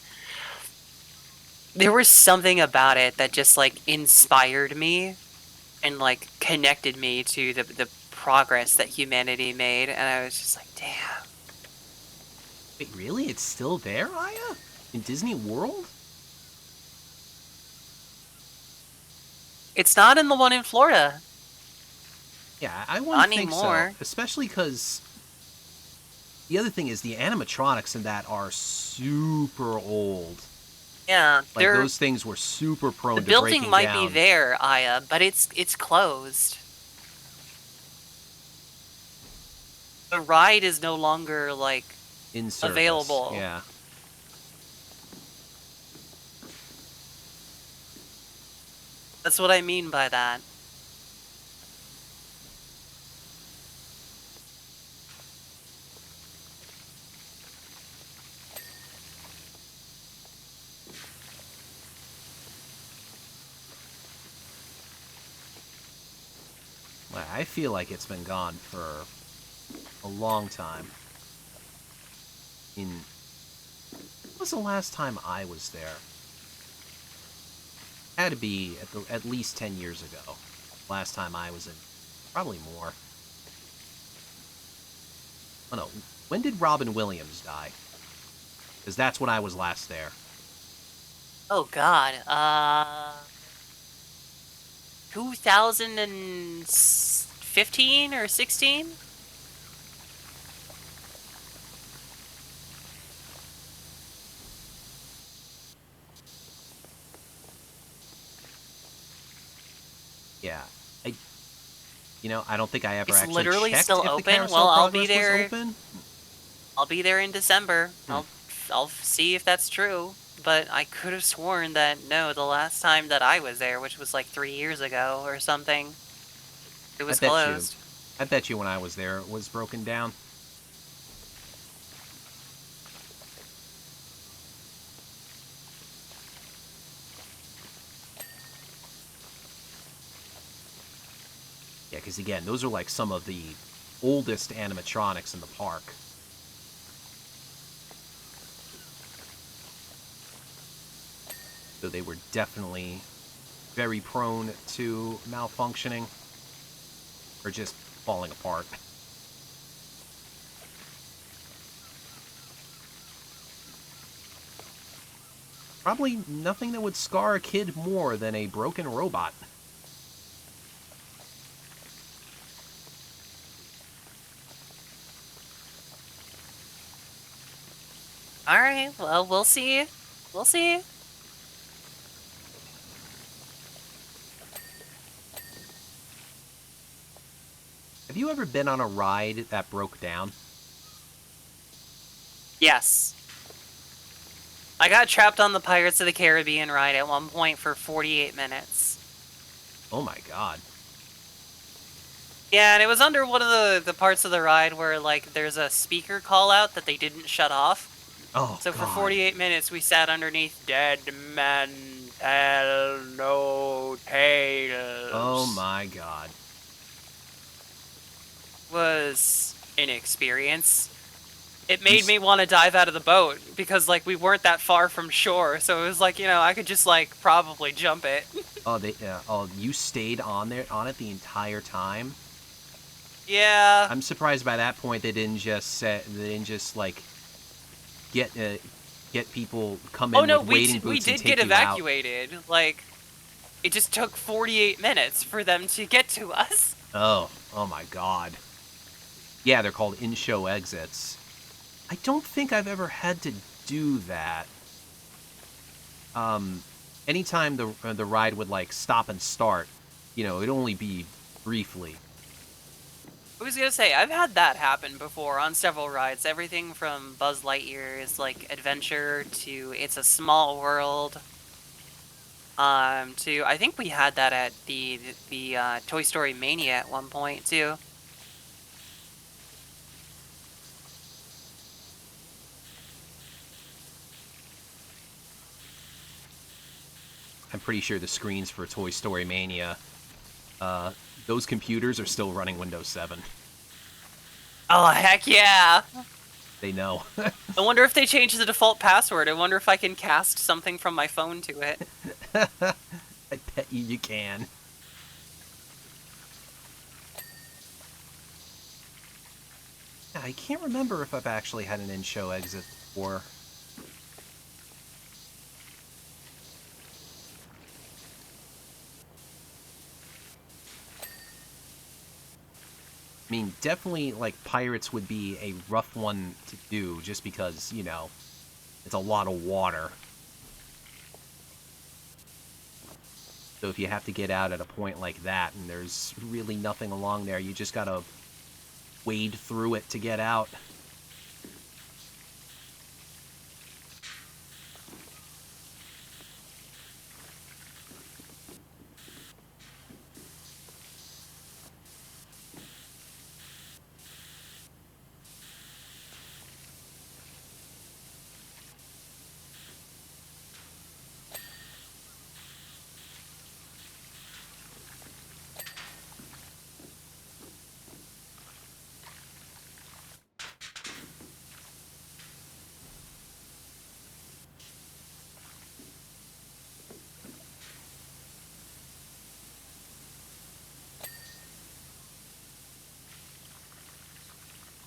something about it that just like inspired me and like connected me to the progress that humanity made, and I was just like, damn. Wait, really? It's still there, Aya? In Disney World? It's not in the one in Florida. Yeah, I Not wouldn't think so. anymore. Especially because the other thing is the animatronics in that are super old. Yeah, Like, those things were super the prone to building breaking might be down. there, Aya, but it's closed. The ride is no longer like In service, available. yeah. That's what I mean by that. I feel like it's been gone for a long time. When was the last time I was there? Had to be at least 10 years ago. Last time I was in. Probably more. Oh no, when did Robin Williams die? Because that's when I was last there. Oh god. 2015 or 16? Yeah. I I don't think I ever It's actually literally checked still if the open. Carousel Well, Progress was open. I'll be there in December. Hmm. I'll see if that's true. But I could have sworn that no, the last time that I was there, which was like 3 years ago or something, it I was bet you. closed. I bet you when I was there it was broken down. Yeah, because again, those are like some of the oldest animatronics in the park. they were definitely very prone to malfunctioning or just falling apart. Probably nothing that would scar a kid more than a broken robot. All right, well, we'll see. We'll see. Have you ever been on a ride that broke down? Yes. I got trapped on the Pirates of the Caribbean ride at one point for 48 minutes. Oh my god. Yeah, and it was under one of the parts of the ride where, like, there's a speaker call out that they didn't shut off. Oh So for god. 48 minutes, we sat underneath Dead Men Tell No Oh Tales. my god. Was an experience. It You made me want to dive out of the boat because, like, we weren't that far from shore. So it was like, I could just, like, probably jump it. you stayed on it the entire time? Yeah. I'm surprised by that point they didn't just like get get people come Oh in no, with we wading we boots and did get take you out. evacuated. Like, it just took 48 minutes for them to get to us. Oh my god. Yeah, they're called in-show exits. I don't think I've ever had to do that. Anytime the ride would like stop and start, it'd only be briefly. I was gonna say, I've had that happen before on several rides. Everything from Buzz Lightyear's, like, Adventure to It's a Small World. To, I think we had that at the Toy Story Mania at one point, too. I'm pretty sure the screens for Toy Story Mania, those computers are still running Windows 7. Oh, heck yeah! They know. I wonder if they changed the default password. I wonder if I can cast something from my phone to it. I bet you can. Yeah, I can't remember if I've actually had an in-show exit before. I mean, definitely, like, Pirates would be a rough one to do, just because, it's a lot of water. So if you have to get out at a point like that, and there's really nothing along there, you just gotta wade through it to get out.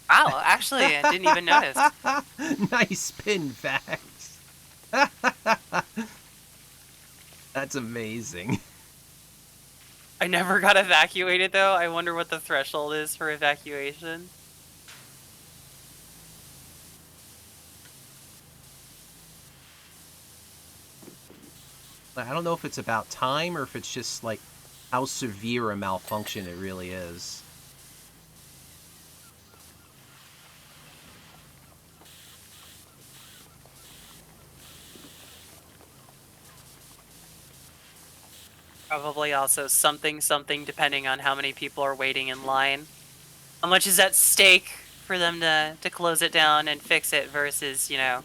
Wow, actually, I didn't even notice. Nice spin facts. That's amazing. I never got evacuated, though. I wonder what the threshold is for evacuation. I don't know if it's about time or if it's just, like, how severe a malfunction it really is. Probably also something depending on how many people are waiting in line. How much is at stake for them to close it down and fix it versus, get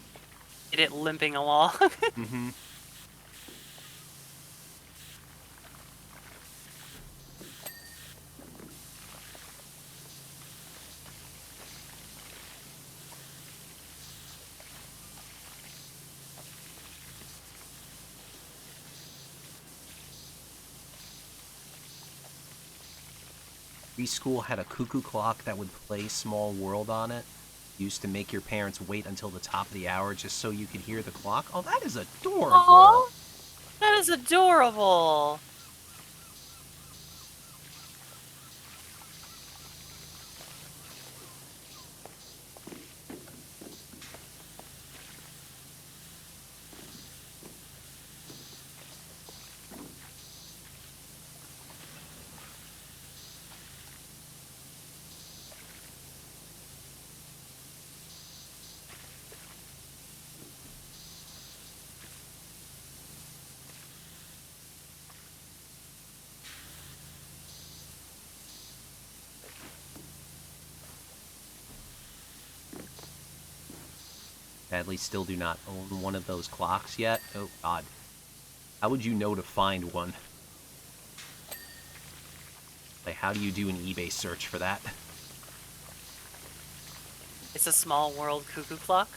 it limping along. Mm-hmm. preschool had a cuckoo clock that would play Small World on it. Used to make your parents wait until the top of the hour just so you could hear the clock. Oh, that is adorable. Aww, that is adorable. Sadly, still do not own one of those clocks yet. Oh, God. How would you know to find one? Like, how do you do an eBay search for that? It's a Small World cuckoo clock.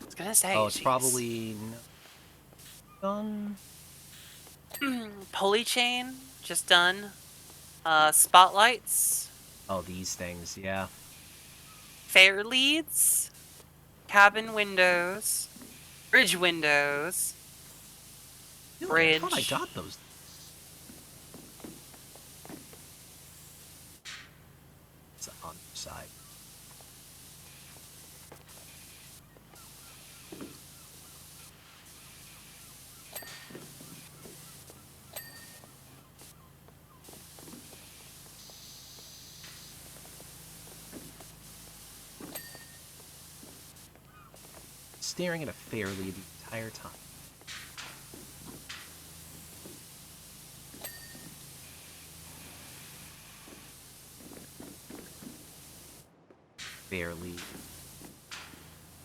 I was gonna say, Oh, it's geez. probably done. Pulley chain, just done. Spotlights, Oh, these things, yeah. fair leads, cabin windows, bridge windows, Really, I bridge. thought I got those. It's on the side. Staring at a fairly the entire time. Fairly.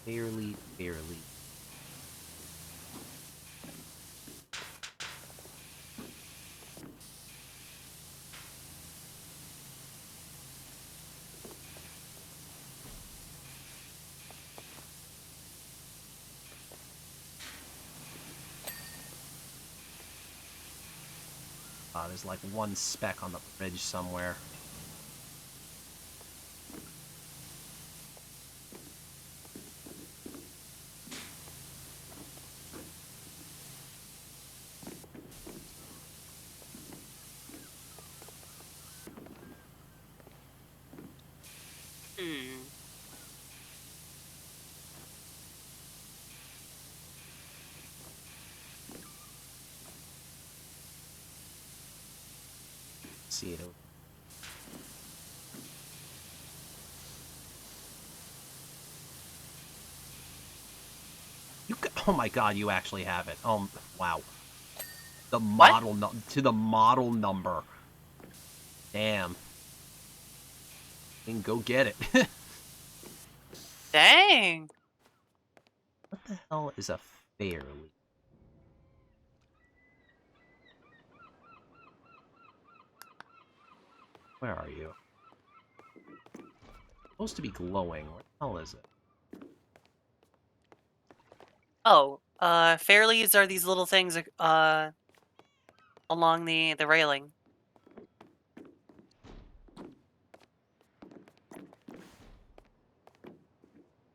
Fairly. There's like one speck on the bridge somewhere. See it. Oh my God! You actually have it. Wow. The model to the model number. Damn. Then go get it. Dang. What the hell is a fairly? Where are you? Supposed to be glowing. Where the hell is it? Oh, fair leads are these little things along the railing.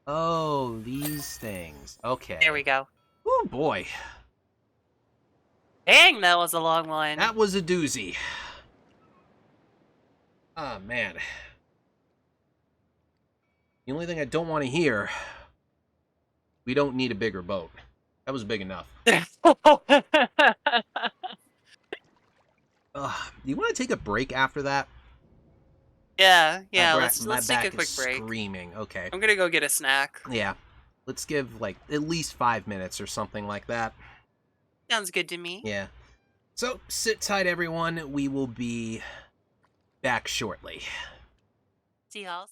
Oh, these things. Okay. There we go. Oh boy. Dang, that was a long one. That was a doozy. Ah, man. The only thing I don't want to hear, we don't need a bigger boat. That was big enough. Do you want to take a break after that? Yeah, let's take a quick break. Screaming. Okay. I'm gonna go get a snack. Yeah. Let's give, like, at least 5 minutes or something like that. Sounds good to me. Yeah. So, sit tight, everyone. We will be back shortly. See y'all.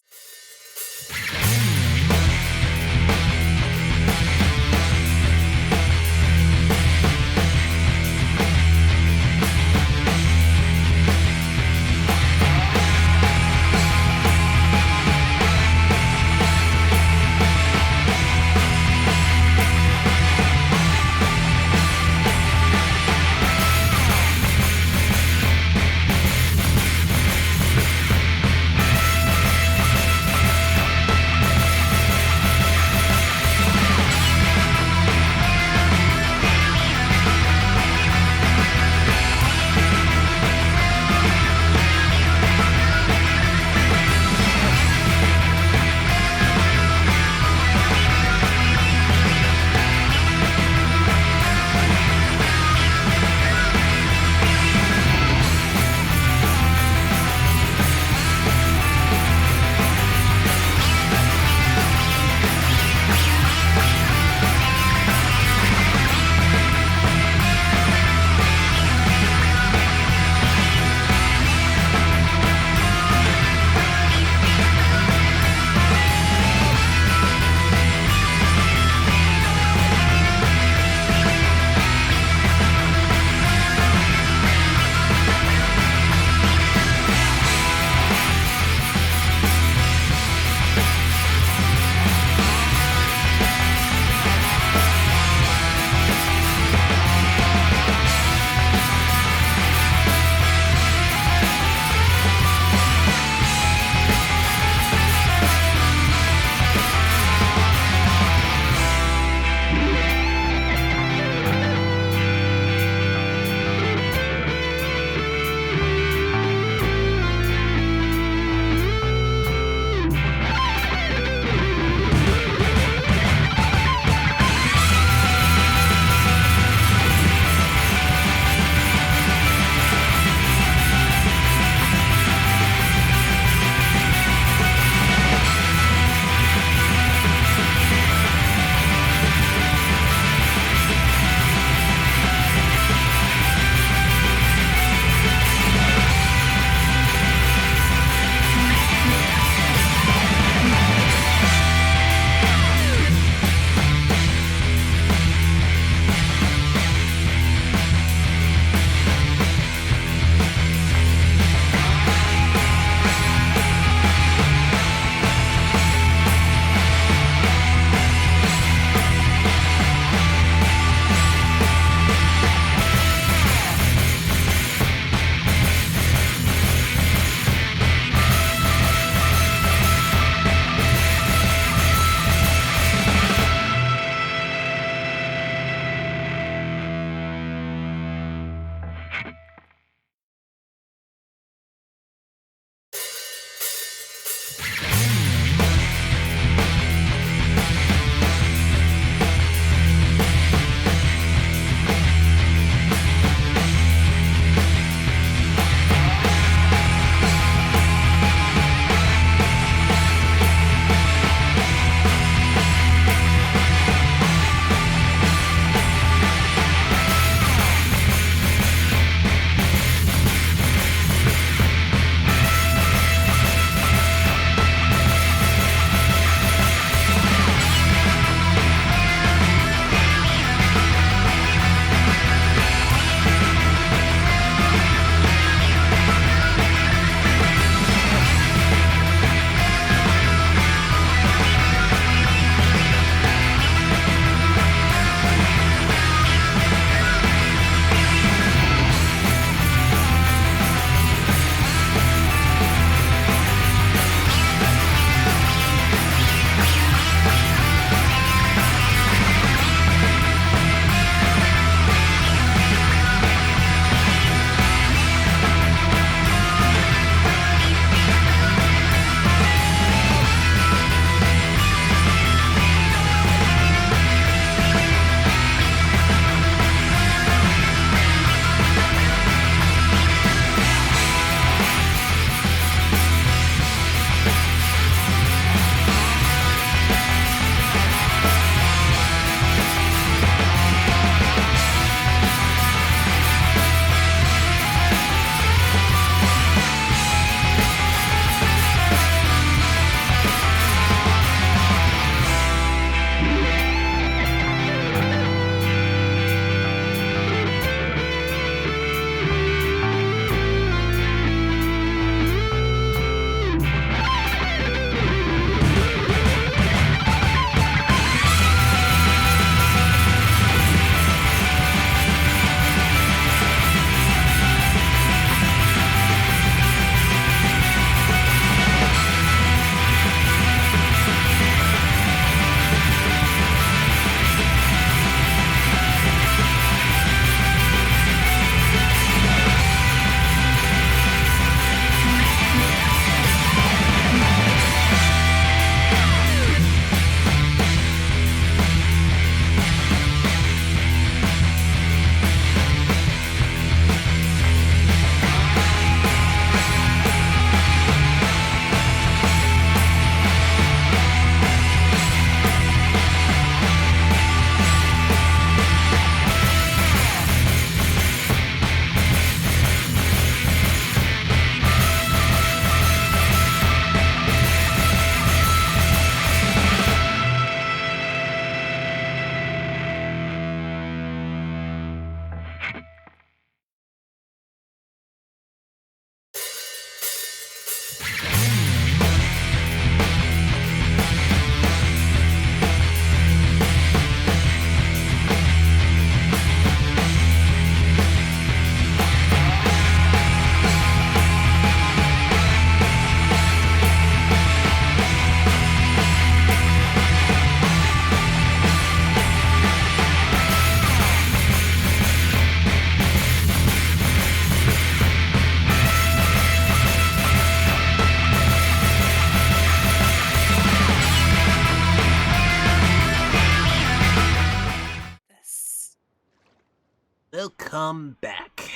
Welcome back.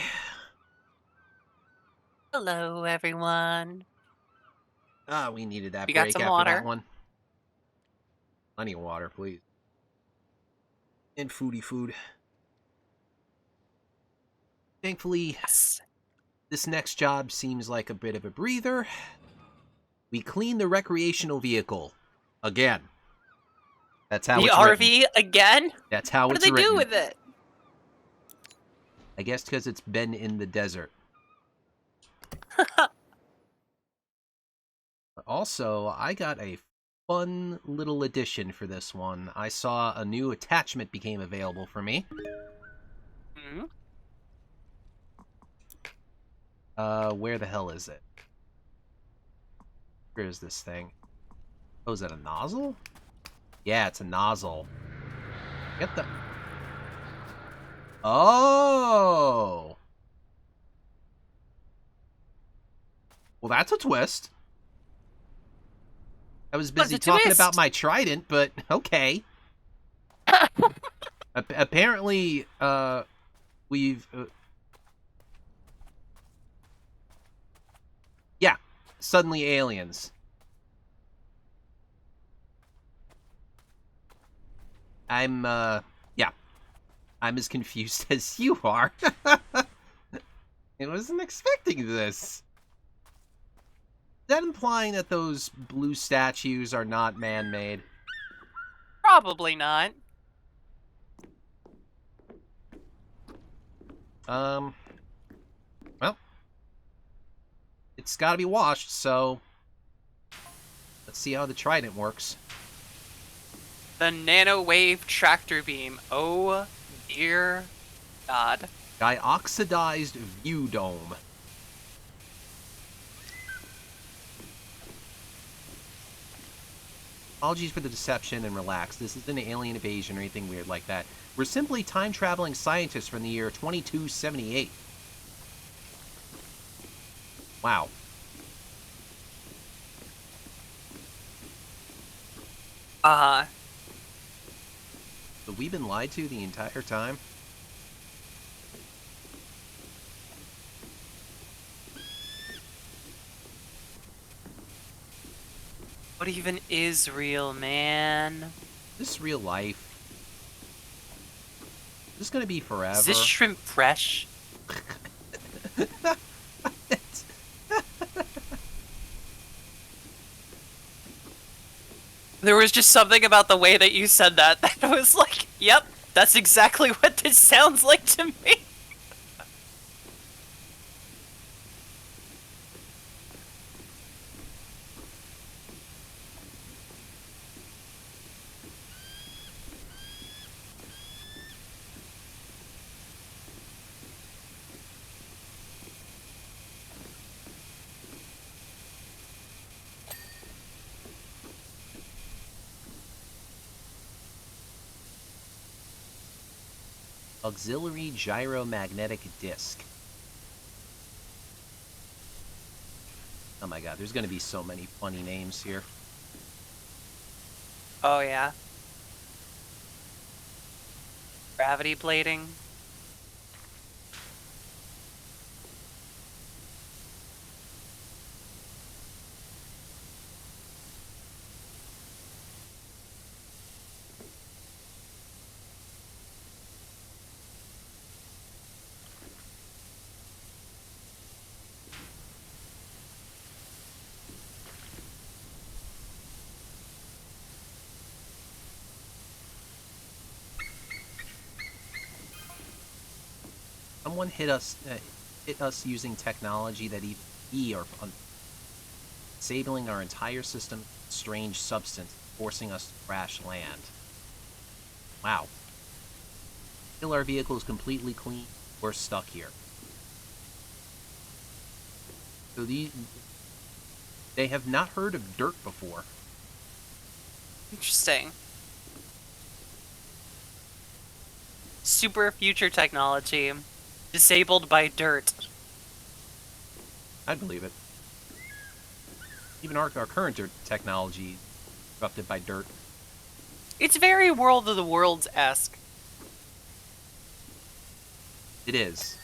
Hello, everyone. Ah, we needed that We got break some after that water. one. Plenty of water, please. And foodie food. Thankfully, Yes. this next job seems like a bit of a breather. We clean the recreational vehicle. Again. That's how The it's written. RV again? That's how What it's do they do written. with it? I guess because it's been in the desert. Also, I got a fun little addition for this one. I saw a new attachment became available for me. Hmm? Where the hell is it? Where is this thing? Oh, is that a nozzle? Yeah, it's a nozzle. Get the... Oh! Well, that's a twist. I was What's busy a talking about twist? my trident, but okay. Apparently, we've... yeah, suddenly aliens. Yeah, I'm as confused as you are. I wasn't expecting this. Is that implying that those blue statues are not man-made? Probably not. Well, it's gotta be washed, so let's see how the trident works. The nanowave tractor beam. Oh, dear God. Dioxidized view dome. Apologies for the deception and relax. This isn't an alien invasion or anything weird like that. We're simply time-traveling scientists from the year 2278. Wow. Uh-huh. So we've been lied to the entire time? What even is real, man? Is this real life? Is this gonna be forever? Is this shrimp fresh? There was just something about the way that you said that was like, yep, that's exactly what this sounds like to me. Auxiliary gyromagnetic disc. Oh my god, there's gonna be so many funny names here. Oh, yeah. Gravity plating. Someone hit us using technology that we are disabling our entire system. Strange substance forcing us to crash land. Wow. Still, our vehicle is completely clean. We're stuck here. So they have not heard of dirt before. Interesting. Super future technology. Disabled by dirt. I believe it. Even our current dirt technology corrupted by dirt. It's very World of the Worlds-esque. It is.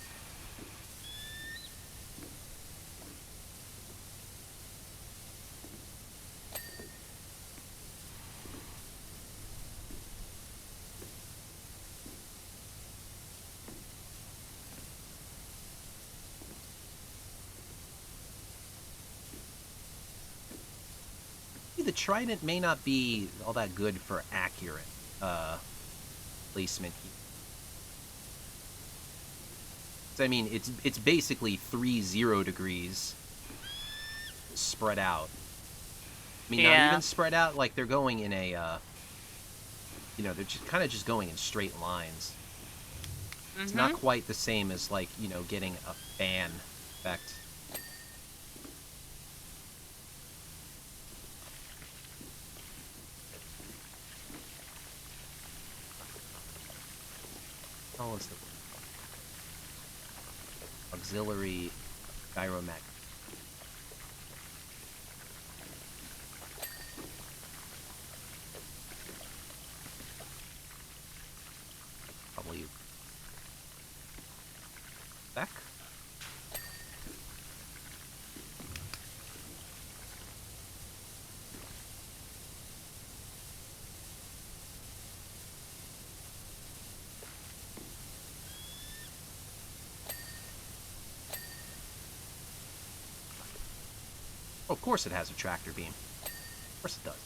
The trident may not be all that good for accurate placement here. So, I mean, it's basically 3 0 degrees spread out. I mean, not even spread out, like they're going in a, they're just kind of just going in straight lines. It's not quite the same as, like, getting a fan effect. Oh, what's the auxiliary gyromagnet? Probably back. Oh, of course it has a tractor beam. Of course it does.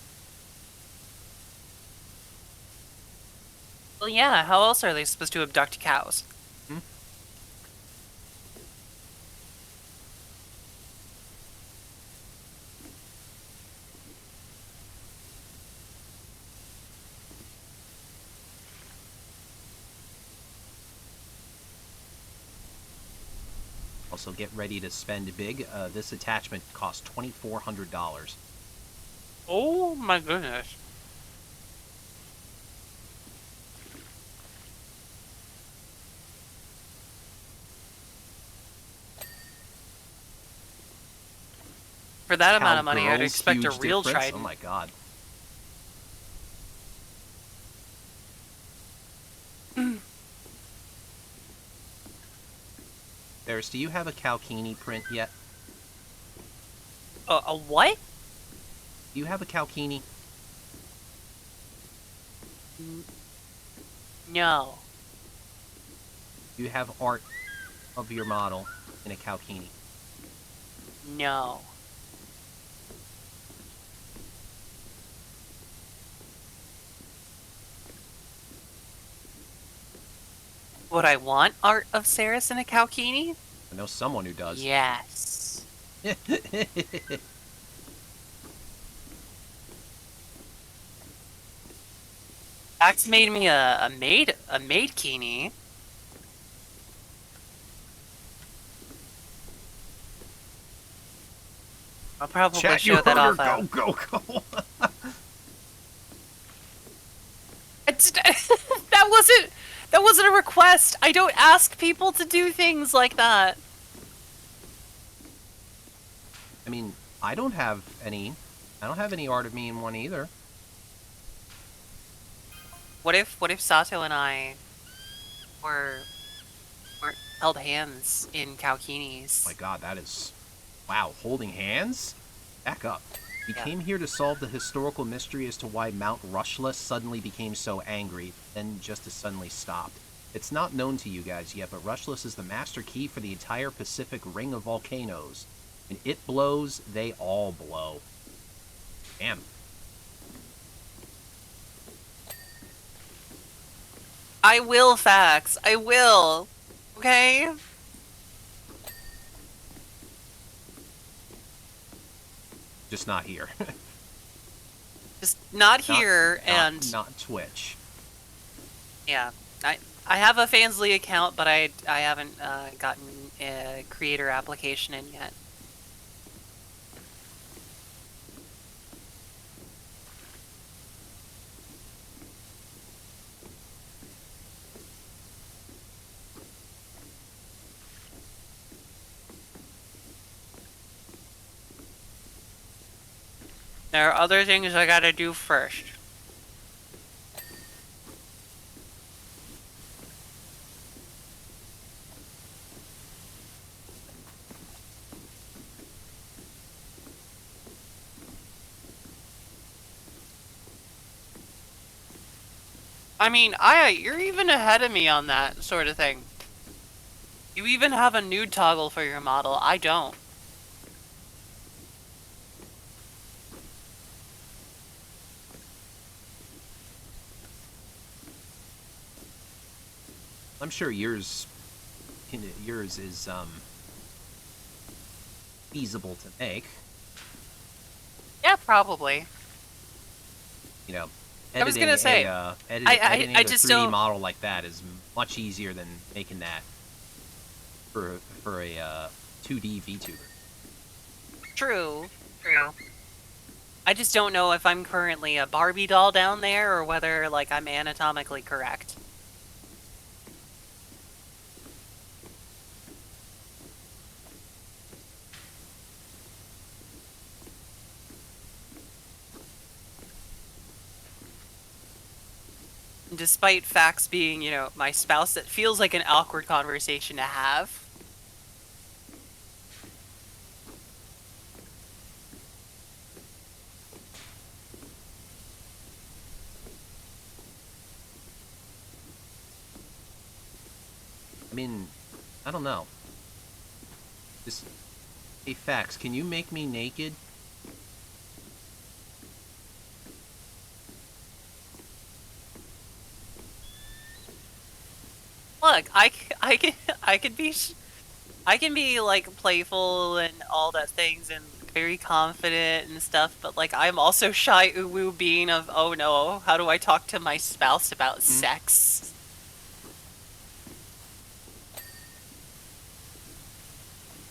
Well, yeah, how else are they supposed to abduct cows? Hmm? Also, get ready to spend big. This attachment costs $2,400. Oh my goodness. For that amount of money, I'd expect a real difference. trident. Oh my god. Serris, do you have a Calkini print yet? A what? Do you have a Calkini? No. Do you have art of your model in a Calkini? No. Would I want art of Serris in a Calkini? I know someone who does. Yes. Axe made me a maid kini. I'll probably Chat, show that off. Go. That wasn't a request. I don't ask people to do things like that. I mean, I don't have any art of me in one either. What if Sato and I were held hands in Kalkinis? Oh my god, that is... Wow, holding hands? Back up. We came here to solve the historical mystery as to why Mount Rushless suddenly became so angry, then just as suddenly stopped. It's not known to you guys yet, but Rushless is the master key for the entire Pacific ring of volcanoes. When it blows, they all blow. Damn. I will, Fax. I will. Okay? Just not here. Just not here, and... Not Twitch. Yeah. I have a Fansly account, but I haven't gotten a creator application in yet. There are other things I gotta do first. I mean, you're even ahead of me on that sort of thing. You even have a nude toggle for your model. I don't. I'm sure yours is feasible to make. Yeah, probably. You know, I was gonna say, I editing a just 3D don't. model like that is much easier than making that for a 2D VTuber. True. True. I just don't know if I'm currently a Barbie doll down there or whether, like, I'm anatomically correct. Despite facts being, my spouse, that feels like an awkward conversation to have. I mean, I don't know. Just hey, facts. Can you make me naked? Look, I could be, I can be, like, playful and all that things and very confident and stuff, but, like, I'm also shy uwu being of, oh no, how do I talk to my spouse about Mm. sex?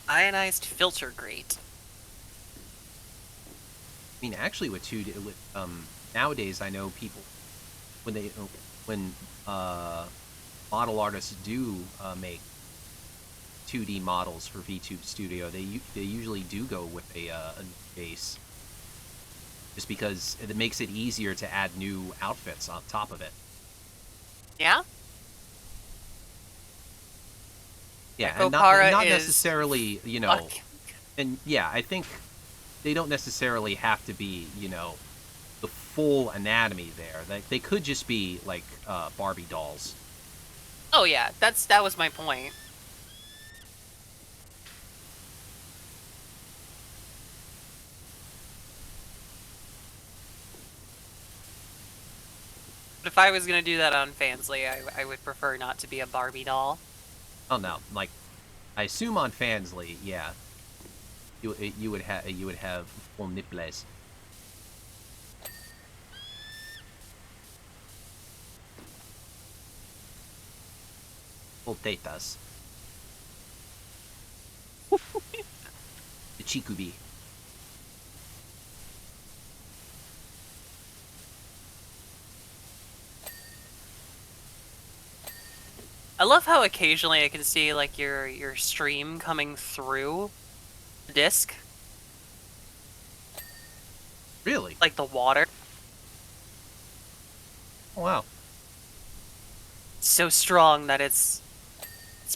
Ionized filter grate. I mean, actually, with 2D, with nowadays, I know people when they when model artists do make 2D models for VTube Studio, they usually do go with a base, just because it makes it easier to add new outfits on top of it. Yeah? Yeah, and Ekopara not is necessarily, fuck. and yeah, I think they don't necessarily have to be, the full anatomy there. They could just be like Barbie dolls. Oh yeah, that was my point. But if I was gonna do that on Fansly, I would prefer not to be a Barbie doll. Oh no, like I assume on Fansly, yeah, you would have full nipples. Full tetas. The chikubi. I love how occasionally I can see, like, your stream coming through the disc, Really? like the water. Oh, wow. It's so strong that it's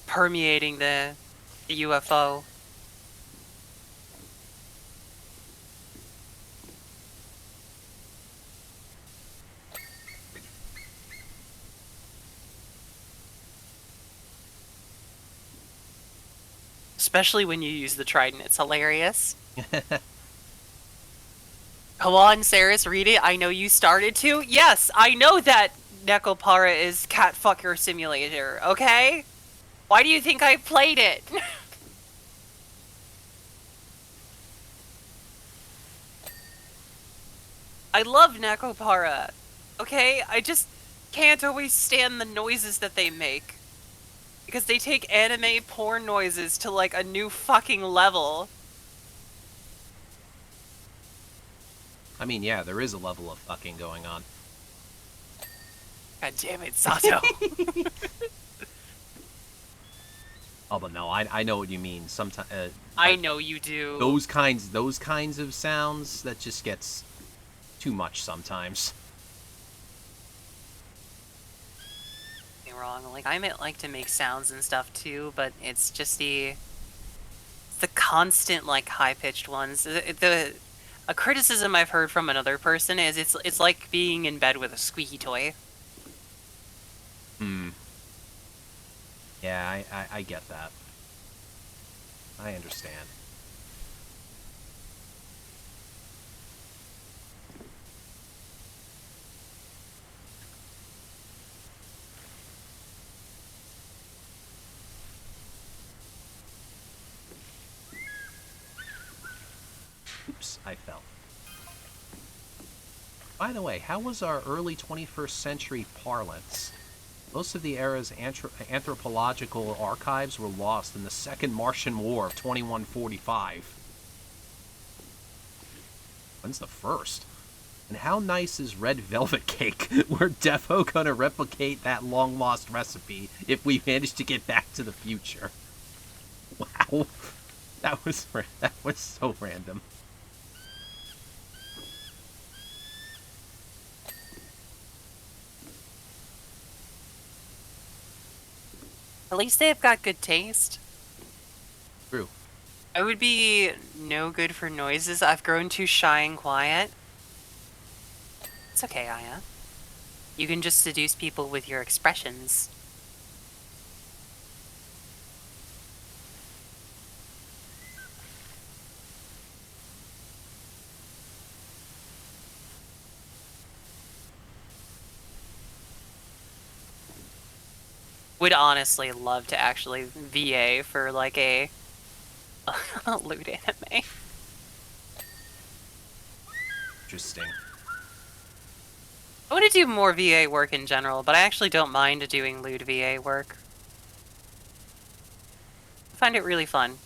permeating the UFO. Especially when you use the trident, it's hilarious. Come on, Serris, read it. I know you started to. Yes, I know that Nekopara is Catfucker Simulator, okay? Why do you think I played it? I love Nekopara, okay? I just can't always stand the noises that they make. Because they take anime porn noises to, like, a new fucking level. I mean, yeah, there is a level of fucking going on. God damn it, Sato. Oh, but no, I know what you mean. Sometimes I know you do. those kinds of sounds that just gets too much sometimes. Get me wrong, like, I might like to make sounds and stuff too, but it's just the constant, like, high-pitched ones. A criticism I've heard from another person is it's like being in bed with a squeaky toy. Hmm. Yeah, I get that. I understand. Oops, I fell. By the way, how was our early 21st century parlance? Most of the era's anthropological archives were lost in the Second Martian War of 2145. When's the first? And how nice is red velvet cake? We're defo gonna replicate that long lost recipe if we manage to get back to the future. Wow, that was so random. At least they've got good taste. True. I would be no good for noises. I've grown too shy and quiet. It's okay, Aya. You can just seduce people with your expressions. Would honestly love to actually VA for like a lewd anime. Interesting. I want to do more VA work in general, but I actually don't mind doing lewd VA work. I find it really fun.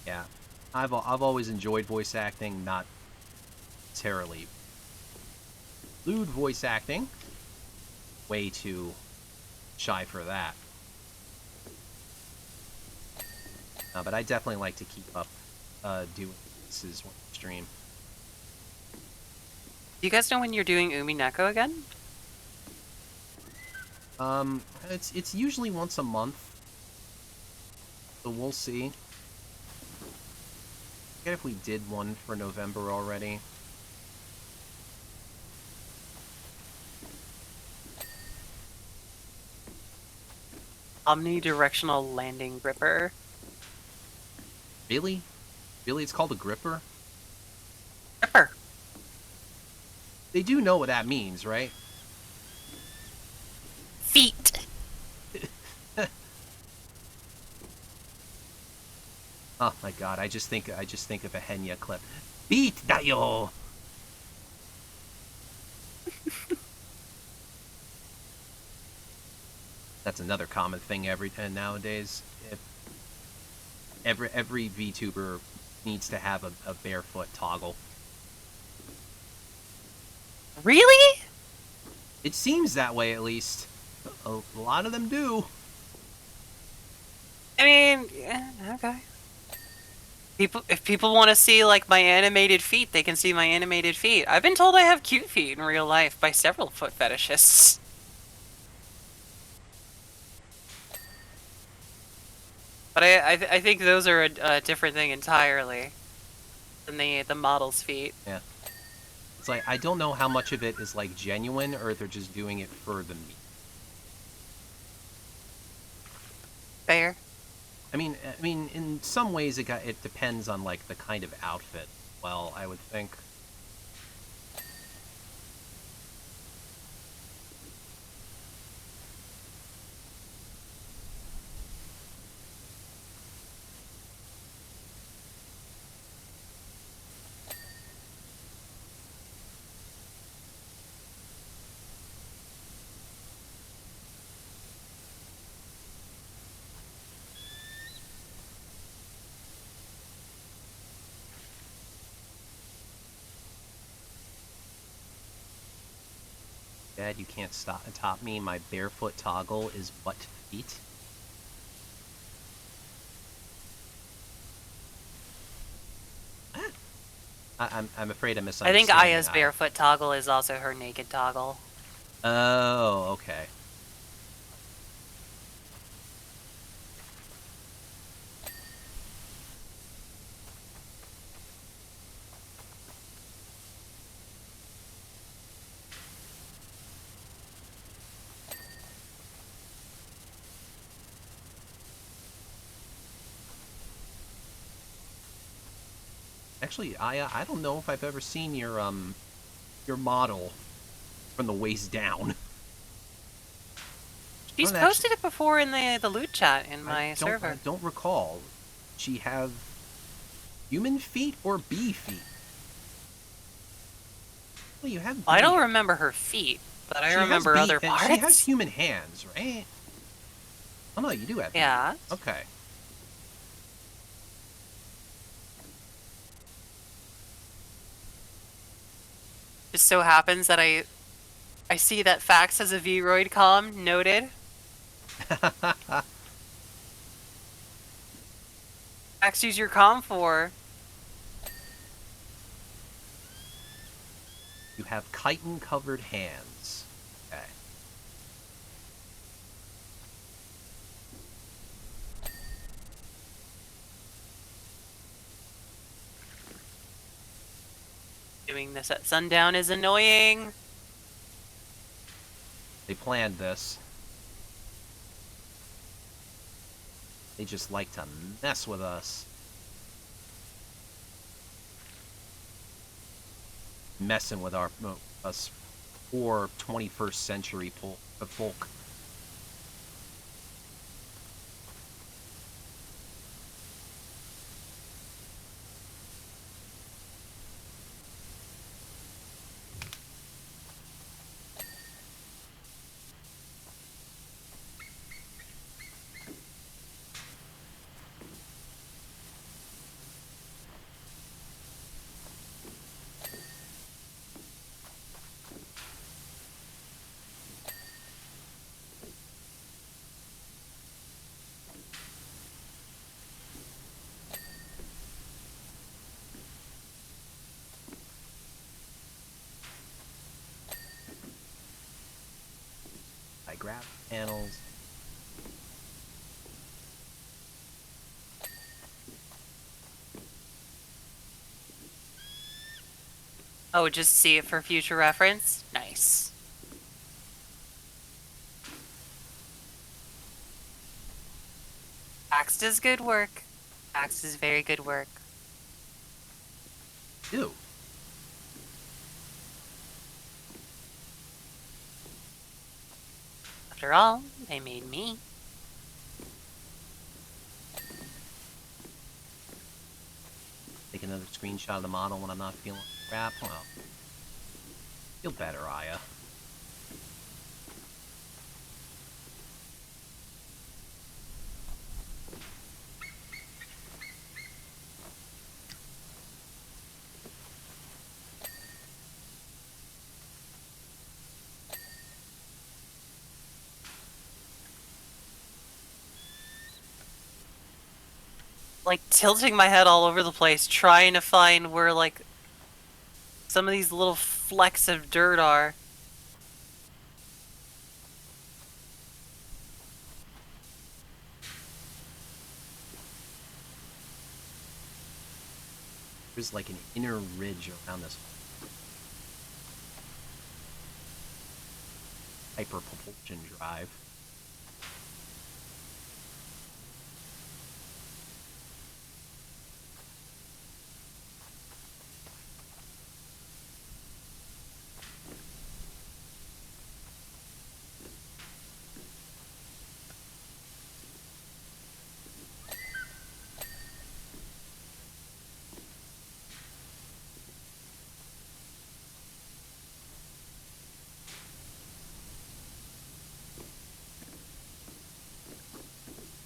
Yeah, I've always enjoyed voice acting, not terribly lewd voice acting. Way too shy for that. But I definitely like to keep up doing this is one stream. Do you guys know when you're doing Umi Neko again? It's usually once a month, so we'll see. I forget if we did one for November already. Omnidirectional landing gripper. Really? Really? It's called a gripper? Gripper. They do know what that means, right? Feet. Oh my god, I just think of a Henya clip. Beat dayo! That's another common thing nowadays. Every VTuber needs to have a barefoot toggle. Really? It seems that way, at least. A lot of them do. I mean, yeah, okay. If people want to see like my animated feet, they can see my animated feet. I've been told I have cute feet in real life by several foot fetishists. But I think those are a different thing entirely than the model's feet. Yeah. It's like, I don't know how much of it is like genuine or they're just doing it for the meme. Fair. I mean, in some ways it depends on like the kind of outfit. Well, I would think. Dad, you can't top me. My barefoot toggle is butt feet. I'm afraid I'm I think misunderstanding. Aya's barefoot toggle is also her naked toggle. Oh, okay. Actually, I don't know if I've ever seen your model from the waist down. I She's don't actually. posted it before in the loot chat in I my don't. I server. don't recall. She have human feet or bee feet? Well, you have I don't bee. remember her feet, but I She has remember bee. other She has parts. human hands, right? Oh no, you do have human Yeah. hands. Okay. Just so happens that I see that Fax has a Vroid comm noted. Fax, use your comm for. You have chitin-covered hands. Okay. Doing this at sundown is annoying. They planned this. They just like to mess with us. Messing with us poor 21st century folk. I grab panels. Oh, just see it for future reference? Nice. Fax does good work. Fax does very good work. Ew. After all, they made me. Take another screenshot of the model when I'm not feeling crap. Well, feel better, Aya. Like, tilting my head all over the place, trying to find where, like, some of these little flecks of dirt are. There's like an inner ridge around this hyper propulsion drive.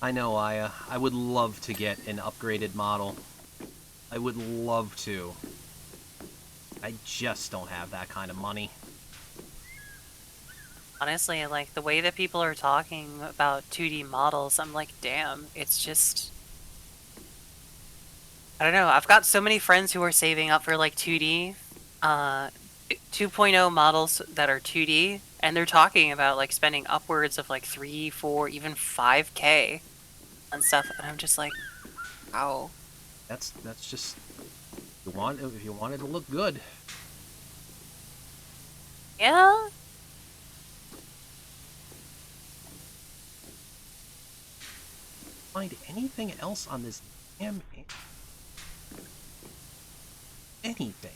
I know, Aya. I would love to get an upgraded model. I would love to. I just don't have that kind of money. Honestly, like, the way that people are talking about 2D models, I'm like, damn, it's just... I don't know. I've got so many friends who are saving up for like 2D, 2.0 models that are 2D, and they're talking about like spending upwards of like 3, 4, even 5K on stuff, and I'm just like, wow. That's just if you want it to look good. Yeah. Find anything else on this damn anything?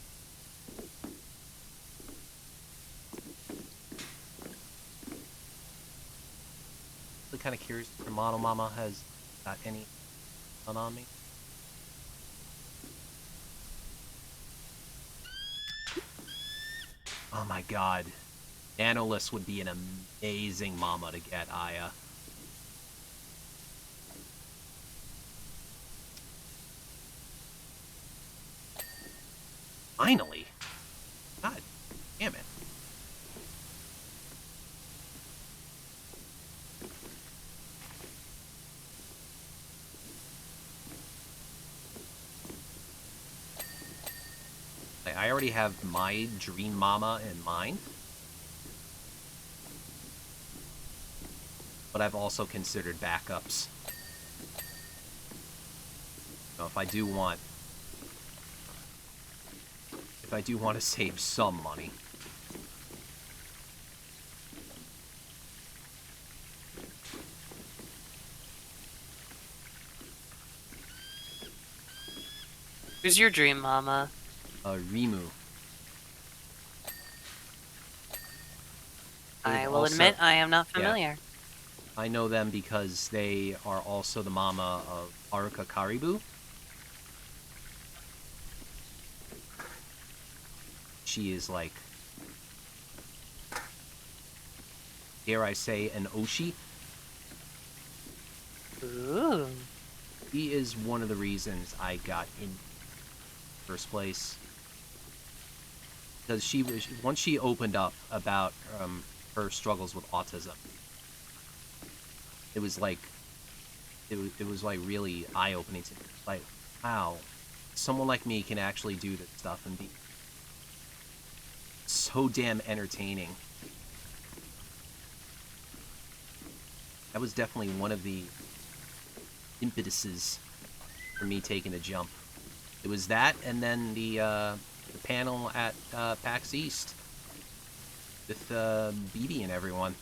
I'm kind of curious if the model mama has got any on me. Oh my god. Nanoless would be an amazing mama to get, Aya. Finally. God damn it. I already have my dream mama in mind. But I've also considered backups. So if I do want to save some money. Who's your dream mama? Rimu. I will admit I am not familiar. I know them because they are also the mama of Haruka Karibu. She is like, dare I say, an Oshi. Ooh. He is one of the reasons I got in the first place. Because once she opened up about her struggles with autism, it was like really eye-opening to me. Like, wow, someone like me can actually do this stuff and be so damn entertaining. That was definitely one of the impetuses for me taking the jump. It was that, and then the panel at PAX East with BB and everyone.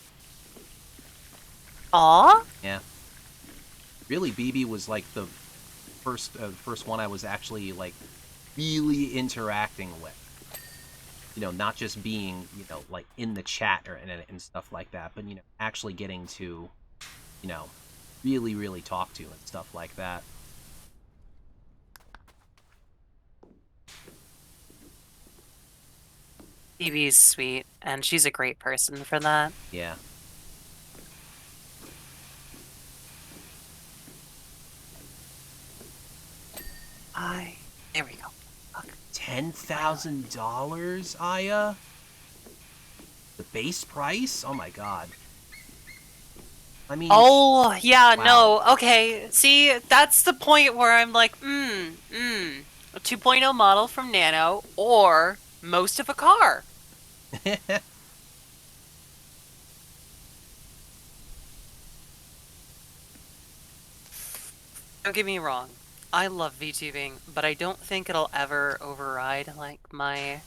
Aw? Yeah. Really, BB was like the first one I was actually like really interacting with. You know, not just being, you know, like in the chat or and stuff like that, but, you know, actually getting to, you know, really talk to and stuff like that. Phoebe's sweet, and she's a great person for that. Yeah. There we go. Look. $10,000, Aya? The base price? Oh my god. I mean... Oh, yeah, wow. no, okay. See, that's the point where I'm like, a 2.0 model from Nano, or most of a car. Don't get me wrong. I love VTubing, but I don't think it'll ever override, like, my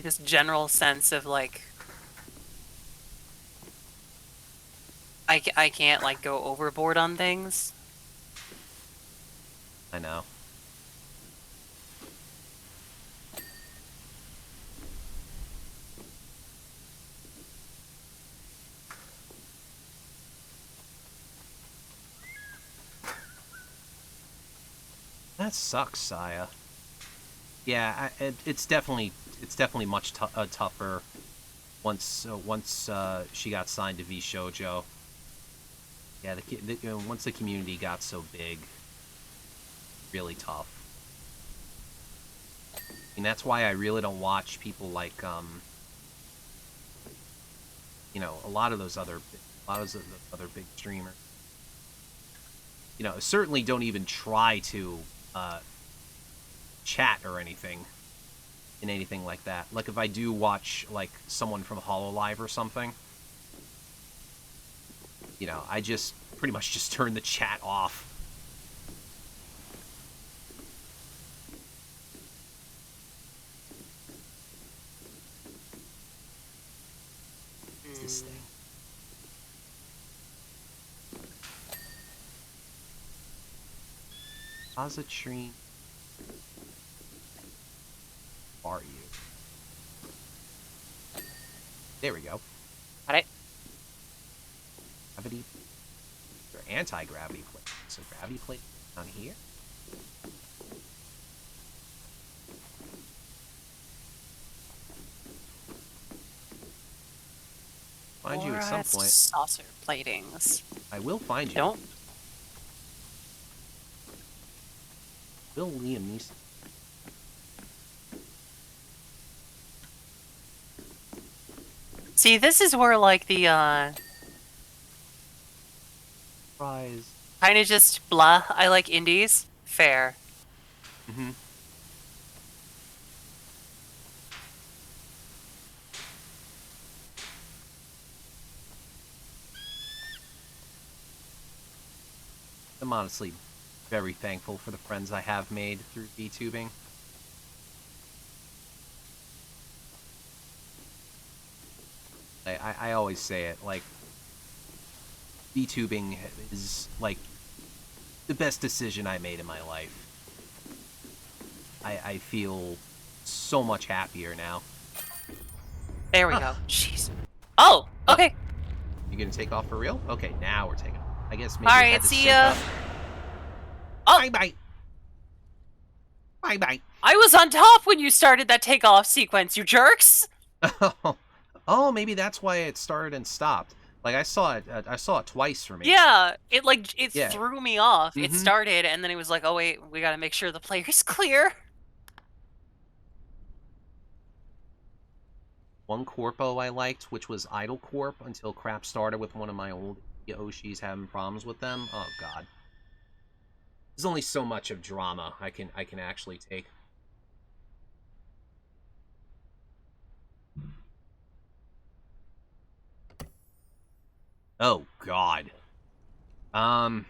just general sense of, like, I can't, like, go overboard on things. I know. That sucks, Saya. Yeah, it's definitely much tougher once she got signed to V Shoujo. Yeah, you know, once the community got so big, really tough. And that's why I really don't watch people like you know, a lot of those other big streamers. certainly don't even try to chat or anything in anything like that. Like if I do watch like someone from Hololive or something, I just pretty much just turn the chat off. What's this thing? Positrine. Are you? There we go. Got it. Gravity. Or anti-gravity plate. So gravity plate on here. Find you at some point. Saucer platings. I will find you. Don't. Will Liam Neeson. See, this is where like the Prize. kind of just blah. I like indies. Fair. Mm-hmm. I'm honestly very thankful for the friends I have made through VTubing. I always say it, like, VTubing is, like, the best decision I made in my life. I feel so much happier now. There we go. Jeez. Oh, okay. You gonna take off for real? Okay, now we're taking off. I guess maybe All I right, had to see sync ya. up. Oh, Bye-bye. Bye-bye. I was on top when you started that takeoff sequence, you jerks. Oh, maybe that's why it started and stopped. Like I saw it twice for me. Yeah, it Yeah. threw me off. It Mhm. started and then it was like, oh wait, we gotta make sure the player's clear. One corpo I liked, which was Idle Corp, until crap started with one of my old Yoshis having problems with them. Oh god. There's only so much of drama I can actually take. Oh god. We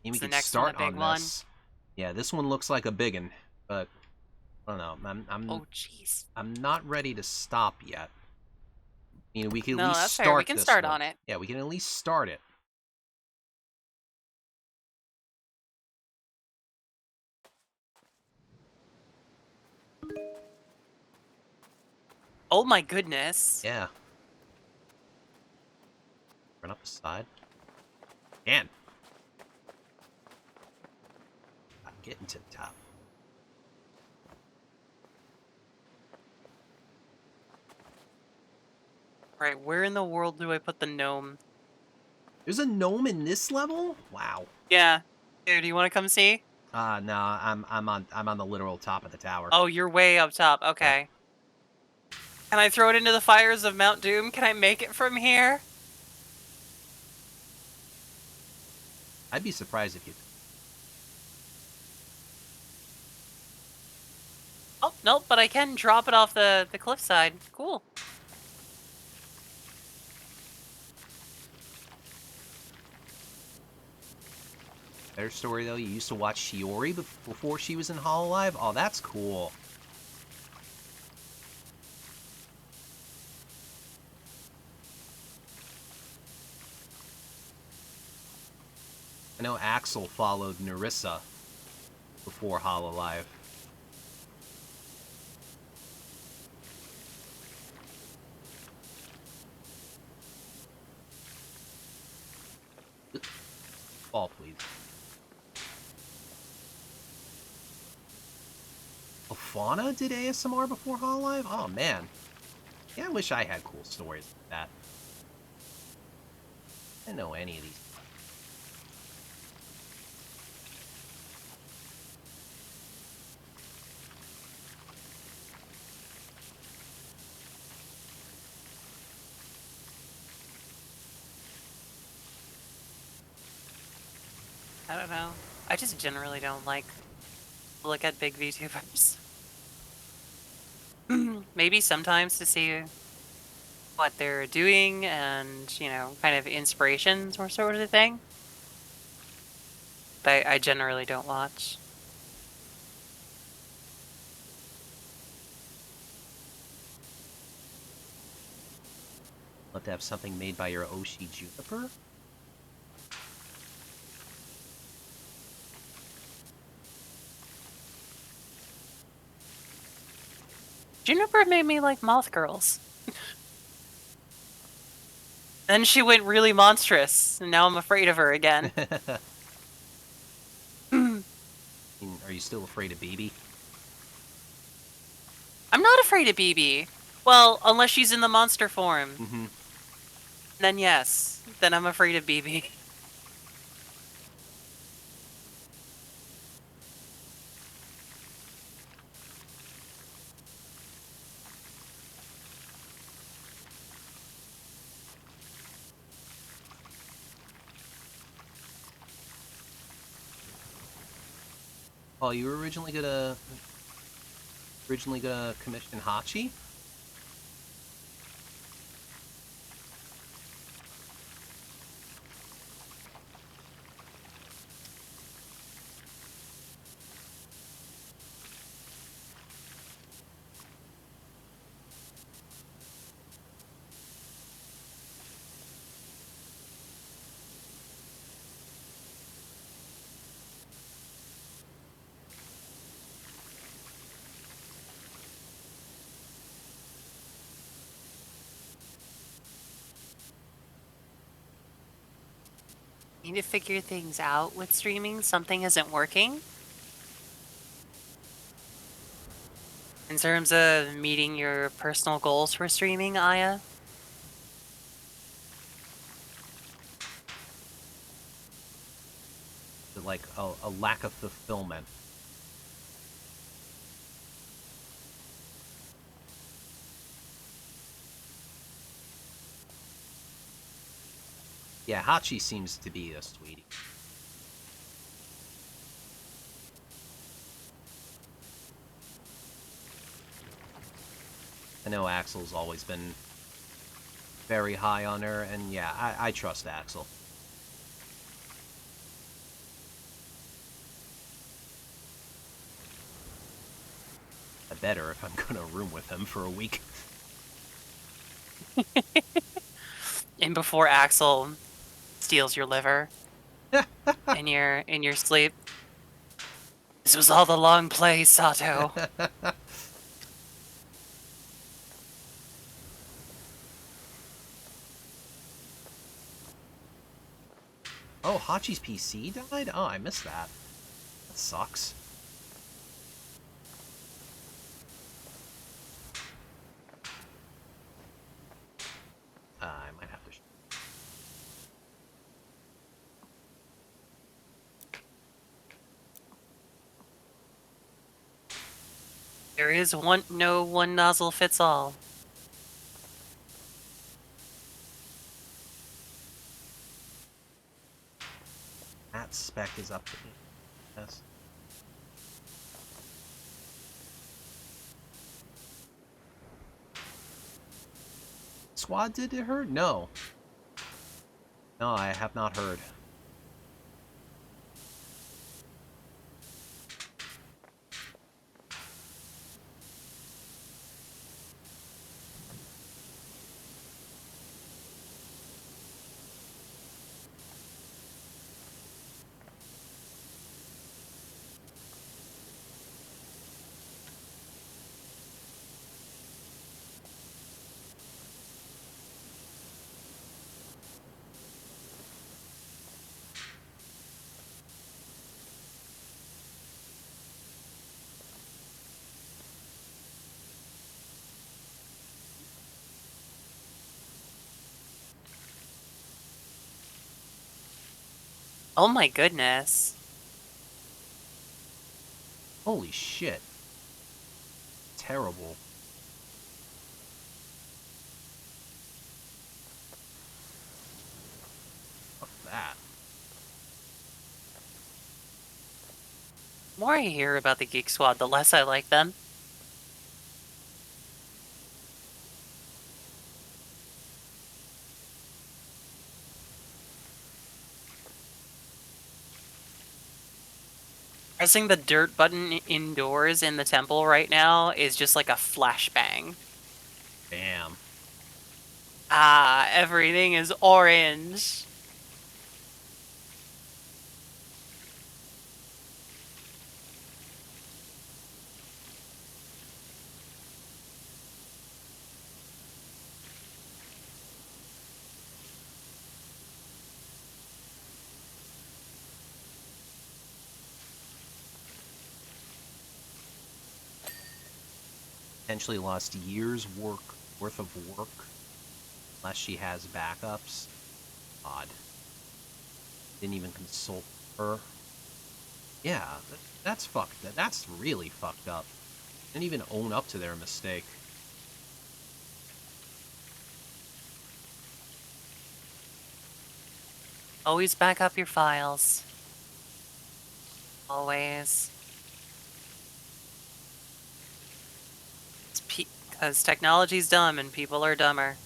It's the could next one, start the big on one. this. Yeah, this one looks like a big one, but I don't know. Oh jeez. I'm not ready to stop yet. We can at No, least that's start fair. We can this start one. on it. Yeah, we can at least start it. Oh my goodness. Yeah. Run up the side. Can. I'm getting to the top. Right, where in the world do I put the gnome? There's a gnome in this level? Wow. Yeah. Dude, do you want to come see? No, I'm on the literal top of the tower. Oh, you're way up top. Okay. Yeah. Can I throw it into the fires of Mount Doom? Can I make it from here? I'd be surprised if you. Oh, nope, but I can drop it off the cliffside. Cool. Better story though. You used to watch Shiori before she was in Hololive. Oh, that's cool. I know Axel followed Nerissa before Hololive. Fall, please. Oh, Fauna did ASMR before Hololive? Oh, man. Yeah, I wish I had cool stories like that. I didn't know any of these. I don't know. I just generally don't like to look at big VTubers. Maybe sometimes to see what they're doing and, kind of inspirations or sort of thing. But I generally don't watch. Love to have something made by your Oshi Juniper. Juniper made me like moth girls. Then she went really monstrous, and now I'm afraid of her again. Are you still afraid of BB? I'm not afraid of BB. Well, unless she's in the monster form. Mm-hmm. Then yes. Then I'm afraid of BB. Oh, you were originally gonna commission Hachi? Need to figure things out with streaming. Something isn't working. In terms of meeting your personal goals for streaming, Aya. Like a lack of fulfillment. Yeah, Hachi seems to be a sweetie. I know Axel's always been very high on her, and yeah, I trust Axel. I better if I'm gonna room with him for a week. And before Axel steals your liver in your sleep. This was all the long play, Sato. Oh, Hachi's PC died? Oh, I missed that. That sucks. I might have to... There is no one nozzle fits all. That spec is up to me. Yes. Squad did it hurt? No. No, I have not heard. Oh my goodness. Holy shit. Terrible. Fuck that. The more I hear about the Geek Squad, the less I like them. Pressing the dirt button indoors in the temple right now is just like a flashbang. Damn. Ah, everything is orange. Potentially lost years worth of work unless she has backups. Odd. Didn't even consult her. Yeah, that's fucked. That's really fucked up. Didn't even own up to their mistake. Always back up your files. Always. Because technology's dumb and people are dumber.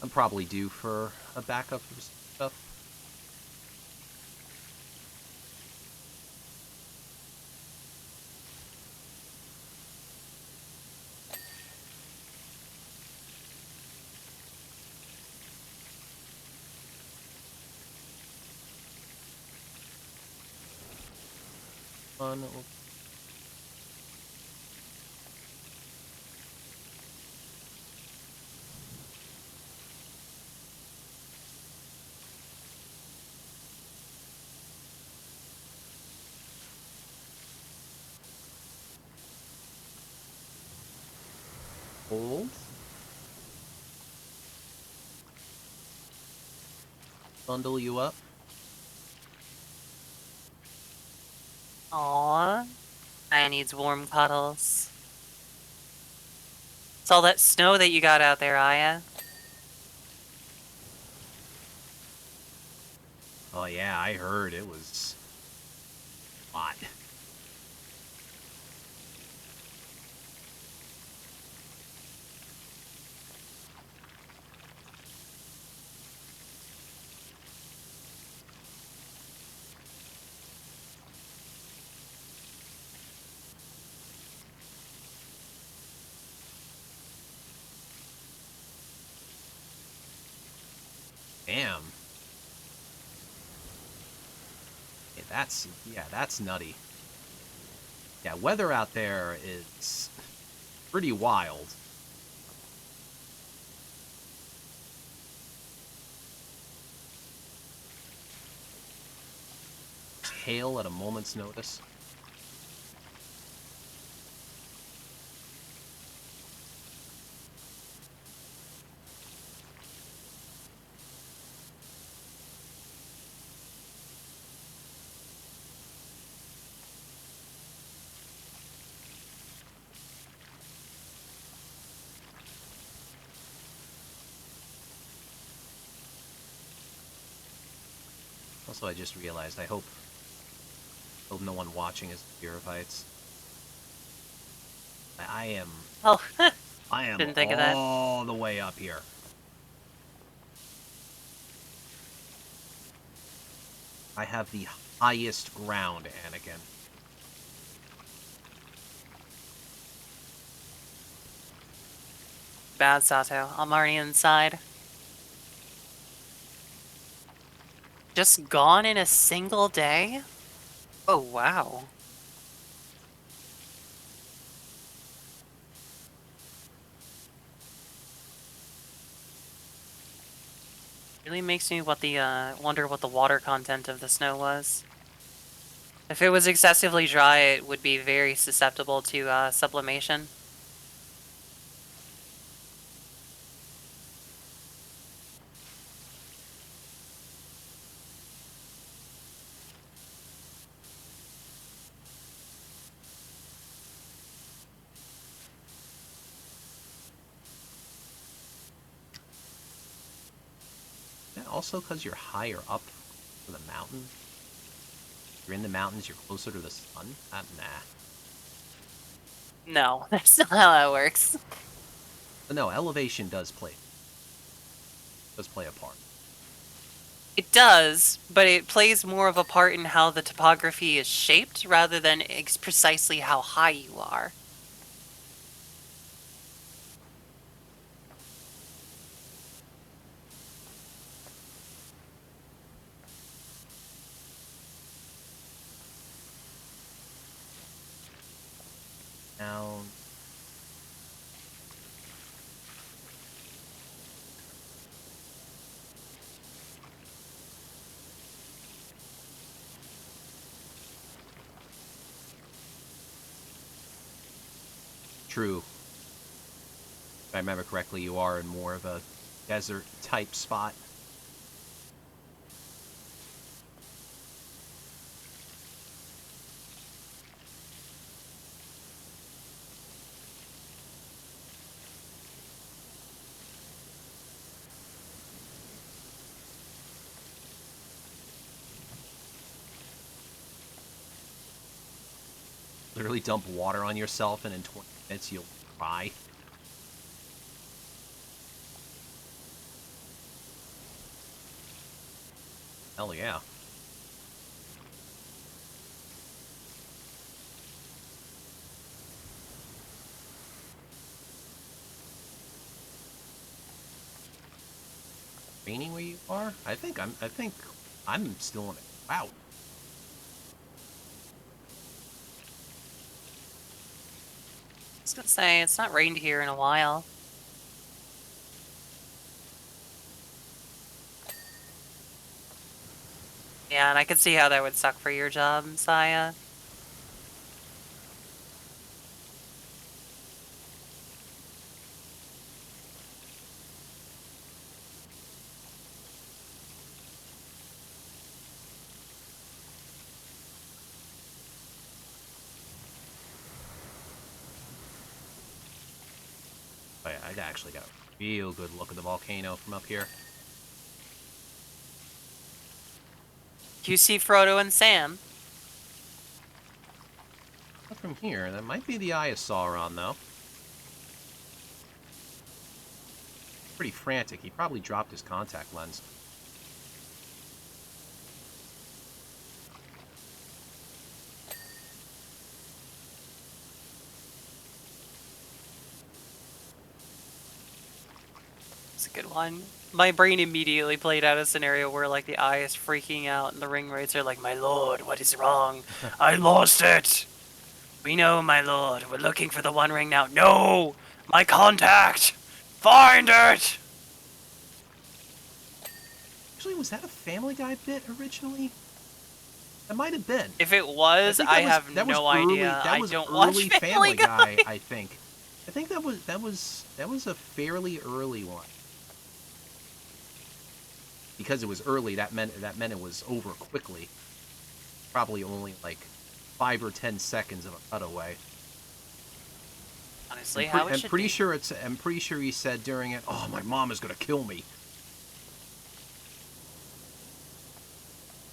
I'm probably due for a backup of stuff. Fun. Hold. Bundle you up. Aww. I needs warm cuddles. It's all that snow that you got out there, Aya. Oh yeah, I heard it was hot. Damn. That's nutty. Yeah, weather out there is pretty wild. Hail at a moment's notice. Also, I just realized, hope no one watching is Purifites. I am, Oh, I am didn't think of that. all the way up here. I have the highest ground, Anakin. Bad, Sato. I'm already inside. Just gone in a single day? Oh, wow. Really makes me wonder what the water content of the snow was. If it was excessively dry, it would be very susceptible to sublimation. Yeah, also because you're higher up for the mountain. You're in the mountains, you're closer to the sun? Nah. No, that's not how that works. But no, elevation does play a part. It does, but it plays more of a part in how the topography is shaped rather than precisely how high you are. Now, true. If I remember correctly, you are in more of a desert type spot. Literally dump water on yourself and in 20 minutes you'll cry. Hell yeah. Raining where you are? I think I'm still in it. Wow. I was gonna say, it's not rained here in a while. Yeah, and I could see how that would suck for your job, Saya. Oh yeah, I actually got a real good look at the volcano from up here. You see Frodo and Sam. Not from here. That might be the Eye of Sauron, though. Pretty frantic. He probably dropped his contact lens. It's a good one. My brain immediately played out a scenario where, like, the eye is freaking out and the ring wraiths are like, "My lord, what is wrong? I lost it! We know, my lord. We're looking for the One Ring now. No! My contact! Find it!" Actually, was that a Family Guy bit originally? That might have been. If it was, I have that was no early. idea. That I was don't watch early Family Family Guy. Guy. I think. I think that was a fairly early one. Because it was early, that meant it was over quickly. Probably only like 5 or 10 seconds of a cutaway. Honestly, how it should be. I'm pretty sure he said during it, "Oh, my mom is gonna kill me."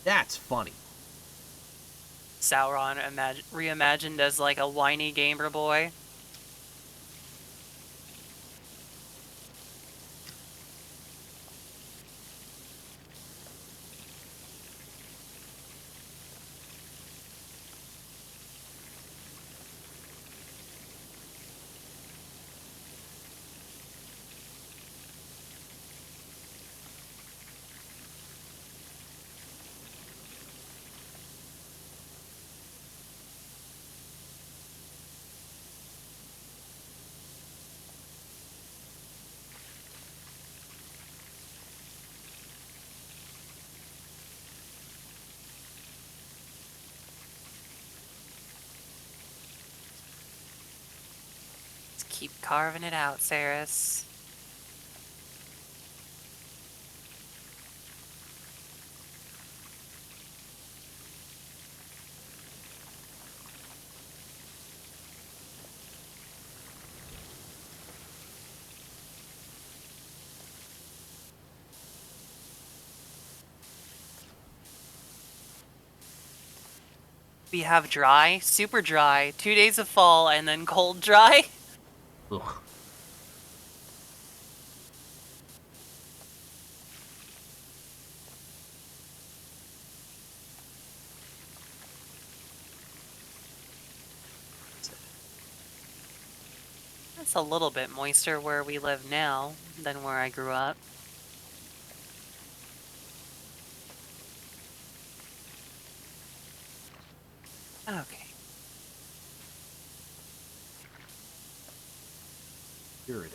That's funny. Sauron reimagined as, like, a whiny gamer boy. Let's keep carving it out, Serris. We have dry, super dry, 2 days of fall, and then cold dry. Ugh. It's a little bit moister where we live now than where I grew up. Okay. Here it is.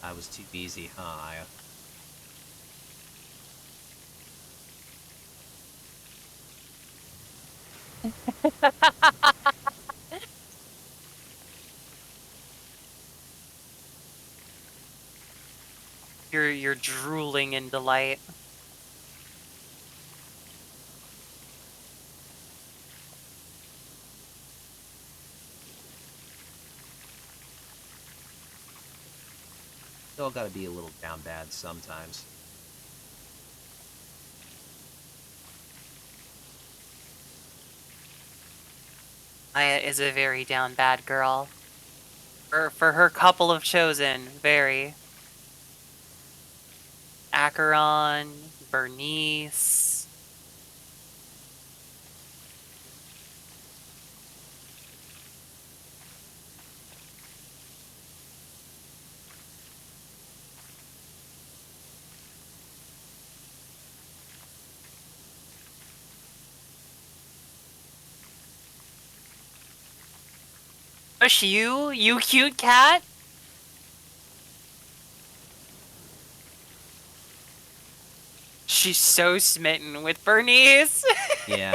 I was too easy, huh, Aya? You're drooling in delight. Still gotta be a little down bad sometimes. Aya is a very down bad girl. For her couple of chosen, very. Acheron, Bernice. Push you, you cute cat? She's so smitten with Bernice. Yeah.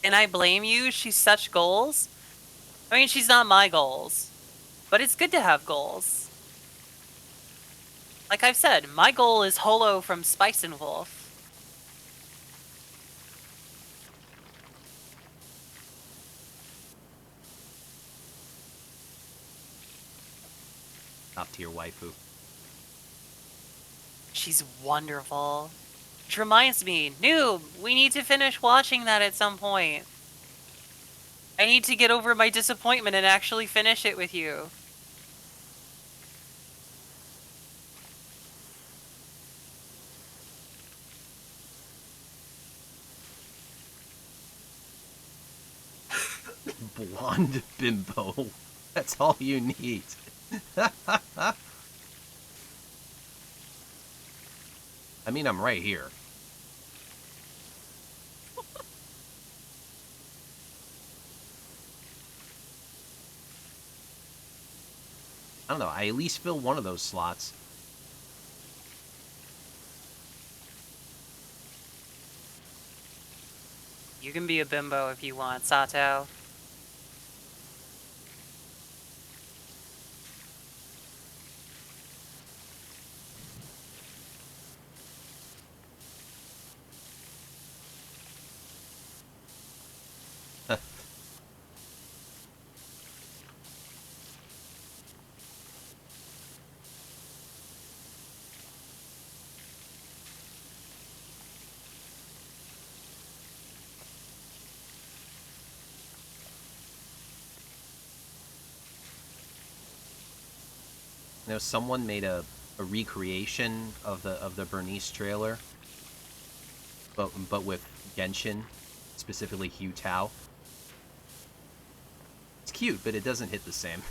And I blame you? She's such goals. I mean, she's not my goals, but it's good to have goals. Like I've said, my goal is Holo from Spice and Wolf. Top tier waifu. She's wonderful. Which reminds me, Noob, we need to finish watching that at some point. I need to get over my disappointment and actually finish it with you. Blonde bimbo. That's all you need. I mean, I'm right here. I don't know. I at least fill one of those slots. You can be a bimbo if you want, Sato. You know, someone made a recreation of the Bernice trailer, but with Genshin, specifically Hu Tao. It's cute, but it doesn't hit the same.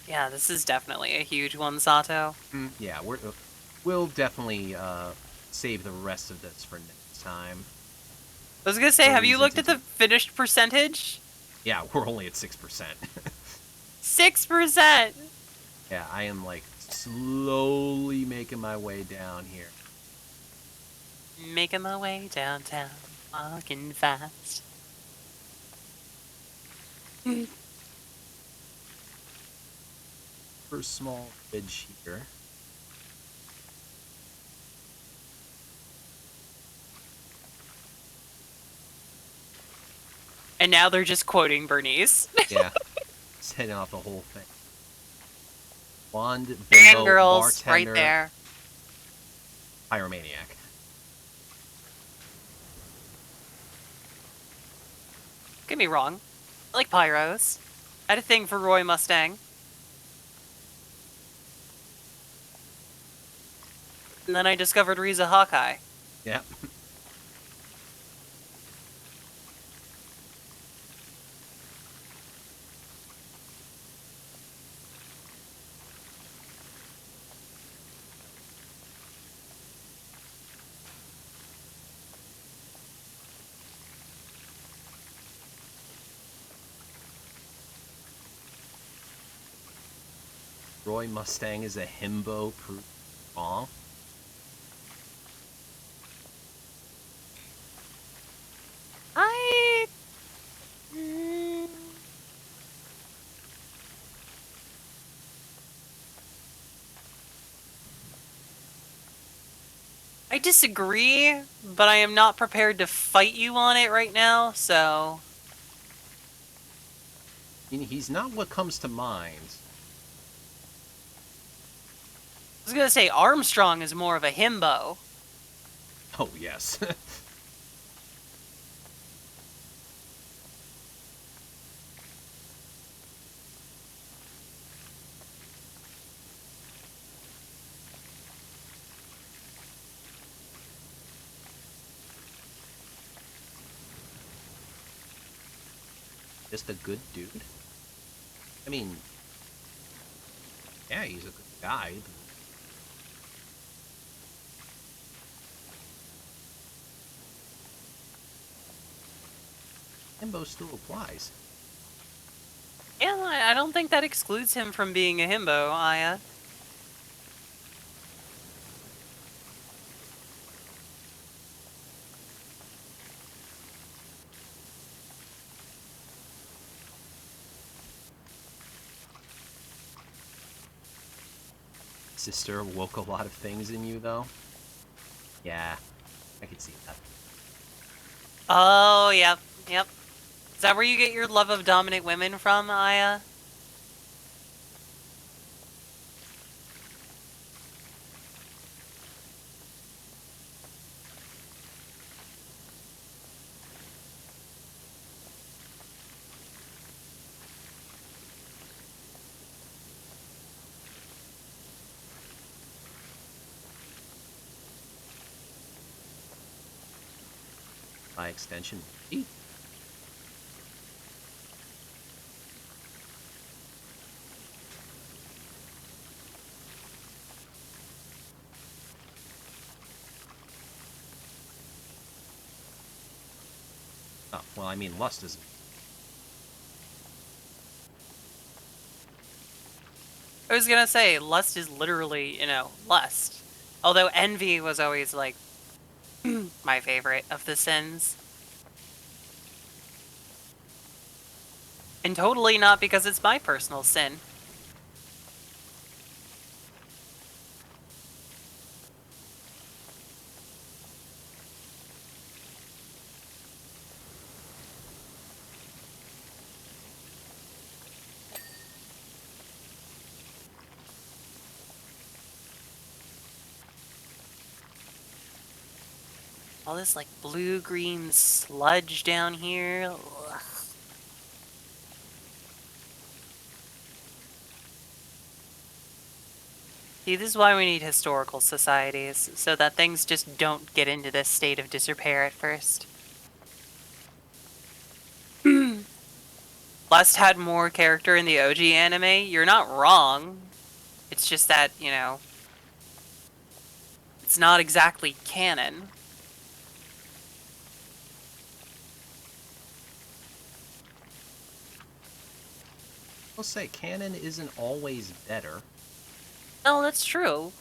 Yeah, this is definitely a huge one, Sato. Yeah, we'll definitely save the rest of this for next time. I was gonna say, No have you reason looked to at the do. finished percentage? Yeah, we're only at 6%. 6%! Yeah, I am like slowly making my way down here. Making my way downtown, walking fast. First small ridge here. And now they're just quoting Bernice. Yeah, just hitting off the whole thing. Blonde, bimbo, Fangirls, right bartender, there. pyromaniac. Get me wrong. I like pyros. I had a thing for Roy Mustang. And then I discovered Riza Hawkeye. Yeah. Roy Mustang is a himbo proof song. I... Mm, I disagree, but I am not prepared to fight you on it right now, so... He's not what comes to mind. I was gonna say Armstrong is more of a himbo. Oh, yes. Just a good dude. I mean, yeah, he's a good guy. Himbo still applies. Yeah, I don't think that excludes him from being a himbo, Aya. Sister woke a lot of things in you, though. Yeah, I could see that. Oh, yep, yep. Is that where you get your love of dominant women from, Aya? By extension, oh, well, I mean, lust is. I was gonna say, lust is literally, lust. Although envy was always, like, my favorite of the sins. And totally not because it's my personal sin. All this, like, blue-green sludge down here. Ugh. See, this is why we need historical societies, so that things just don't get into this state of disrepair at first. Lust had more character in the OG anime. You're not wrong. It's just that, you know, it's not exactly canon. I'll say canon isn't always better. No, that's true.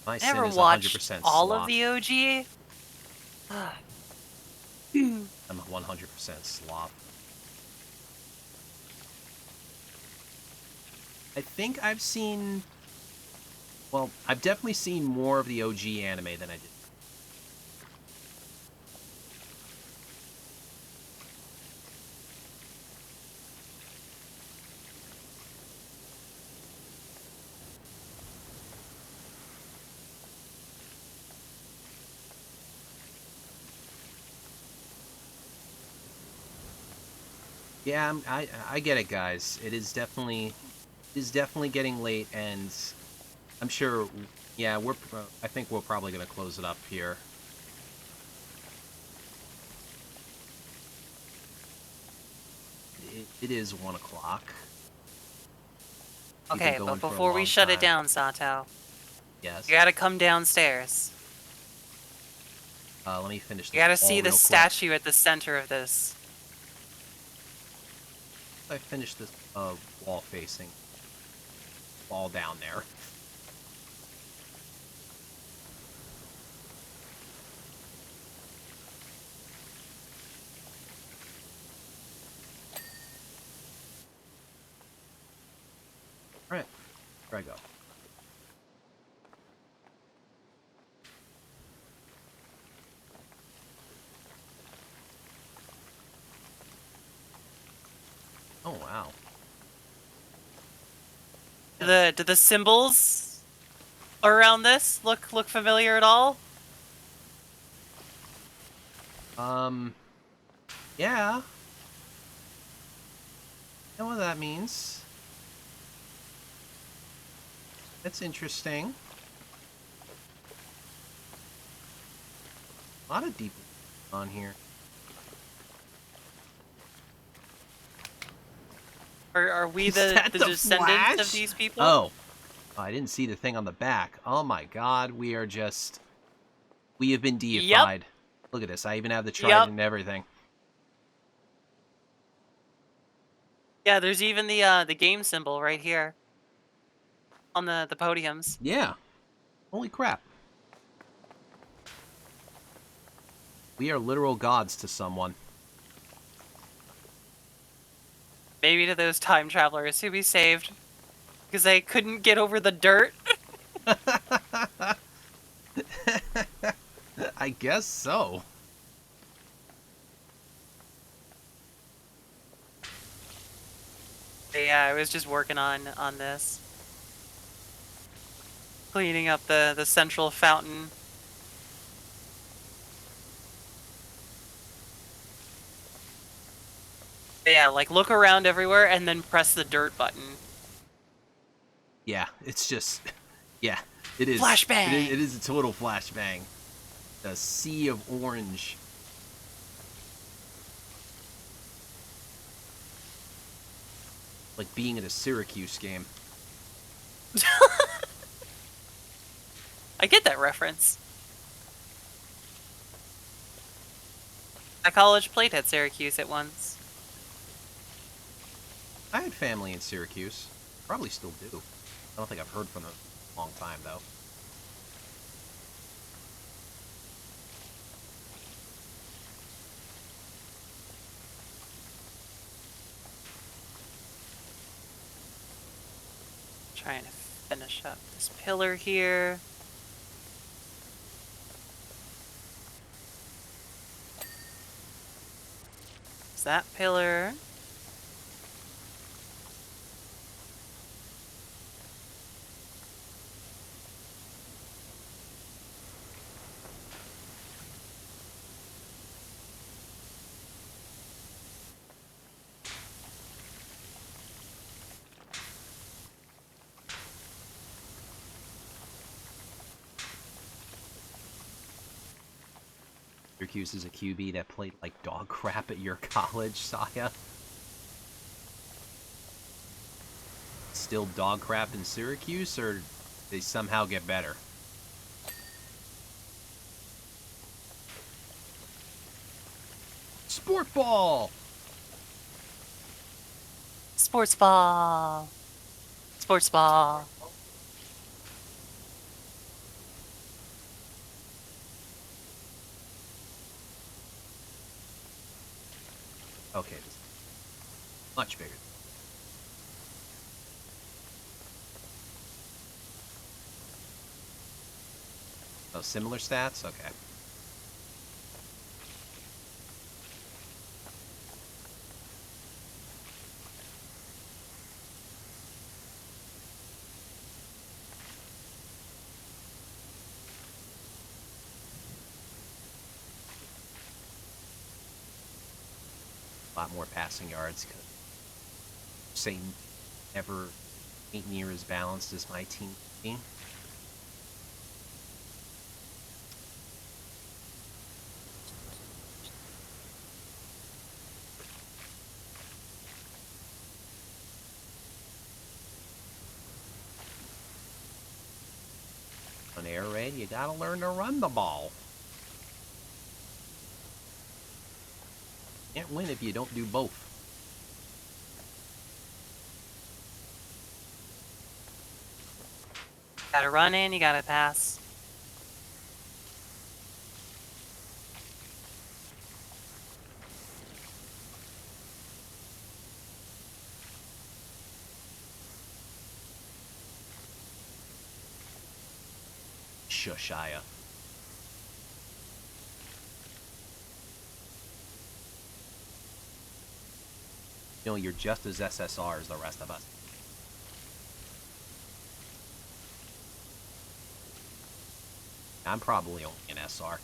My I sin never is watched 100% all of slop. the OG. I'm 100% slop. I think I've seen... Well, I've definitely seen more of the OG anime than I did. Yeah, I get it, guys. It is definitely getting late, and I'm sure. Yeah, I think we're probably gonna close it up here. It is 1 o'clock. We've been Okay, going but for a before we long shut it time. down, Sato, Yes. you gotta come downstairs. Let me finish You this gotta wall see the real quick. statue at the center of this. I finished this wall facing. Wall down there. All right, here I go. Oh wow. Do the symbols around this look familiar at all? Yeah. I know what that means. That's interesting. A lot of deep on here. Are we Is that the the descendants of Flash? these people? Oh, I didn't see the thing on the back. Oh my god, we have been Yep. deified. Look at this. I even have the trident Yep. and everything. Yeah, there's even the game symbol right here on the podiums. Yeah. Holy crap. We are literal gods to someone. Maybe to those time travelers who we saved because they couldn't get over the dirt. I guess so. But yeah, I was just working on this, cleaning up the central fountain. But yeah, like look around everywhere and then press the dirt button. Yeah, it's just... Yeah, it is. Flashbang! It is a total flashbang. A sea of orange. Like being at a Syracuse game. I get that reference. My college played at Syracuse at once. I had family in Syracuse. Probably still do. I don't think I've heard from them in a long time, though. Trying to finish up this pillar here. There's that pillar. Syracuse is a QB that played like dog crap at your college, Saya. Still dog crap in Syracuse, or they somehow get better? Sport ball! Sports ball. Sports ball. Okay, this is much bigger. Oh, similar stats? Okay. A lot more passing yards. Say never ain't near as balanced as my team. On air raid, you gotta learn to run the ball. Can't win if you don't do both. Gotta run in, you gotta pass. Shushaya. You know, you're just as SSR as the rest of us. I'm probably only an SR.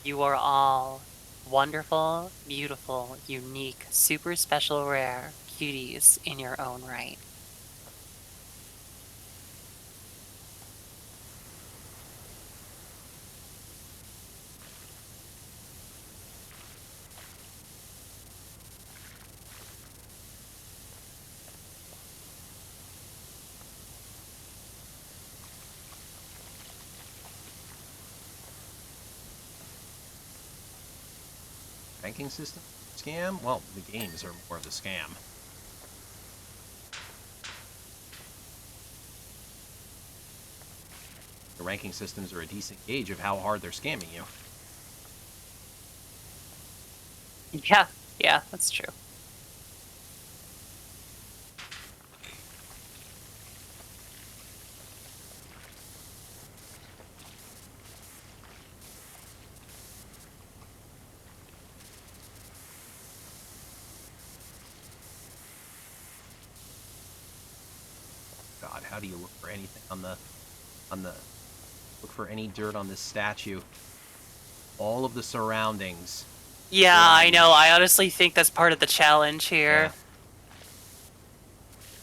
You are all wonderful, beautiful, unique, super special, rare cuties in your own right. Ranking system scam? Well, the games are more of the scam. The ranking systems are a decent gauge of how hard they're scamming you. Yeah, that's true. God, how do you look for anything on the look for any dirt on this statue? All of the surroundings. Yeah, I know. I honestly think that's part of the challenge here. Yeah.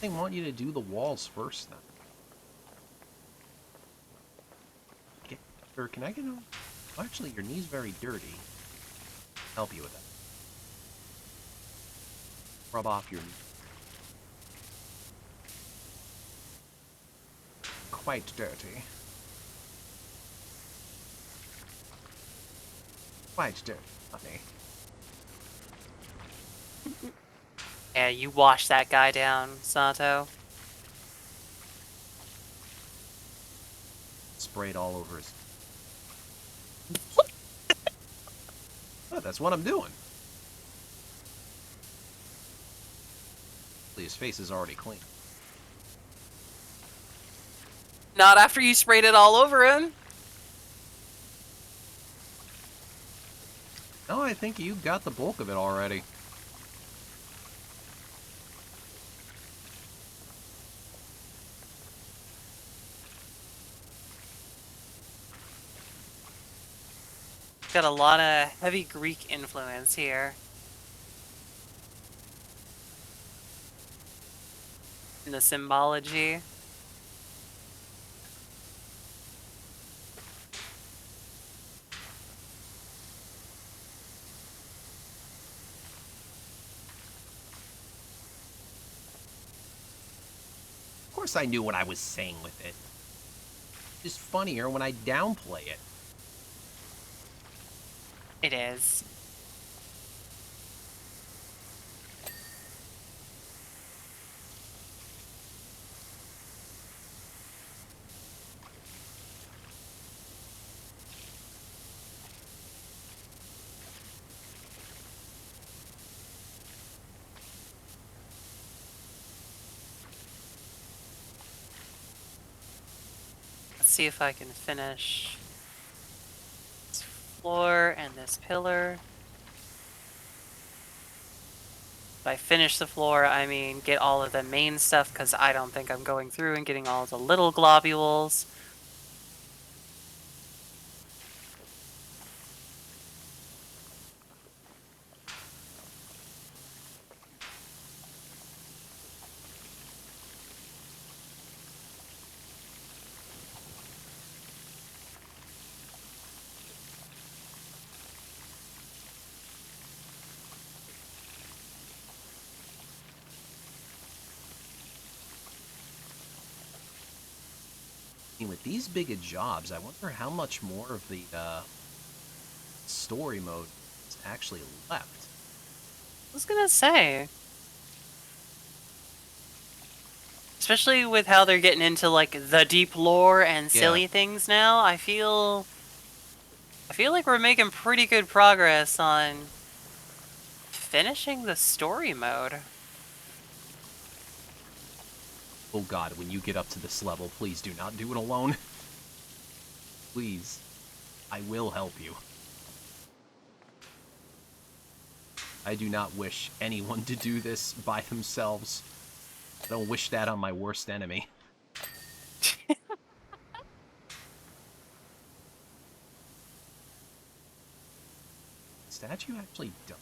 They want you to do the walls first, then. Or can I get on? Oh, actually, your knee's very dirty. Help you with that. Rub off your knee. Quite dirty. Quite dirty, honey. Yeah, you wash that guy down, Sato. Sprayed all over his. Oh, that's what I'm doing. His face is already clean. Not after you sprayed it all over him. No, I think you got the bulk of it already. Got a lot of heavy Greek influence here. In the symbology. course I knew what I was saying with it. It's just funnier when I downplay it. It is. Let's see if I can finish this floor and this pillar. By finish the floor, I mean get all of the main stuff, because I don't think I'm going through and getting all the little globules. I mean, with these big of jobs, I wonder how much more of the story mode is actually left. I was gonna say. Especially with how they're getting into like the deep lore and Yeah. silly things now, I feel like we're making pretty good progress on finishing the story mode. Oh god, when you get up to this level, please do not do it alone. Please. I will help you. I do not wish anyone to do this by themselves. I don't wish that on my worst enemy. Statue actually done.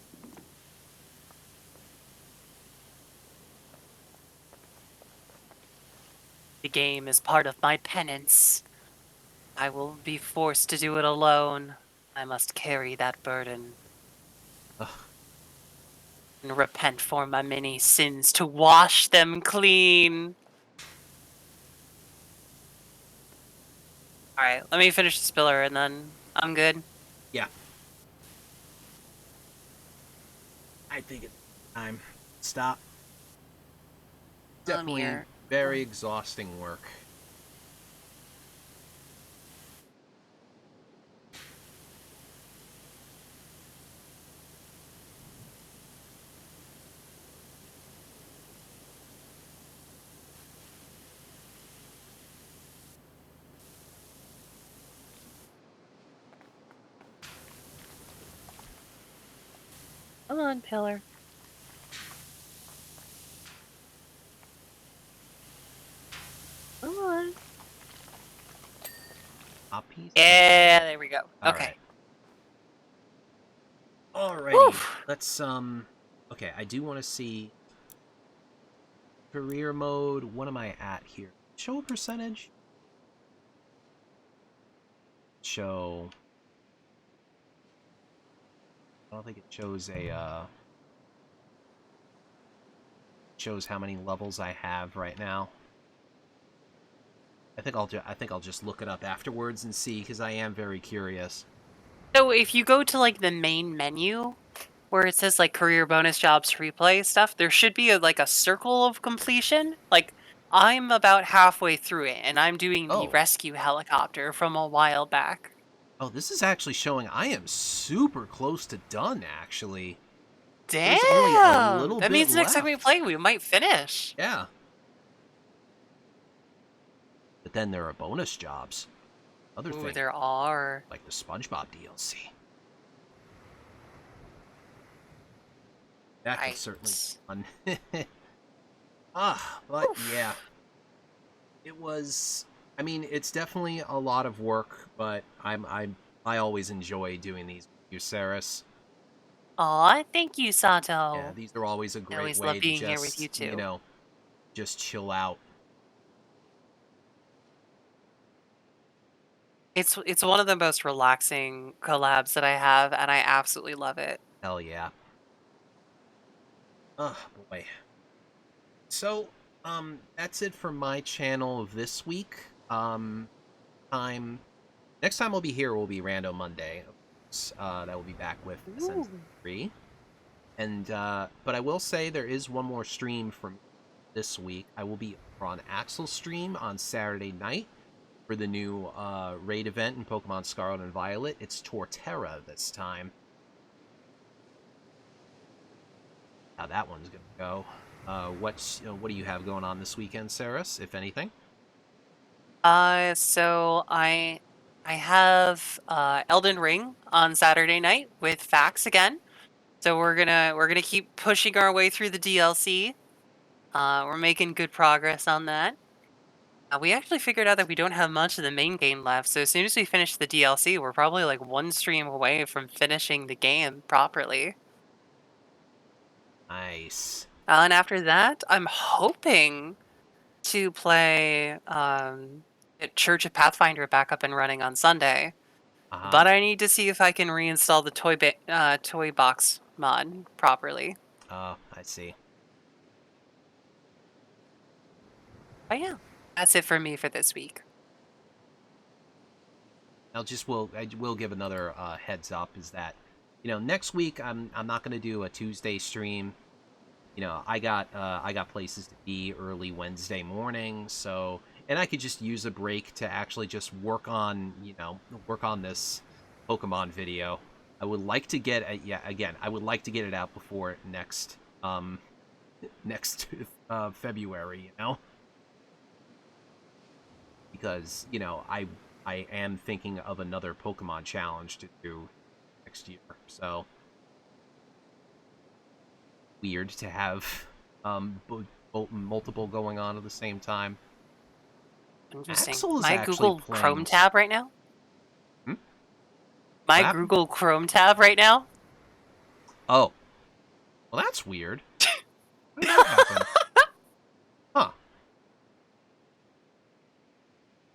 The game is part of my penance. I will be forced to do it alone. I must carry that burden Ugh. and repent for my many sins to wash them clean. Alright, let me finish the spiller and then I'm good. Yeah. I think it's time. Stop. I'm Definitely here. very exhausting work. Come on, pillar. Come on. Top piece? Yeah, there we go. Okay. Alright. Alrighty. Woof. Let's, okay, I do want to see career mode. What am I at here? Show a percentage? Show. I don't think it shows a, shows how many levels I have right now. I think I'll just look it up afterwards and see, because I am very curious. So if you go to like the main menu where it says like career bonus jobs replay stuff, there should be like a circle of completion. Like I'm about halfway through it and I'm doing the Oh. rescue helicopter from a while back. Oh, this is actually showing I am super close to done, actually. There's only a Damn! little That bit means next time we left. play, we might finish. Yeah. But then there are bonus jobs. Other Ooh, things, there are. like the SpongeBob DLC. That could certainly Right. be fun. But Oof. yeah. It was, I mean, it's definitely a lot of work, but I always enjoy doing these with you, Serris. Aw, thank you, Yeah, Sato. these are always a I great always love way to being here with you just, too. just chill out. It's one of the most relaxing collabs that I have, and I absolutely love it. Hell yeah. Oh boy. So That's it for my channel this week. Time Next time we'll be here will be Rando Monday. That will be back with Ooh. SN3. And but I will say there is one more stream from this week. I will be on Axel's stream on Saturday night for the new raid event in Pokemon Scarlet and Violet. It's Torterra this time. How that one's gonna go. What do you have going on this weekend, Serris, if anything? So I have Elden Ring on Saturday night with Fax again. So we're gonna keep pushing our way through the DLC. We're making good progress on that. We actually figured out that we don't have much of the main game left, so as soon as we finish the DLC, we're probably like one stream away from finishing the game properly. Nice. And after that, I'm hoping to play Church of Pathfinder back up and running on Sunday. Uh-huh. But I need to see if I can reinstall the toy box mod properly. Oh, I see. But yeah, that's it for me for this week. I will give another heads up is that next week I'm not going to do a Tuesday stream. I got places to be early Wednesday morning, so and I could just use a break to actually just work on this Pokemon video. I would like to get I would like to get it out before next February, because I am thinking of another Pokemon challenge to do next year. So weird to have multiple going on at the same time. Interesting. Axel is My actually Google Chrome playing. tab right now? Hmm? What My happened? Google Chrome tab right now? Oh, well, that's weird. How did that happen? Huh.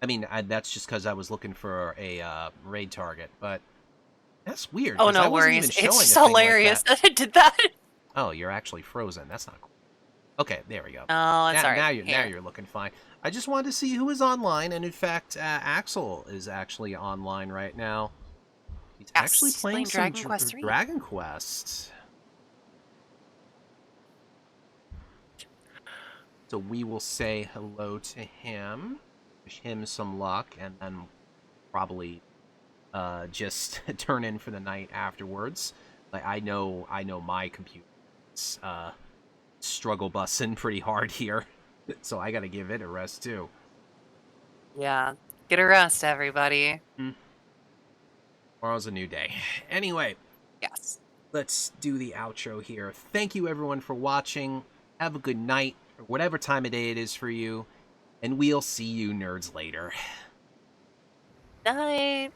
I mean, that's just because I was looking for a raid target, but that's weird Oh, because I no wasn't even worries. It's showing just a thing like hilarious that. that it did that. Oh, you're actually frozen. That's not cool. Okay, there we go. Oh, it's Now, alright. now Here. you're looking fine. I just wanted to see who is online, and in fact, Axel is actually online right now. He's actually Yes, he's playing playing some Dragon Quest 3. Dragon Quest. So we will say hello to him, wish him some luck, and then probably just turn in for the night afterwards. Like I know my computer's struggle bussing pretty hard here, so I got to give it a rest too. Yeah. Get a rest, everybody. Mm, Tomorrow's a new day. Anyway, Yes. let's do the outro here. Thank you everyone for watching. Have a good night, or whatever time of day it is for you, and we'll see you nerds later. Night.